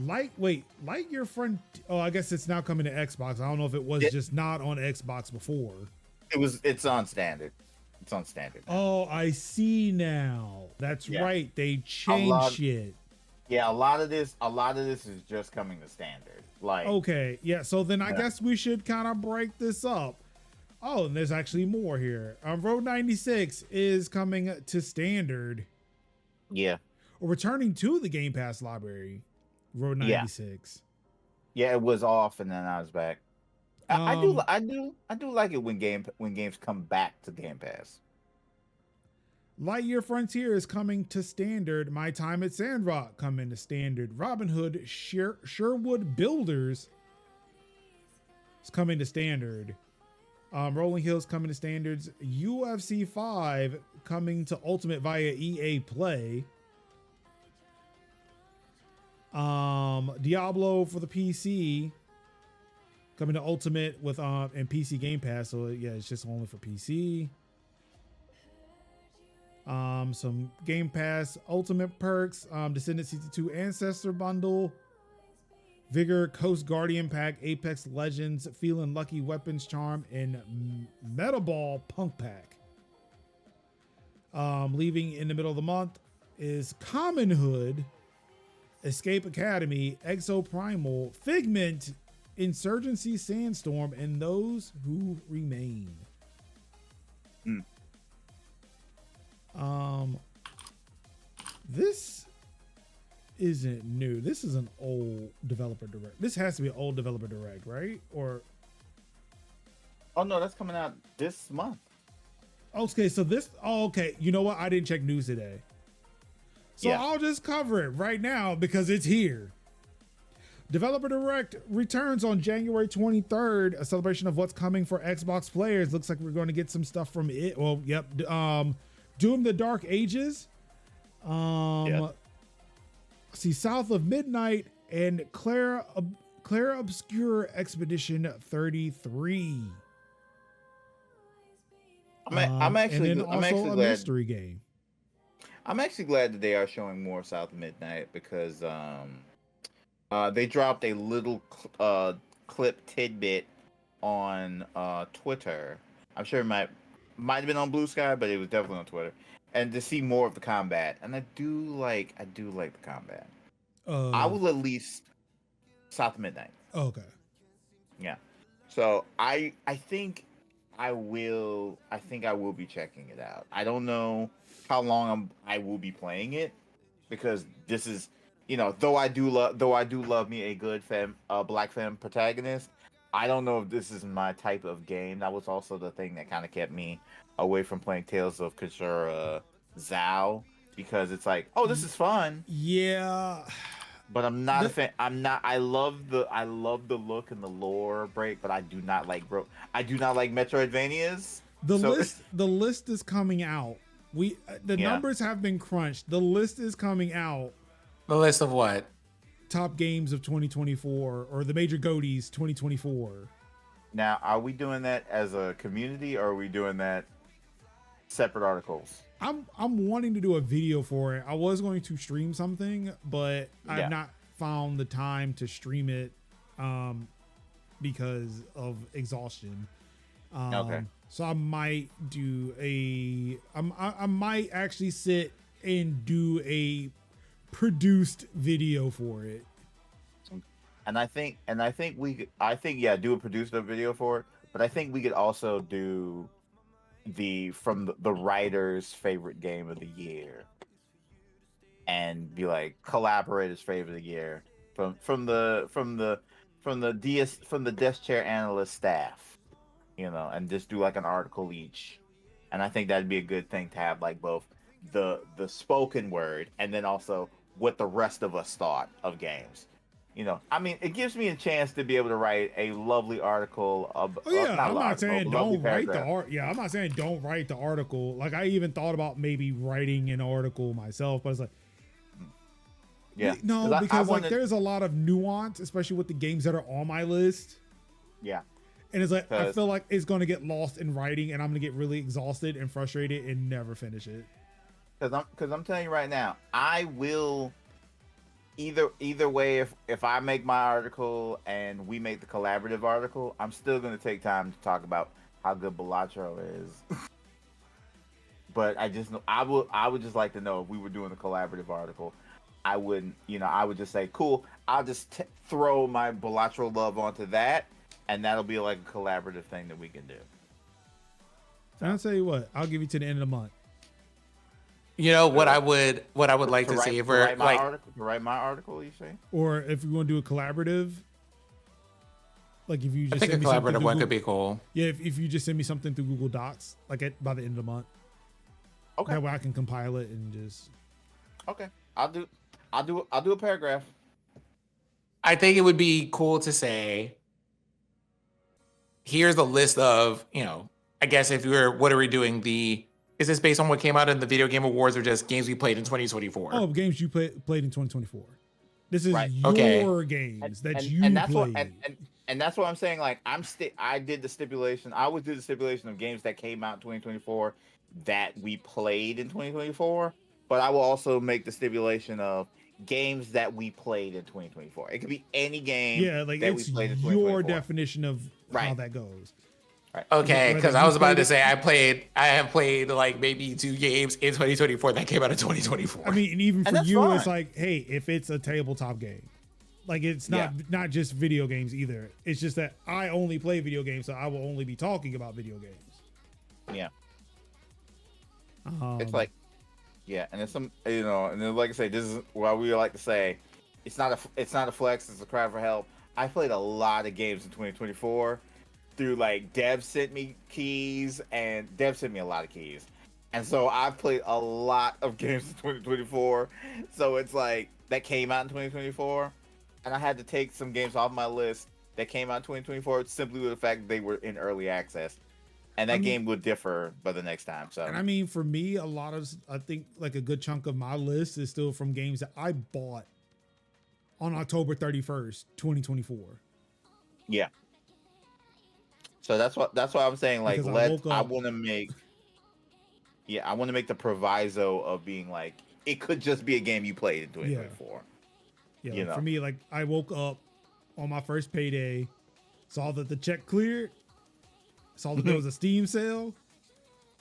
Speaker 1: Lightyear Front. Oh, I guess it's now coming to Xbox. I don't know if it was just not on Xbox before.
Speaker 2: It's on standard. It's on standard now.
Speaker 1: Oh, I see now. That's right. They changed it.
Speaker 2: Yeah, a lot of this is just coming to standard. Like,
Speaker 1: okay, yeah. So then I guess we should kind of break this up. Oh, and there's actually more here. Road 96 is coming to standard.
Speaker 2: Yeah.
Speaker 1: Or returning to the Game Pass library. Road 96.
Speaker 2: Yeah, it was off and then I was back. I do like it when games come back to Game Pass.
Speaker 1: Lightyear Frontier is coming to standard. My Time at Sandrock coming to standard. Robin Hood Sherwood Builders is coming to standard. Rolling Hills coming to standards. UFC 5 coming to Ultimate via EA Play. Diablo for the PC coming to Ultimate with and PC Game Pass. So yeah, it's just only for PC. Some Game Pass Ultimate perks, Descendant Season 2 Ancestor Bundle, Vigor Coast Guardian Pack, Apex Legends, Feeling Lucky Weapons Charm, and Metaball Punk Pack. Leaving in the middle of the month is Common Hood, Escape Academy, Exo Primal, Figment, Insurgency Sandstorm, and Those Who Remain. This isn't new. This is an old developer direct. This has to be an old developer direct, right? Or
Speaker 2: oh no, that's coming out this month.
Speaker 1: Okay, so this okay. You know what? I didn't check news today. So I'll just cover it right now because it's here. Developer Direct returns on January 23rd, a celebration of what's coming for Xbox players. Looks like we're going to get some stuff from it. Well, yep. Doom the Dark Ages. See, South of Midnight and Clara Obscure Expedition 33.
Speaker 2: I'm actually
Speaker 1: and then also
Speaker 2: a
Speaker 1: mystery game.
Speaker 2: I'm actually glad that they are showing more South Midnight because they dropped a little clip tidbit on Twitter. I'm sure it might have been on Blue Sky, but it was definitely on Twitter. And to see more of the combat, and I do like the combat. I will at least South Midnight.
Speaker 1: Okay.
Speaker 2: Yeah. So I think I will be checking it out. I don't know how long I will be playing it because this is though I do love me a good black femme protagonist. I don't know if this is my type of game. That was also the thing that kind of kept me away from playing Tales of Kashura Zao because it's like, oh, this is fun.
Speaker 1: Yeah.
Speaker 2: But I'm not a fan. I'm not. I love the look and the lore break, but I do not like Metroidvanias.
Speaker 1: The list is coming out. Numbers have been crunched. The list is coming out.
Speaker 3: The list of what?
Speaker 1: Top games of 2024 or the major GOTYs 2024.
Speaker 2: Now, are we doing that as a community or are we doing that separate articles?
Speaker 1: I'm wanting to do a video for it. I was going to stream something, but I've not found the time to stream it because of exhaustion.
Speaker 2: Okay.
Speaker 1: So I might do I might actually sit and do a produced video for it.
Speaker 2: And I think do a produced video for it, but I think we could also do the writer's favorite game of the year and be like collaborators favorite of the year from the desk chair analyst staff, and just do like an article each. And I think that'd be a good thing to have, like both the spoken word and then also what the rest of us thought of games. I mean, it gives me a chance to be able to write a lovely article of.
Speaker 1: I'm not saying don't write the article. Like I even thought about maybe writing an article myself, but it's like, because there's a lot of nuance, especially with the games that are on my list.
Speaker 2: Yeah.
Speaker 1: And it's like I feel like it's going to get lost in writing, and I'm going to get really exhausted and frustrated and never finish it.
Speaker 2: Because I'm telling you right now, I will. Either way, if I make my article and we make the collaborative article, I'm still going to take time to talk about how good Balatro is. But I would just like to know if we were doing the collaborative article, I wouldn't, I would just say, cool, I'll just throw my Balatro love onto that, and that'll be like a collaborative thing that we can do.
Speaker 1: So I'll tell you what, I'll give you to the end of the month.
Speaker 3: What I would like to see if we're like
Speaker 2: to write my article, you say?
Speaker 1: Or if you want to do a collaborative, like if you just
Speaker 3: I think a collaborative one could be cool.
Speaker 1: Yeah, if you just send me something through Google Docs, like by the end of the month.
Speaker 2: Okay.
Speaker 1: That way I can compile it and just.
Speaker 2: Okay, I'll do a paragraph.
Speaker 3: I think it would be cool to say, here's a list of, I guess if what are we doing? Is this based on what came out in the Video Game Awards or just games we played in 2024?
Speaker 1: Oh, games you played in 2024. This is your games that you played.
Speaker 2: And that's what I'm saying. Like I did the stipulation. I always do the stipulation of games that came out in 2024 that we played in 2024. But I will also make the stipulation of games that we played in 2024. It could be any game.
Speaker 1: Yeah, like
Speaker 2: that
Speaker 1: it's
Speaker 2: we played in 2024.
Speaker 1: your definition of how that goes.
Speaker 2: Right.
Speaker 3: Okay, because I was about to say I have played like maybe 2 games in 2024 that came out in 2024.
Speaker 1: I mean, and even for you, fine. It's like, hey, if it's a tabletop game, like it's not just video games either. It's just that I only play video games, so I will only be talking about video games.
Speaker 2: Yeah. It's like, and it's some, and then like I say, this is what we like to say. It's not a flex. It's a cry for help. I played a lot of games in 2024. Through like Dev sent me keys, and Dev sent me a lot of keys, and so I've played a lot of games in 2024. So it's like that came out in 2024, and I had to take some games off my list that came out in 2024 simply with the fact that they were in early access, and that game would differ by the next time. So,
Speaker 1: and I mean, for me, I think like a good chunk of my list is still from games that I bought on October 31st, 2024.
Speaker 2: Yeah. So that's why I'm saying, like, I want to make, I want to make the proviso of being like it could just be a game you played in 2024.
Speaker 1: Yeah,
Speaker 2: You
Speaker 1: like
Speaker 2: know.
Speaker 1: for me, like I woke up on my first payday, saw that the check cleared, saw that there was a Steam sale,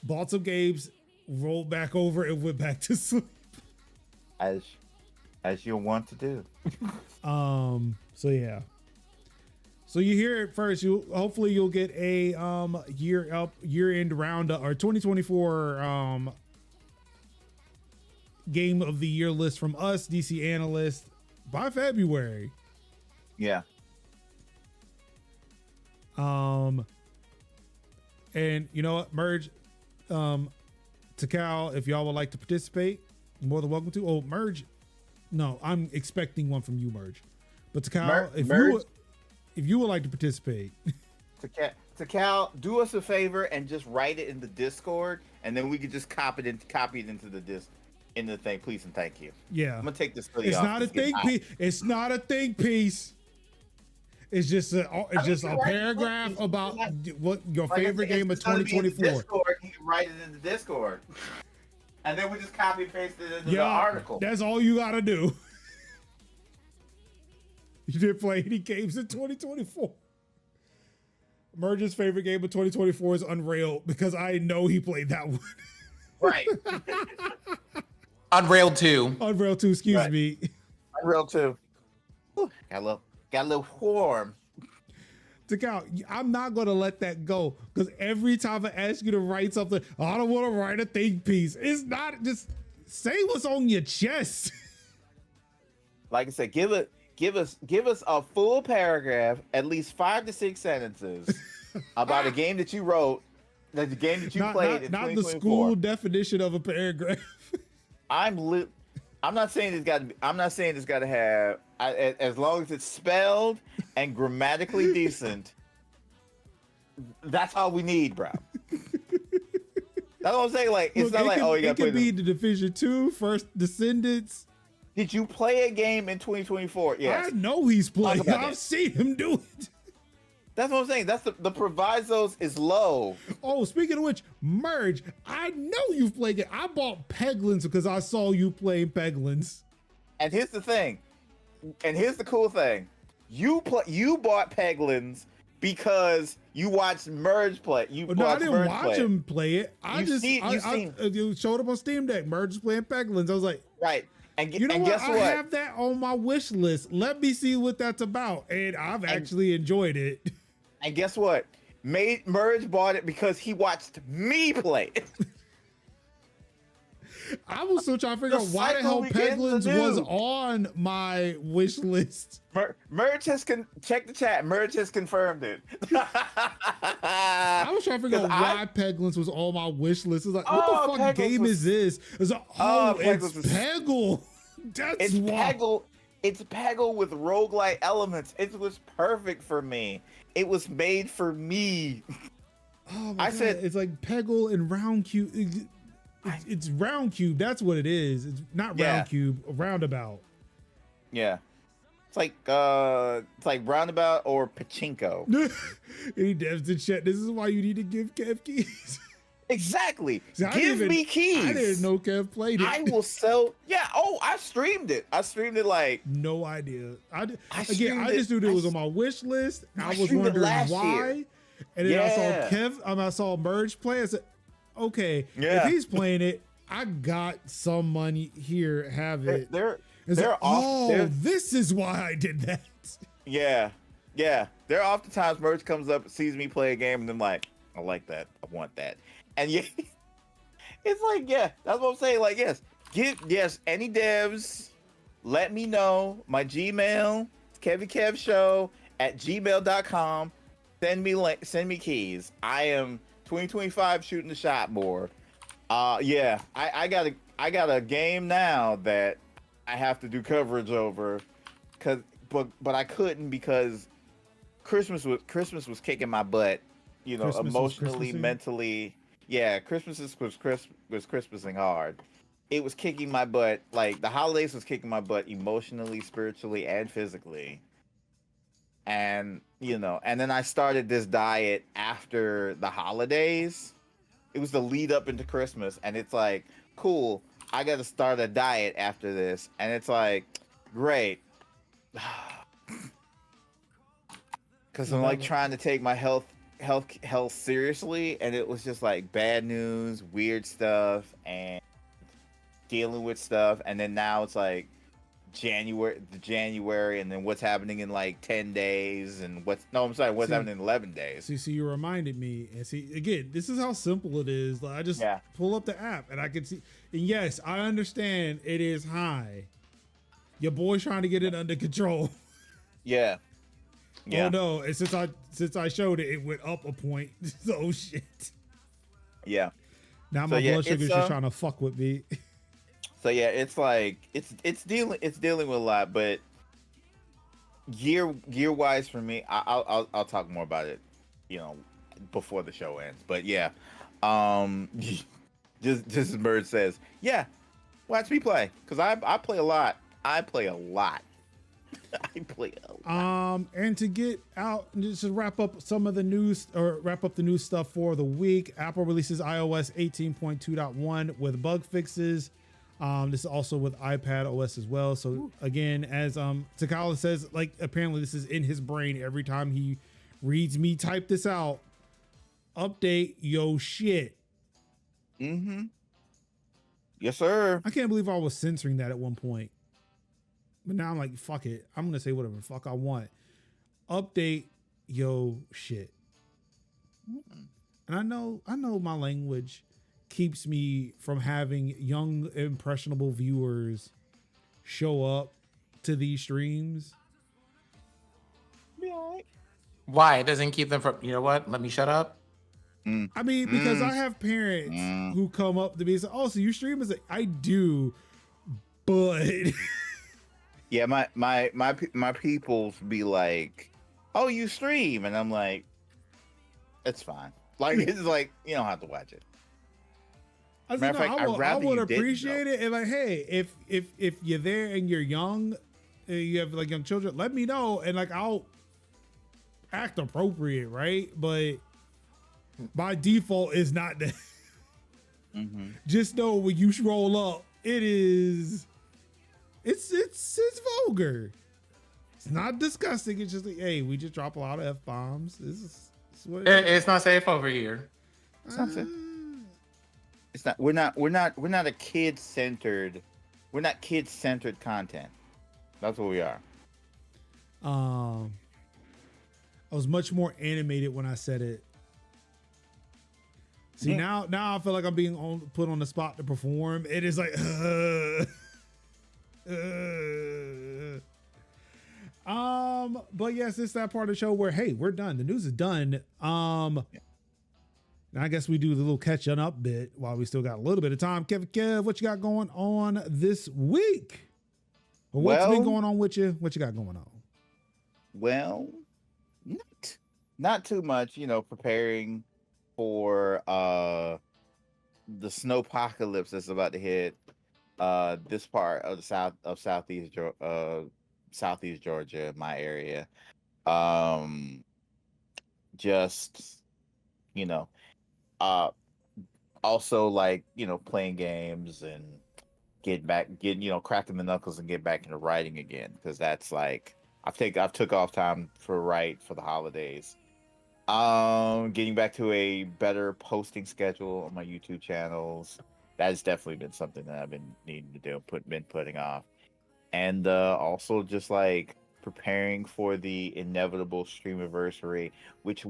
Speaker 1: bought some games, rolled back over, and went back to sleep.
Speaker 2: As you'll want to do.
Speaker 1: So yeah. So you hear it first. Hopefully you'll get a year-end roundup or 2024 game of the year list from us, DC analysts, by February.
Speaker 2: Yeah.
Speaker 1: And you know what, Merge, Takal, if y'all would like to participate, you're more than welcome to. Oh, Merge, no, I'm expecting one from you, Merge. But Takal, if you would like to participate,
Speaker 2: Takal, do us a favor and just write it in the Discord, and then we could just copy it into the into the thing. Please and thank you.
Speaker 1: Yeah,
Speaker 2: I'm gonna take this.
Speaker 1: It's not a think piece. It's not a think piece. It's just a paragraph about what your favorite game of 2024.
Speaker 2: Discord, you can write it in the Discord, and then we just copy and paste it into the article.
Speaker 1: That's all you gotta do. You didn't play any games in 2024. Merge's favorite game of 2024 is Unrailed because I know he played that one.
Speaker 2: Right.
Speaker 3: Unrailed 2.
Speaker 1: Unrailed 2, excuse me.
Speaker 2: Unrailed 2. Got a little warm.
Speaker 1: Takao, I'm not gonna let that go because every time I ask you to write something, I don't want to write a think piece. It's not, just say what's on your chest.
Speaker 2: Like I said, give us a full paragraph, at least 5 to 6 sentences about a game that you wrote, the game that you played in 2024.
Speaker 1: Not the school definition of a paragraph.
Speaker 2: I'm not saying it's got to have, as long as it's spelled and grammatically decent. That's all we need, bro. That's what I'm saying. Like, it's not like, oh, you got to play.
Speaker 1: It could be the Division 2, First Descendants.
Speaker 2: Did you play a game in 2024? Yes.
Speaker 1: I know he's played. I've seen him do it.
Speaker 2: That's what I'm saying. That's the provisos is low.
Speaker 1: Oh, speaking of which, Merge, I know you've played it. I bought Peglins because I saw you playing Peglins.
Speaker 2: And here's the thing. And here's the cool thing. You bought Peglins because you watched Merge play.
Speaker 1: I didn't watch him play it. I showed up on Steam Deck. Merge is playing Peglins. I was like,
Speaker 2: right. And
Speaker 1: you know
Speaker 2: and
Speaker 1: what?
Speaker 2: Guess what?
Speaker 1: I have that on my wish list. Let me see what that's about. And I've actually enjoyed it.
Speaker 2: And guess what? Merge bought it because he watched me play it.
Speaker 1: I was still trying to figure out why the hell Peglins was on my wish list.
Speaker 2: Merge has check the chat. Merge has confirmed it.
Speaker 1: I was trying to figure out why Peglins was on my wish list. It's like, what the fuck game is this? It's like, it's Peggle. That's why.
Speaker 2: Peggle. It's Peggle with roguelike elements. It was perfect for me. It was made for me.
Speaker 1: Oh my God. Said it's like Peggle and Round Cube. It's Round Cube. That's what it is. It's not Round Cube. Roundabout.
Speaker 2: Yeah. It's like Roundabout or Pachinko.
Speaker 1: Any devs in chat. This is why you need to give Kev keys.
Speaker 2: Exactly. See, give me keys.
Speaker 1: I didn't know Kev played it.
Speaker 2: I will sell. Yeah. Oh, I streamed it. like.
Speaker 1: No idea. I just knew it was on my wish list. I was wondering why. And then I saw Merge play. I said, okay, if he's playing it, I got some money here. Have it. This is why I did that.
Speaker 2: Yeah. There are oftentimes Merge comes up, sees me play a game, and then like, I like that. I want that. And yeah, it's like, that's what I'm saying. Like, any devs, let me know. My Gmail, KevinKevShow@gmail.com. Send me keys. I am 2025 shooting the shot more. I got a game now that I have to do coverage over, but I couldn't because Christmas was kicking my butt, emotionally, mentally. Yeah, Christmas was Christmasing hard. It was kicking my butt. Like the holidays was kicking my butt emotionally, spiritually, and physically. And and then I started this diet after the holidays, the lead up into Christmas, and it's like, cool, I got to start a diet after this, and it's like, great, because I'm like trying to take my health seriously, and it was just like bad news, weird stuff, and dealing with stuff, and then now it's like January, and then what's happening in like 10 days, and what's happening in 11 days.
Speaker 1: See, you reminded me, and see, again, this is how simple it is. Like, I just pull up the app, and I can see, and yes, I understand it is high. Your boy's trying to get it under control.
Speaker 2: Yeah.
Speaker 1: Oh no! And since I showed it, it went up a point. So shit.
Speaker 2: Yeah.
Speaker 1: Now my blood sugar's just trying to fuck with me.
Speaker 2: So yeah, it's like it's dealing with a lot, but gear wise for me, I'll talk more about it, before the show ends. But yeah, just as Bird says, yeah, watch me play, because I play a lot. I play a lot.
Speaker 1: And to get out, just to wrap up some of the news, or wrap up the news stuff for the week, Apple releases iOS 18.2.1 with bug fixes. This is also with iPad OS as well. So again, as Takala says, like, apparently this is in his brain every time he reads me type this out. Update yo shit.
Speaker 2: Mm-hmm. Yes, sir.
Speaker 1: I can't believe I was censoring that at one point. But now I'm like, fuck it. I'm going to say whatever the fuck I want. Update yo shit. And I know my language keeps me from having young, impressionable viewers show up to these streams.
Speaker 2: Be all right.
Speaker 3: Why? It doesn't keep them from, you know what? Let me shut up.
Speaker 1: I mean, because I have parents who come up to me and say, oh, so you stream? I do, but...
Speaker 2: Yeah, my peoples be like, oh, you stream? And I'm like, it's fine. Like, it's like, you don't have to watch it.
Speaker 1: I would appreciate it. And like, hey, if you're there and you're young, and you have like young children, let me know, and like I'll act appropriate, right? But by default, it's not that.
Speaker 2: Mm-hmm.
Speaker 1: Just know when you roll up, it's vulgar. It's not disgusting. It's just like, hey, we just drop a lot of F-bombs.
Speaker 3: It's not safe over here.
Speaker 2: It's not safe. It's not. We're not a kid-centered. We're not kid-centered content. That's what we are.
Speaker 1: I was much more animated when I said it. See, now I feel like I'm being put on the spot to perform. It is like, but yes, it's that part of the show where, hey, we're done. The news is done. Now I guess we do the little catching up bit while we still got a little bit of time. Kev, what you got going on this week? Or what's been going on with you? What you got going on?
Speaker 2: Well, not too much, preparing for the snowpocalypse that's about to hit this part of the southeast Georgia, my area. Also like, playing games and cracking the knuckles and get back into writing again, because that's like I've took off time for the holidays. Getting back to a better posting schedule on my YouTube channels. That has definitely been something that I've been needing to do, been putting off. And also just like preparing for the inevitable stream anniversary, which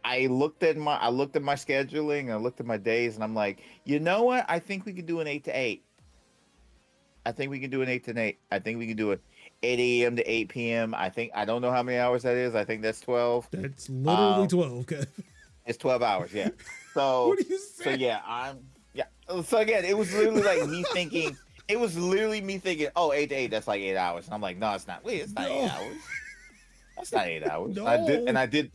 Speaker 2: I looked at my scheduling, I looked at my days, and I'm like, you know what? I think we could do an 8 to 8. I think we can do an 8 to 8. I think we can do it 8 a.m. to 8 p.m. I don't know how many hours that is. I think that's 12.
Speaker 1: That's literally 12.
Speaker 2: It's 12 hours, yeah. So
Speaker 1: what do you say?
Speaker 2: So yeah, so again, it was literally like me thinking. It was literally me thinking, oh, 8 to 8, that's like 8 hours. And I'm like, no, it's not. Wait, it's not 8 hours. That's not 8 hours.
Speaker 1: No.
Speaker 2: I did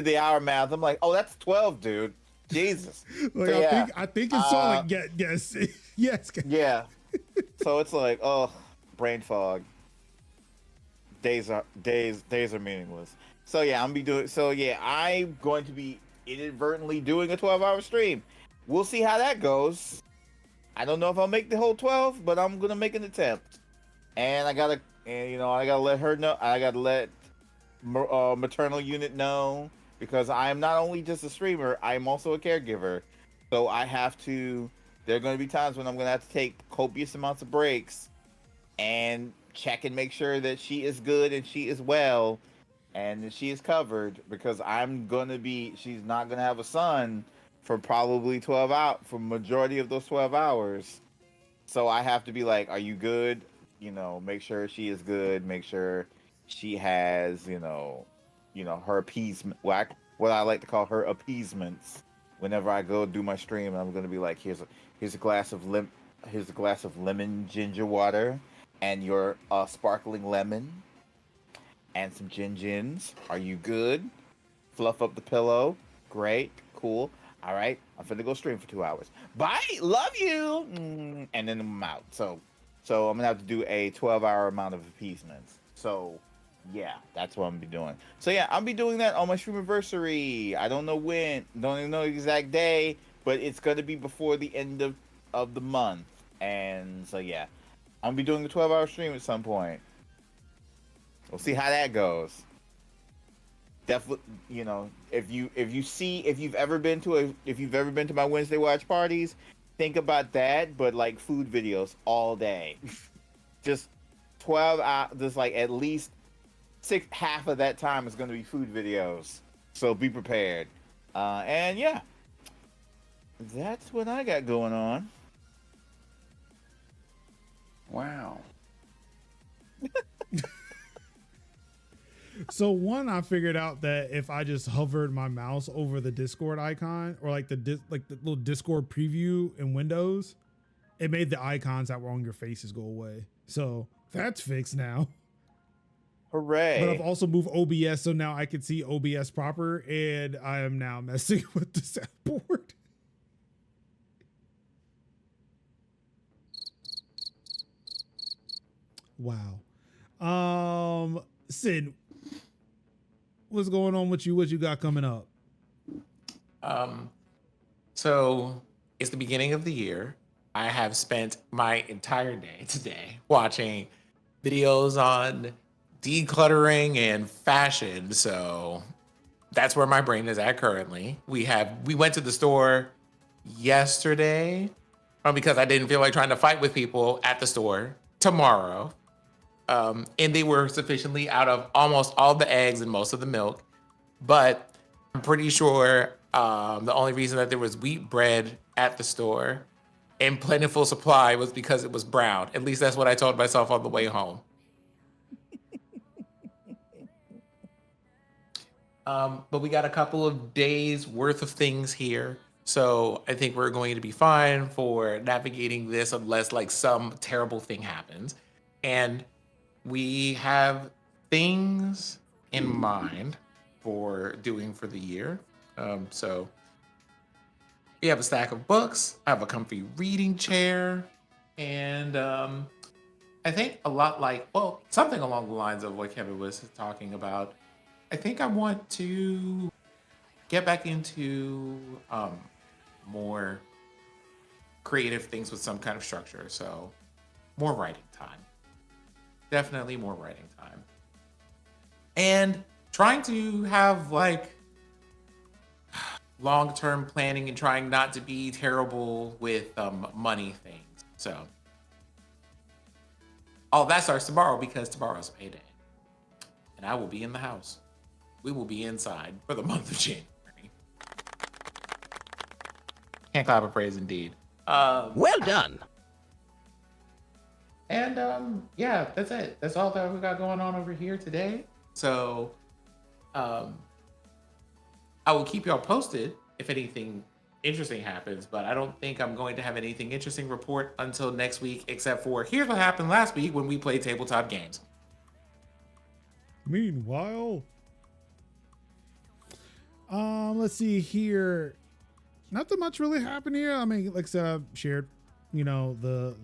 Speaker 2: the hour math. I'm like, oh, that's 12, dude. Jesus.
Speaker 1: Like, so, I think it's all like, yes. Yes.
Speaker 2: Yeah. So it's like, oh, brain fog. Days are meaningless. So yeah, I'm going to be inadvertently doing a 12-hour stream. We'll see how that goes. I don't know if I'll make the whole 12, but I'm gonna make an attempt. And I gotta let her know. I gotta let maternal unit know, because I am not only just a streamer, I am also a caregiver. So I have to. There are going to be times when I'm going to have to take copious amounts of breaks and check and make sure that she is good and she is well and that she is covered, because she's not going to have a son for probably 12 hours, for majority of those 12 hours. So I have to be like, are you good? Make sure she is good. Make sure she has, her appeasement, what I like to call her appeasements. Whenever I go do my stream, I'm going to be like, here's a glass of lemon ginger water, and your sparkling lemon, and some gins. Are you good? Fluff up the pillow. Great, cool. All right, I'm finna go stream for 2 hours. Bye, love you, and then I'm out. So I'm gonna have to do a 12-hour amount of appeasements. So yeah, that's what I'm gonna be doing. So yeah, I'll be doing that on my stream anniversary. I don't know when, don't even know the exact day, but it's gonna be before the end of the month. And so yeah, I'm gonna be doing a 12-hour stream at some point. We'll see how that goes. Definitely, if you've ever been to my Wednesday watch parties, think about that, but like food videos all day. Just 12 hours, just like at least half of that time is going to be food videos. So be prepared. And yeah, that's what I got going on.
Speaker 3: Wow.
Speaker 1: So one, I figured out that if I just hovered my mouse over the Discord icon, or like the little Discord preview in Windows, it made the icons that were on your faces go away. So that's fixed now.
Speaker 2: Hooray.
Speaker 1: But I've also moved OBS, so now I can see OBS proper, and I am now messing with the soundboard. Wow. Sid, what's going on with you? What you got coming up?
Speaker 3: So it's the beginning of the year. I have spent my entire day today watching videos on decluttering and fashion. So that's where my brain is at currently. We went to the store yesterday because I didn't feel like trying to fight with people at the store tomorrow. And they were sufficiently out of almost all the eggs and most of the milk. But I'm pretty sure the only reason that there was wheat bread at the store in plentiful supply was because it was brown. At least that's what I told myself on the way home. But we got a couple of days worth of things here. So I think we're going to be fine for navigating this unless like some terrible thing happens. And we have things in mind for doing for the year. So we have a stack of books. I have a comfy reading chair. And I think a lot like, well, something along the lines of what Kevin was talking about. I think I want to get back into more creative things with some kind of structure. So more writing time. Definitely more writing time. And trying to have like long-term planning and trying not to be terrible with money things. So all that starts tomorrow because tomorrow's payday. And I will be in the house. We will be inside for the month of January. Can't clap or praise indeed.
Speaker 4: Well done.
Speaker 3: And yeah, that's it. That's all that we got going on over here today. So I will keep y'all posted if anything interesting happens, but I don't think I'm going to have anything interesting report until next week, except for here's what happened last week when we played tabletop games.
Speaker 1: Meanwhile, let's see here. Nothing much really happened here. I mean, like I said, I've shared, the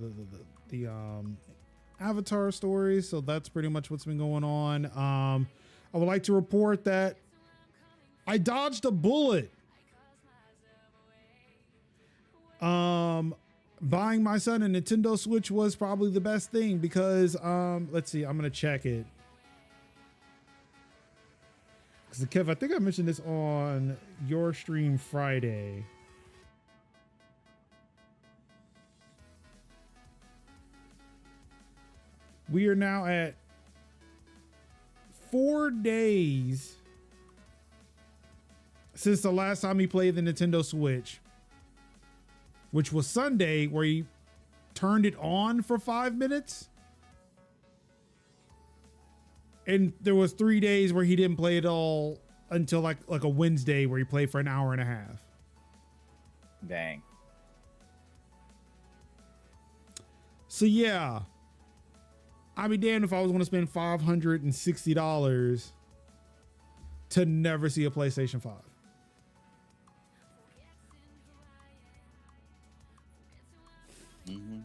Speaker 1: Avatar story, so that's pretty much what's been going on. I would like to report that I dodged a bullet Buying my son a Nintendo Switch was probably the best thing because let's see, I'm gonna check it. Because Kev, I think I mentioned this on your stream Friday. We are now at 4 days since the last time he played the Nintendo Switch, which was Sunday, where he turned it on for 5 minutes. And there was 3 days where he didn't play it all until like a Wednesday where he played for an hour and a half.
Speaker 2: Dang.
Speaker 1: So yeah, I'd be damned if I was going to spend $560 to never see a PlayStation 5.
Speaker 2: Mm-hmm.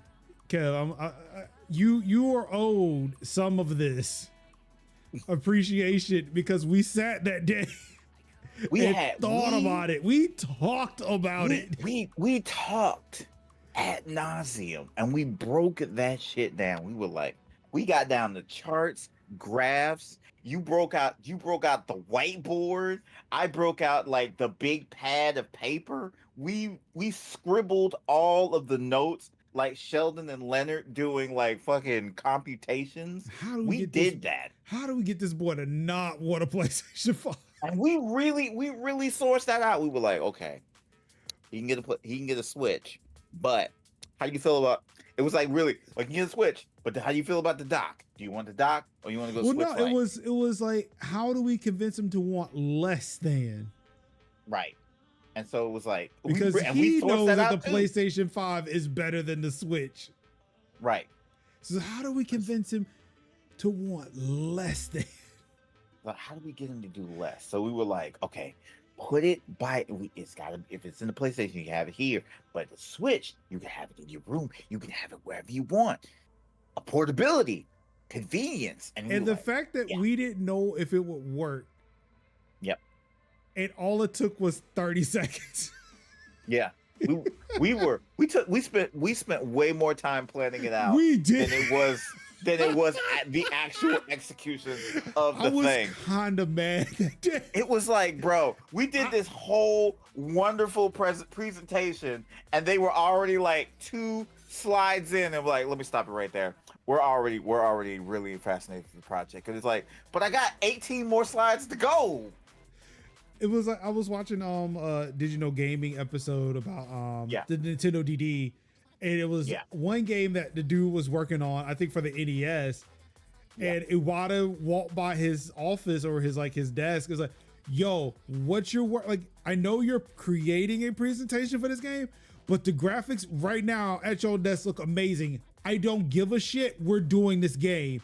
Speaker 1: Kev, you are owed some of this appreciation because we sat that day and thought about it. We talked about it.
Speaker 2: We talked ad nauseum and we broke that shit down. We were like, we got down the charts, graphs. You broke out the whiteboard. I broke out like the big pad of paper. We scribbled all of the notes like Sheldon and Leonard doing like fucking computations. We did that.
Speaker 1: How do we get this boy to not want a PlayStation 5?
Speaker 2: And we really sourced that out. We were like, okay, he can get a Switch, but how do you feel about? It was like really like you get a Switch, but how do you feel about the dock? Do you want the dock or you want to go Switch?
Speaker 1: No, it was like, how do we convince him to want less than?
Speaker 2: Right. And so it was like
Speaker 1: because he knows that the PlayStation 5 is better than the Switch.
Speaker 2: Right.
Speaker 1: So how do we convince him to want less than?
Speaker 2: But how do we get him to do less? So we were like, okay, put it by. It's gotta. If it's in the PlayStation, you can have it here. But the Switch, you can have it in your room. You can have it wherever you want. A portability, convenience,
Speaker 1: and the fact that we didn't know if it would work.
Speaker 2: Yep.
Speaker 1: And all it took was 30 seconds.
Speaker 2: Yeah. We spent way more time planning it out.
Speaker 1: We did.
Speaker 2: Than it was the actual execution of the thing.
Speaker 1: I was kind of mad that day.
Speaker 2: It was like, bro, we did this whole wonderful presentation, and they were already like 2 slides in, and like, let me stop it right there. We're already really fascinated with the project, and it's like, but I got 18 more slides to go.
Speaker 1: It was like I was watching Did You Know Gaming episode about the Nintendo DD. And it was one game that the dude was working on, I think for the NES. And Iwata walked by his office or his desk. It was like, yo, what's your work? Like, I know you're creating a presentation for this game, but the graphics right now at your desk look amazing. I don't give a shit. We're doing this game.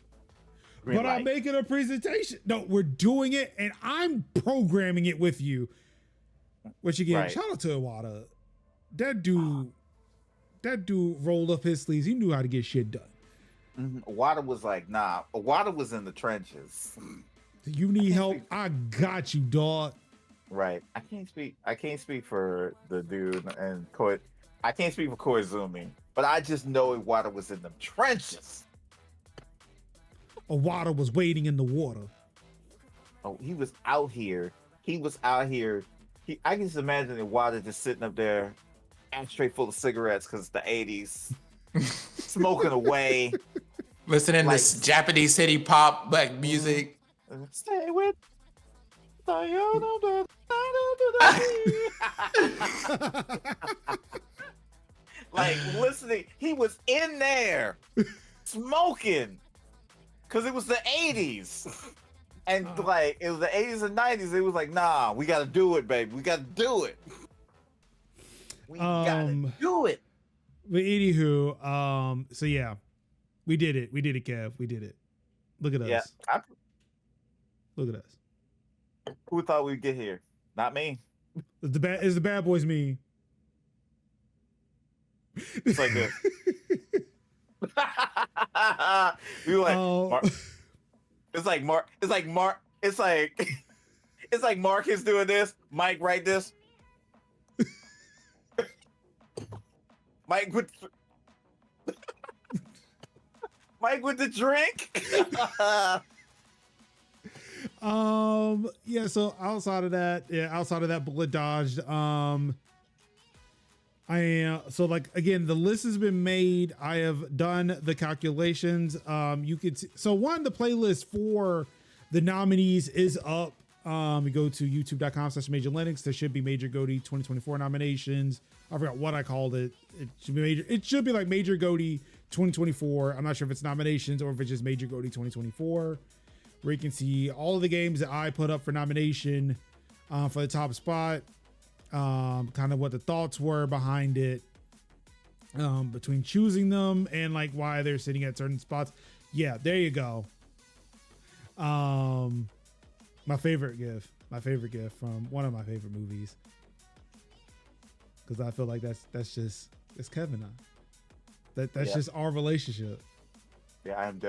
Speaker 1: But I'm making a presentation. No, we're doing it and I'm programming it with you. Which again, shout out to Iwata. That dude rolled up his sleeves. He knew how to get shit done.
Speaker 2: Wada was like, nah. Wada was in the trenches.
Speaker 1: You need help? I got you, dog.
Speaker 2: Right. I can't speak for the dude and Koi. I can't speak for Koizumi, but I just know Wada was in the trenches.
Speaker 1: Wada was waiting in the water.
Speaker 2: Oh, he was out here. I can just imagine that Wada just sitting up there, ashtray full of cigarettes because it's the 80s, smoking away,
Speaker 3: listening to Japanese city pop like music.
Speaker 2: Stay with like listening. He was in there smoking because it was the 80s. And like it was the 80s and 90s. It was like, nah, we gotta do it, baby. We gotta do it. We gotta do it.
Speaker 1: But anywho, so yeah, we did it. We did it, Kev. We did it. Look at us.
Speaker 2: Yeah,
Speaker 1: look at us.
Speaker 2: Who thought we'd get here? Not me.
Speaker 1: Is the bad boys me?
Speaker 2: It's like this. We were like, it's like Marcus doing this, Mike write this. Mike with Mike with the drink.
Speaker 1: Yeah, so outside of that bullet dodged, so like, again, the list has been made. I have done the calculations. You could so one, the playlist for the nominees is up. You go to youtube.com/MajorLinux. There should be Major Goatee 2024 nominations. I forgot what I called it. It should be major. It should be like Major Goatee 2024. I'm not sure if it's nominations or if it's just Major Goatee 2024, where you can see all of the games that I put up for nomination for the top spot. Kind of what the thoughts were behind it, between choosing them and like why they're sitting at certain spots. Yeah, there you go. My favorite gift from one of my favorite movies, because I feel like that's Kevin and I. That's just our relationship.
Speaker 2: Yeah, I am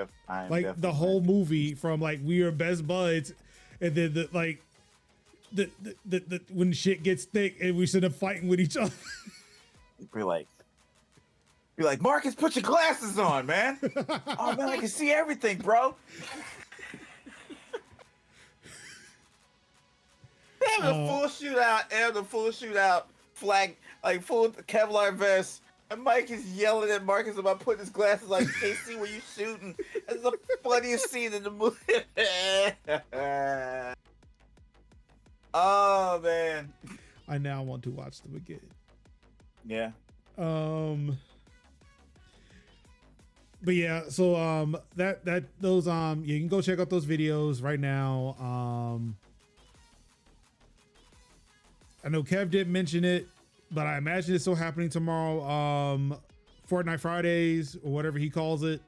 Speaker 1: like the whole movie, from like we are best buds, and then the when shit gets thick and we end up fighting with each other.
Speaker 2: Be like, Marcus, put your glasses on, man. Oh man, I can see everything, bro. They have a full shootout flag, like full Kevlar vest. And Mike is yelling at Marcus about putting his glasses on. You can't see where you're shooting. It's the funniest scene in the movie. Oh man,
Speaker 1: I now want to watch them again.
Speaker 2: Yeah.
Speaker 1: But yeah, so those you can go check out those videos right now. I know Kev didn't mention it, but I imagine it's still happening tomorrow. Fortnite Fridays or whatever he calls it.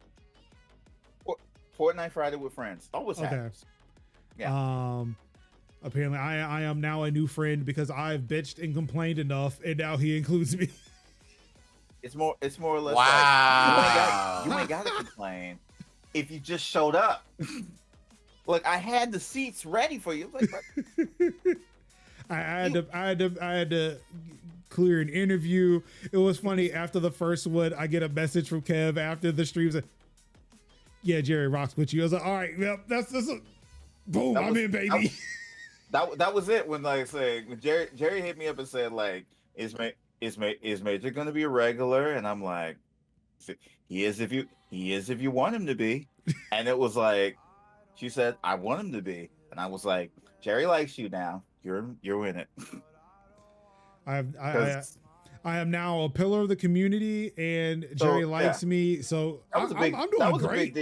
Speaker 2: Fortnite Friday with friends. Always happens.
Speaker 1: Yeah. Apparently I am now a new friend because I've bitched and complained enough, and now he includes me.
Speaker 2: It's more or less
Speaker 3: wow.
Speaker 2: Like you ain't gotta complain if you just showed up. Look, I had the seats ready for you. Like,
Speaker 1: I had to clear an interview. It was funny, after the first one, I get a message from Kev after the streams. Like, yeah, Jerry rocks with you. I was like, all right, yep, that's boom, I'm in, baby.
Speaker 2: That was it. When like say when Jerry hit me up and said like, is Major gonna be a regular? And I'm like, he is if you want him to be. And it was like, she said, I want him to be. And I was like, Jerry likes you now. You're in it. I
Speaker 1: am now a pillar of the community, and Jerry likes me. So I'm doing great.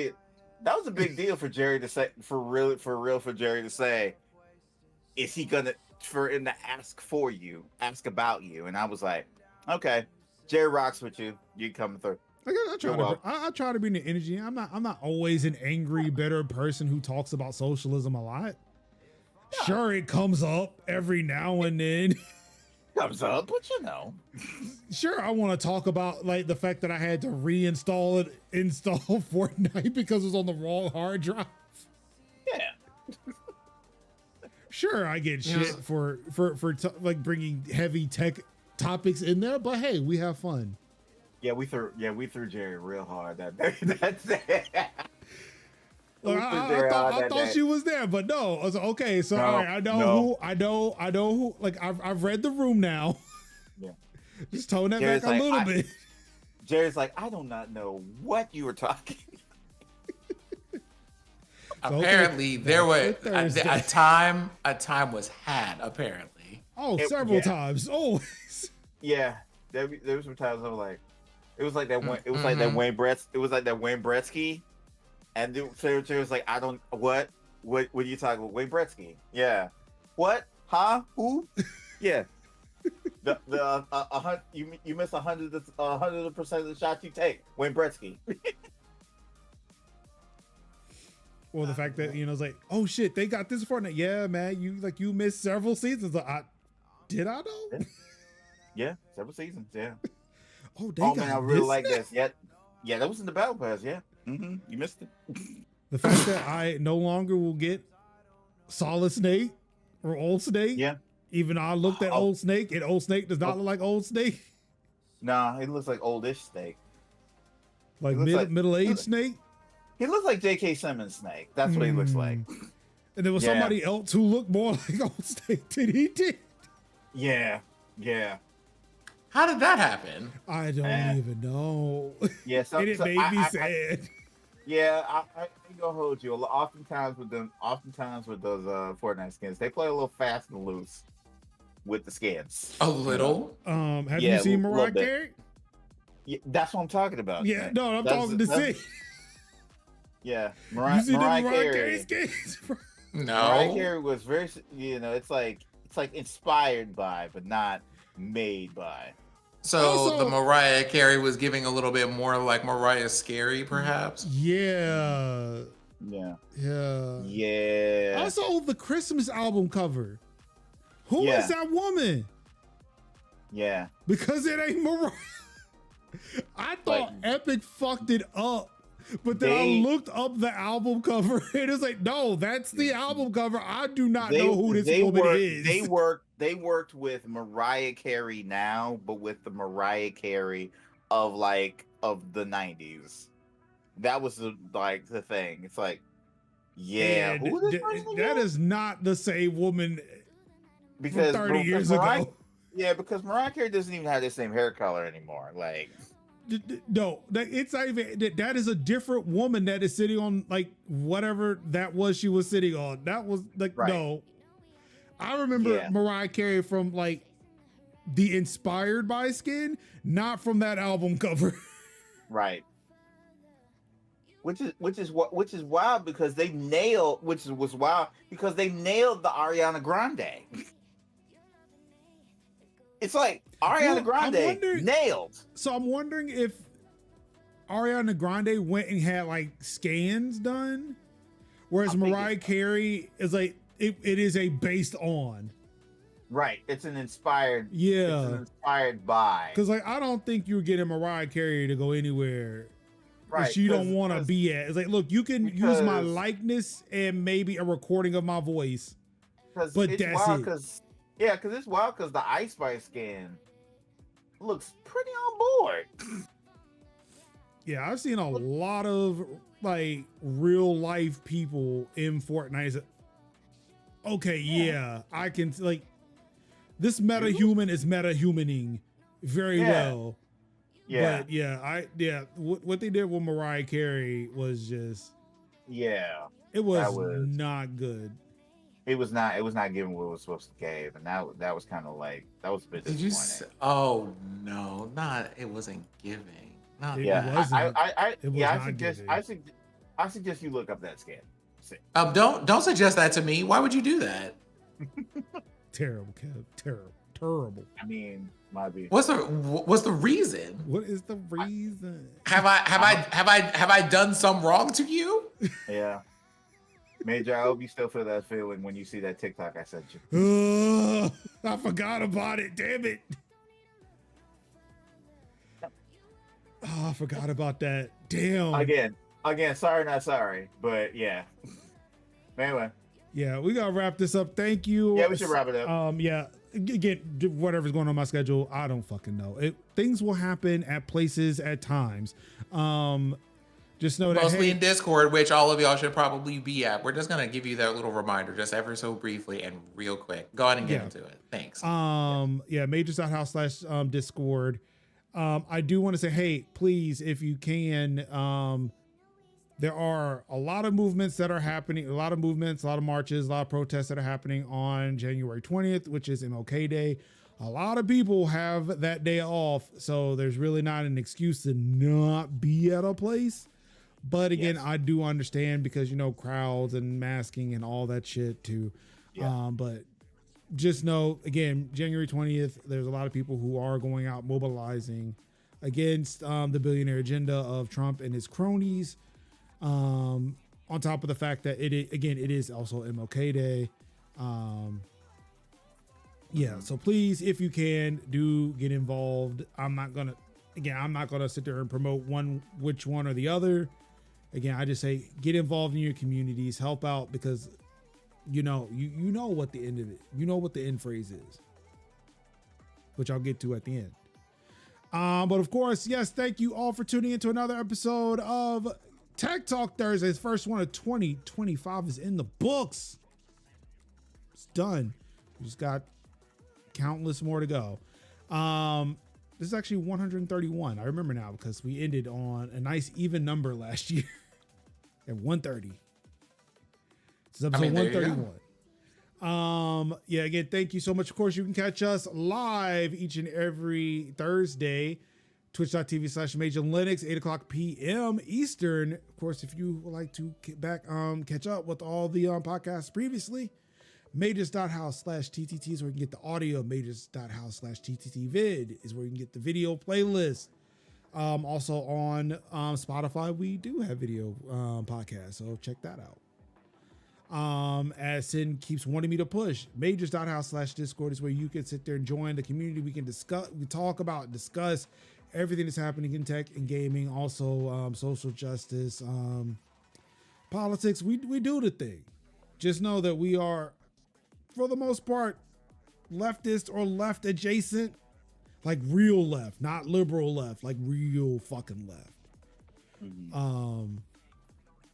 Speaker 2: That was a big deal for Jerry to say, for real for Jerry to say, is he gonna, for him to ask about you? And I was like, okay, Jerry rocks with you. You coming through.
Speaker 1: I try to bring the energy. I'm not always an angry, bitter person who talks about socialism a lot. Yeah. Sure, it comes up every now and then.
Speaker 2: Comes up, but you know.
Speaker 1: Sure, I want to talk about like the fact that I had to install Fortnite because it was on the wrong hard drive.
Speaker 2: Yeah.
Speaker 1: Sure, I get shit for like bringing heavy tech topics in there, but hey, we have fun.
Speaker 2: Yeah, we threw Jerry real hard that day. That's it.
Speaker 1: I thought she was there, but no. I was like, okay, so all right, I know who. Like I've read the room now. Yeah, just tone that Jerry's back a little bit.
Speaker 2: Jerry's like, I do not know what you were talking.
Speaker 3: Apparently, there was a time was had. Apparently,
Speaker 1: several times, always.
Speaker 2: Yeah, there was some times I was like, it was like that. It was like that Wayne Gretzky. And Jerry was like, I don't, what are you talking about? Wayne Gretzky. Yeah. What? Huh? Who? Yeah. You miss 100% of the shots you take. Wayne Gretzky.
Speaker 1: Well, the fact that, it's like, oh shit, they got this for now. Yeah, man, you missed several seasons. Did I know?
Speaker 2: Yeah, several seasons, yeah.
Speaker 1: Oh, man,
Speaker 2: I really like this. Yeah, that was in the Battle Pass, yeah. Mm-hmm. You missed it.
Speaker 1: The fact that I no longer will get Solid Snake or Old Snake.
Speaker 2: Yeah.
Speaker 1: Even though I looked at Old Snake, and Old Snake does not look like Old Snake.
Speaker 2: Nah, he looks like oldish Snake.
Speaker 1: Like
Speaker 2: looks like-
Speaker 1: middle-aged Snake?
Speaker 2: He looks like J.K. Simmons Snake. That's what he looks like.
Speaker 1: And there was
Speaker 2: Yeah.
Speaker 1: somebody else who looked more like old Snake than he did.
Speaker 2: Yeah.
Speaker 3: How did that happen?
Speaker 1: I don't even know.
Speaker 2: Yeah,
Speaker 1: And it made me sad.
Speaker 2: I ain't gonna hold you. Oftentimes with those Fortnite skins, they play a little fast and loose with the skins.
Speaker 3: A little.
Speaker 1: Have you seen Mariah Carey?
Speaker 2: Yeah, that's what I'm talking about.
Speaker 1: Yeah,
Speaker 2: man.
Speaker 1: no, I'm talking to see.
Speaker 2: Yeah,
Speaker 1: You see the
Speaker 2: Mariah
Speaker 1: Mariah
Speaker 2: Carey.
Speaker 1: Carey skins?
Speaker 3: No.
Speaker 2: Mariah Carey was very, it's like inspired by, but not made by.
Speaker 3: So
Speaker 1: Also-
Speaker 3: the Mariah Carey was giving a little bit more like Mariah Scary, perhaps.
Speaker 1: Yeah. Also, the Christmas album cover. Who is that woman?
Speaker 2: Yeah.
Speaker 1: Because it ain't Mariah. I thought Epic fucked it up. But then I looked up the album cover and it's like, no, that's the album cover. I do not know who this woman is.
Speaker 2: They worked with Mariah Carey now, but with the Mariah Carey of the 90s. That was the thing. It's like, who is this person
Speaker 1: that
Speaker 2: again?
Speaker 1: is not the same woman
Speaker 2: Because
Speaker 1: from 30 years
Speaker 2: Mariah,
Speaker 1: ago.
Speaker 2: Yeah, because Mariah Carey doesn't even have the same hair color anymore. Like,
Speaker 1: no, it's not even that is a different woman that is sitting on like whatever that was she was sitting on. That was like no. I remember Mariah Carey from like the Inspired by skin, not from that album cover.
Speaker 2: Right. Which is wild because they nailed the Ariana Grande. It's like Ariana Grande nailed.
Speaker 1: So I'm wondering if Ariana Grande went and had like scans done, whereas Mariah Carey is like it is a based on.
Speaker 2: Right. It's an inspired.
Speaker 1: Yeah.
Speaker 2: It's an inspired by.
Speaker 1: Because like I don't think you're getting Mariah Carey to go anywhere.
Speaker 2: Right.
Speaker 1: You don't want to be at. It's like, look, you can use my likeness and maybe a recording of my voice. But that's it.
Speaker 2: Because it's wild because the Ice Spice skin looks pretty on board.
Speaker 1: Yeah, I've seen a lot of like real life people in Fortnite. Okay, I can like this meta human is meta humaning very well.
Speaker 2: Yeah.
Speaker 1: But what they did with Mariah Carey was just it was not good.
Speaker 2: It was not giving what it was supposed to give, and that was kind of like that was a bit disappointing.
Speaker 3: Did you say, oh no, it wasn't giving. Not
Speaker 2: I suggest you look up that scan.
Speaker 3: Don't suggest that to me. Why would you do that?
Speaker 1: Terrible, Kev. Terrible.
Speaker 2: I mean, might be.
Speaker 3: What's the reason?
Speaker 1: What is the reason?
Speaker 3: Have I done some wrong to you?
Speaker 2: Yeah. Major, I hope you still feel that feeling when you see that TikTok I sent you.
Speaker 1: I forgot about it. Damn it. Oh, I forgot about that. Damn.
Speaker 2: Again, sorry, not sorry. But yeah. Anyway.
Speaker 1: Yeah, we gotta wrap this up. Thank you.
Speaker 2: Yeah, we should wrap it up.
Speaker 1: Again, whatever's going on my schedule, I don't fucking know. Things will happen at places at times. Just know that
Speaker 3: mostly in Discord, which all of y'all should probably be at. We're just gonna give you that little reminder, just ever so briefly and real quick. Go ahead and get into it. Thanks.
Speaker 1: Majors.house/Discord. I do want to say, hey, please, if you can, there are a lot of movements that are happening, a lot of marches, a lot of protests that are happening on January 20th, which is MLK Day. A lot of people have that day off, so there's really not an excuse to not be at a place. But again, I do understand because, crowds and masking and all that shit too. Yeah. But just know, again, January 20th, there's a lot of people who are going out mobilizing against the billionaire agenda of Trump and his cronies. On top of the fact that it is also MLK Day. So please, if you can, do get involved. I'm not gonna sit there and promote which one or the other. Again, I just say get involved in your communities, help out, because you know what the end of it, what the end phrase is, which I'll get to at the end. But of course, yes, thank you all for tuning into another episode of Tech Talk Thursdays. First one of 2025 is in the books. It's done. We just got countless more to go. This is actually 131. I remember now because we ended on a nice even number last year at 130. This is episode 131. Yeah, again, thank you so much. Of course, you can catch us live each and every Thursday, twitch.tv/MajorLinux, 8 o'clock p.m. Eastern. Of course, if you would like to catch up with all the podcasts previously, majors.house/TTT is where you can get the audio. Majors.house/TTTvid is where you can get the video playlist. Also on Spotify, we do have video podcasts, so check that out. As Sin keeps wanting me to push, majors.house/Discord is where you can sit there and join the community. We can discuss everything that's happening in tech and gaming, also social justice, politics. We do the thing. Just know that we are, for the most part, leftist or left adjacent, like real left, not liberal left, like real fucking left. Mm-hmm.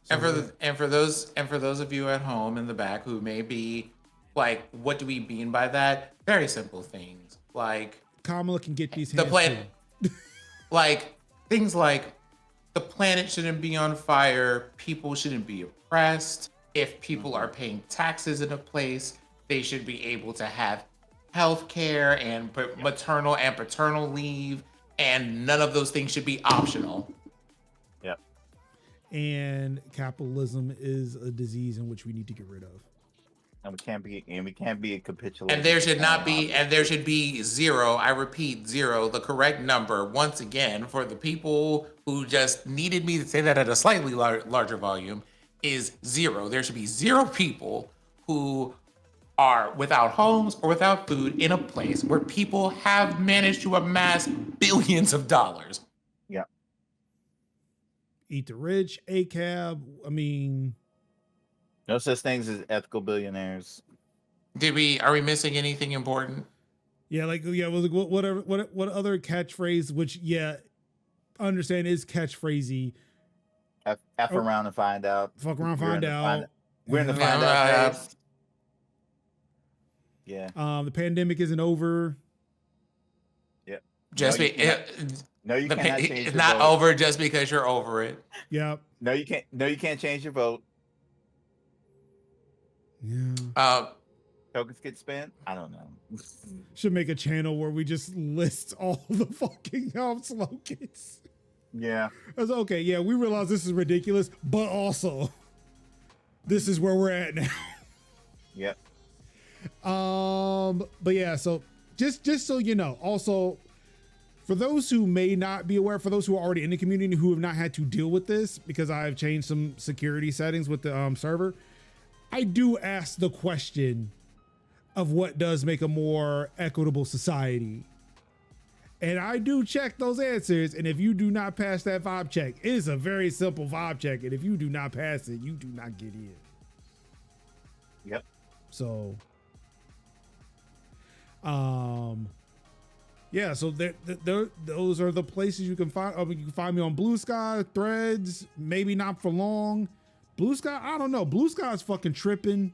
Speaker 3: And for those of you at home in the back who may be like, what do we mean by that? Very simple things like
Speaker 1: Kamala can get these hands
Speaker 3: the planet, like things like the planet shouldn't be on fire, people shouldn't be oppressed. If people are paying taxes in a place, they should be able to have health care and maternal and paternal leave, and none of those things should be optional.
Speaker 2: Yep.
Speaker 1: And capitalism is a disease in which we need to get rid of.
Speaker 2: And we can't be a capitulation.
Speaker 3: And there should be zero, I repeat, zero, the correct number, once again, for the people who just needed me to say that at a slightly larger volume, is zero. There should be zero people who are without homes or without food in a place where people have managed to amass billions of dollars.
Speaker 2: Yeah.
Speaker 1: Eat the rich, ACAB. I mean,
Speaker 2: no such things as ethical billionaires.
Speaker 3: Are we missing anything important?
Speaker 1: Yeah, what other catchphrase, which understand is catchphrasey.
Speaker 2: F around and find out.
Speaker 1: Fuck around, find out.
Speaker 2: We're in the find out phase. Yeah.
Speaker 1: The pandemic isn't over.
Speaker 2: Yep.
Speaker 3: It's
Speaker 2: it's
Speaker 3: not over just because you're over it.
Speaker 1: Yep.
Speaker 2: No, you can't. No, you can't change your vote.
Speaker 1: Yeah.
Speaker 2: Tokens get spent. I don't know.
Speaker 1: Should make a channel where we just list all the fucking slogans.
Speaker 2: Yeah.
Speaker 1: That's okay. Yeah, we realize this is ridiculous, but also this is where we're at now.
Speaker 2: Yep.
Speaker 1: But yeah, so just so you know, also for those who may not be aware, for those who are already in the community who have not had to deal with this, because I've changed some security settings with the server, I do ask the question of what does make a more equitable society. And I do check those answers. And if you do not pass that vibe check, it is a very simple vibe check. And if you do not pass it, you do not get in.
Speaker 2: Yep.
Speaker 1: So, yeah. So those are the places you can find. You can find me on Blue Sky, Threads. Maybe not for long. Blue Sky, I don't know. Blue Sky is fucking tripping.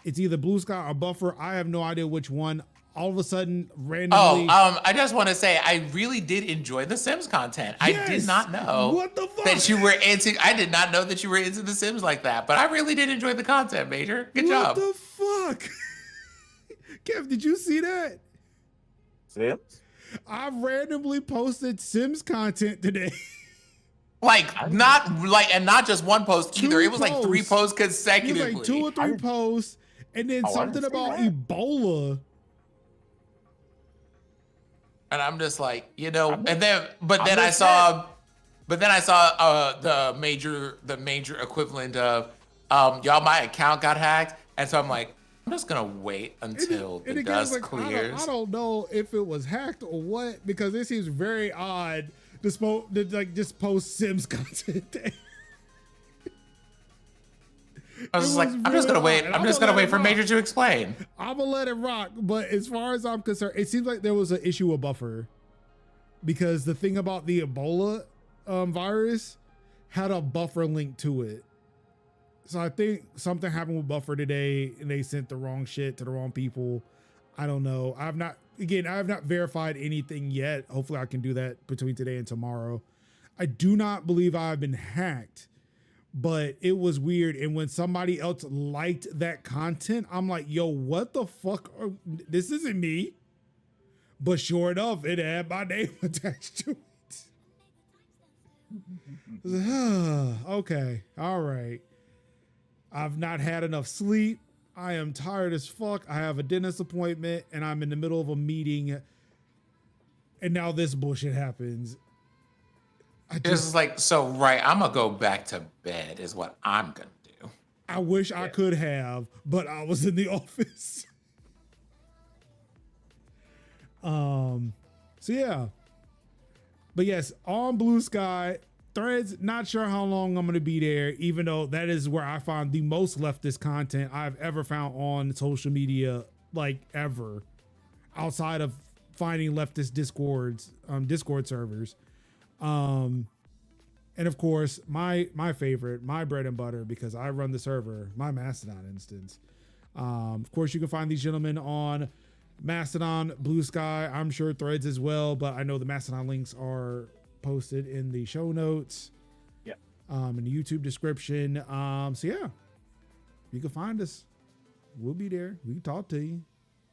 Speaker 1: It's either Blue Sky or Buffer. I have no idea which one. All of a sudden, randomly.
Speaker 3: I just want to say I really did enjoy the Sims content.
Speaker 1: Yes!
Speaker 3: I did not know
Speaker 1: what the fuck
Speaker 3: that you were into. I did not know that you were into the Sims like that, but I really did enjoy the content, Major. Good job.
Speaker 1: What the fuck? Kev, did you see that?
Speaker 2: Sims?
Speaker 1: I randomly posted Sims content today.
Speaker 3: Not just one post either. It was
Speaker 1: posts.
Speaker 3: like 3 posts consecutively.
Speaker 1: It was like 2 or 3 posts, and then something about Ebola.
Speaker 3: And I'm just like, then I saw the major equivalent of y'all, my account got hacked, and so I'm like, I'm just gonna wait until the dust clears.
Speaker 1: I don't know if it was hacked or what, because it seems very odd to just post Sims content.
Speaker 3: I was like, I'm just gonna wait. I'm just gonna wait for Major to explain.
Speaker 1: I'm gonna let it rock. But as far as I'm concerned, it seems like there was an issue with buffer, because the thing about the Ebola virus had a buffer link to it. So I think something happened with buffer today, and they sent the wrong shit to the wrong people. I don't know. I have not verified anything yet. Hopefully I can do that between today and tomorrow. I do not believe I've been hacked, but it was weird. And when somebody else liked that content, I'm like, yo, what the fuck? This isn't me. But sure enough, it had my name attached to it. Okay. All right. I've not had enough sleep. I am tired as fuck. I have a dentist appointment and I'm in the middle of a meeting. And now this bullshit happens.
Speaker 3: It's like, so, right, I'm going to go back to bed is what I'm going to do.
Speaker 1: I wish I could have, but I was in the office. So yeah. But yes, on Blue Sky, Threads, not sure how long I'm going to be there, even though that is where I find the most leftist content I've ever found on social media, like ever, outside of finding leftist Discord servers. And of course, my favorite, my bread and butter, because I run the server, my Mastodon instance. Of course, you can find these gentlemen on Mastodon, Blue Sky, I'm sure Threads as well, but I know the Mastodon links are posted in the show notes.
Speaker 2: Yeah.
Speaker 1: In the YouTube description. So yeah, you can find us. We'll be there. We can talk to you.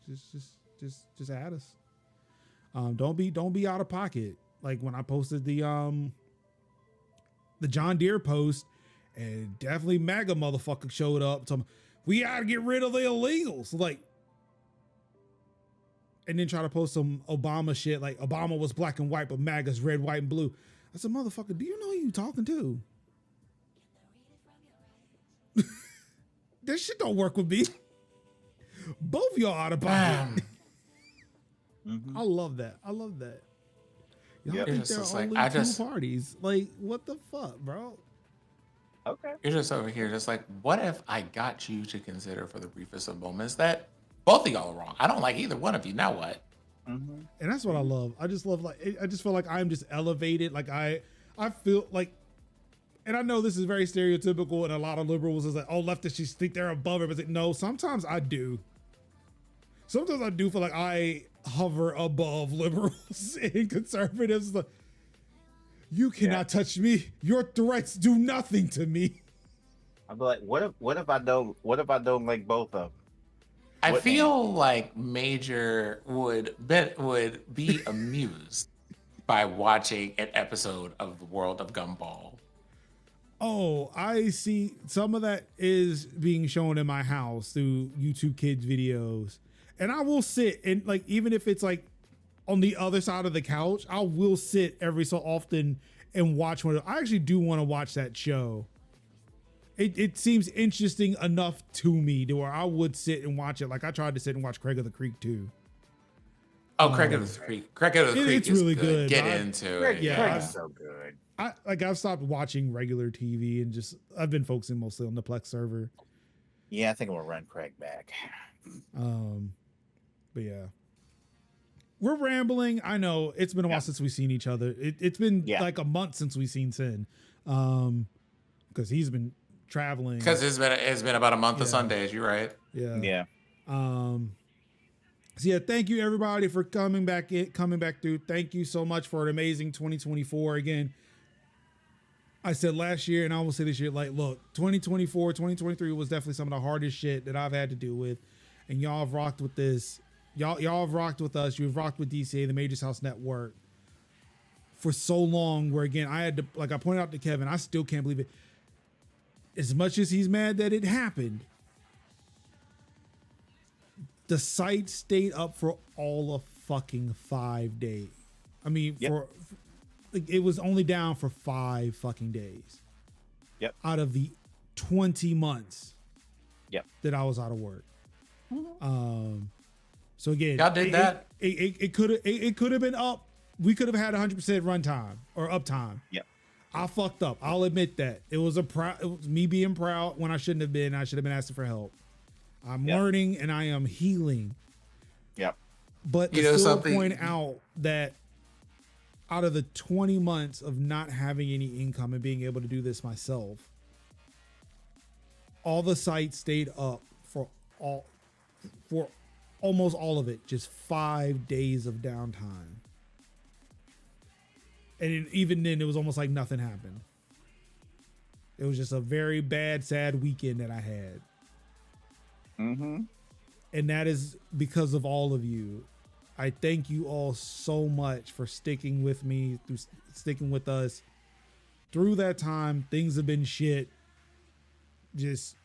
Speaker 1: Just add us. Don't be out of pocket. Like when I posted the John Deere post, and definitely MAGA motherfucker showed up. So we gotta get rid of the illegals. Like, and then try to post some Obama shit, like Obama was black and white, but MAGA's red, white, and blue. I said, motherfucker, do you know who you talking to? This shit don't work with me. Both of y'all out of pocket.
Speaker 2: Mm-hmm.
Speaker 1: I love that. Y'all think there are only two parties. Like, what the fuck, bro?
Speaker 2: Okay.
Speaker 3: You're just over here, just like, what if I got you to consider for the briefest of moments that both of y'all are wrong? I don't like either one of you. Now what?
Speaker 1: Mm-hmm. And that's what I love. I just love, like, I just feel like I'm just elevated. Like I feel like, and I know this is very stereotypical, and a lot of liberals is like, oh, leftists just think they're above it. But no, sometimes I do. Sometimes I do feel like I hover above liberals and conservatives. Like, you cannot touch me. Your threats do nothing to me.
Speaker 2: I'm like, what if I don't like both of them?
Speaker 3: I feel like Major would be amused by watching an episode of The World of Gumball.
Speaker 1: Oh, I see. Some of that is being shown in my house through YouTube Kids videos. And I will sit and, like, even if it's like on the other side of the couch, I will sit every so often and watch one. I actually do want to watch that show. It seems interesting enough to me to where I would sit and watch it. Like I tried to sit and watch Craig of the Creek too.
Speaker 3: Oh, Craig of the Creek. Craig of the Creek
Speaker 1: it's really good.
Speaker 3: Get into it.
Speaker 2: Yeah, it's so good.
Speaker 1: I've stopped watching regular TV and I've been focusing mostly on the Plex server.
Speaker 2: Yeah, I think I'm gonna run Craig back.
Speaker 1: But yeah, we're rambling. I know it's been a while since we've seen each other. It's been like a month since we've seen Sin, because he's been traveling.
Speaker 3: Because it's been about a month of Sundays. You're right.
Speaker 1: Yeah. So yeah, thank you everybody for coming back through. Thank you so much for an amazing 2024. Again, I said last year and I will say this year, like, look, 2023 was definitely some of the hardest shit that I've had to deal with, and y'all have rocked with this. Y'all have rocked with us. You've rocked with DCA, the Major's House Network, for so long. Where again, I had to, like I pointed out to Kevin, I still can't believe it. As much as he's mad that it happened, the site stayed up for all of fucking 5 days. I mean, it was only down for 5 fucking days.
Speaker 2: Yep.
Speaker 1: Out of the 20 months.
Speaker 2: Yep.
Speaker 1: That I was out of work. So again,
Speaker 3: y'all did that.
Speaker 1: It could have been up. We could have had 100% runtime or uptime.
Speaker 2: Yep.
Speaker 1: I fucked up. I'll admit that. It was me being proud when I shouldn't have been. I should have been asking for help. I'm learning and I am healing.
Speaker 2: Yep.
Speaker 1: But to still point out that out of the 20 months of not having any income and being able to do this myself, all the sites stayed up for almost all of it. Just 5 days of downtime. And even then, it was almost like nothing happened. It was just a very bad, sad weekend that I had.
Speaker 2: Mm-hmm.
Speaker 1: And that is because of all of you. I thank you all so much for sticking with me, sticking with us. Through that time, things have been shit. Just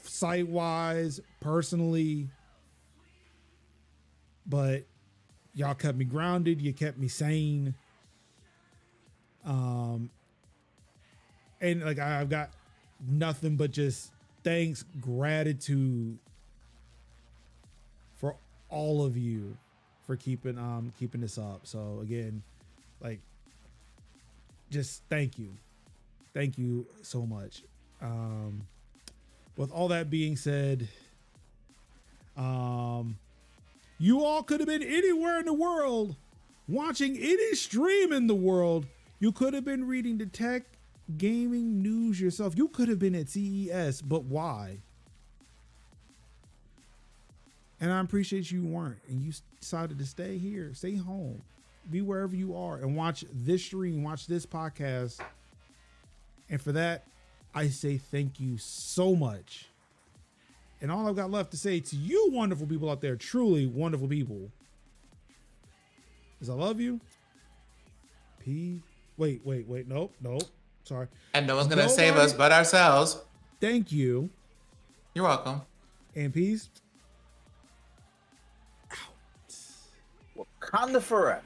Speaker 1: site-wise, personally. But y'all kept me grounded. You kept me sane. And like I've got nothing but just thanks, gratitude for all of you for keeping this up. So again, like, just thank you so much. With all that being said, you all could have been anywhere in the world, watching any stream in the world. You could have been reading the tech gaming news yourself. You could have been at CES, but why? And I appreciate you weren't, and you decided to stay here, stay home, be wherever you are, and watch this stream, watch this podcast. And for that, I say thank you so much. And all I've got left to say to you wonderful people out there, truly wonderful people, is I love you. Wait. Nope. Sorry.
Speaker 3: And no one's going to save us but ourselves.
Speaker 1: Thank you.
Speaker 3: You're welcome.
Speaker 1: And peace.
Speaker 2: Wakanda forever.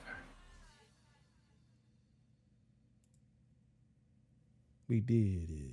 Speaker 1: We did it.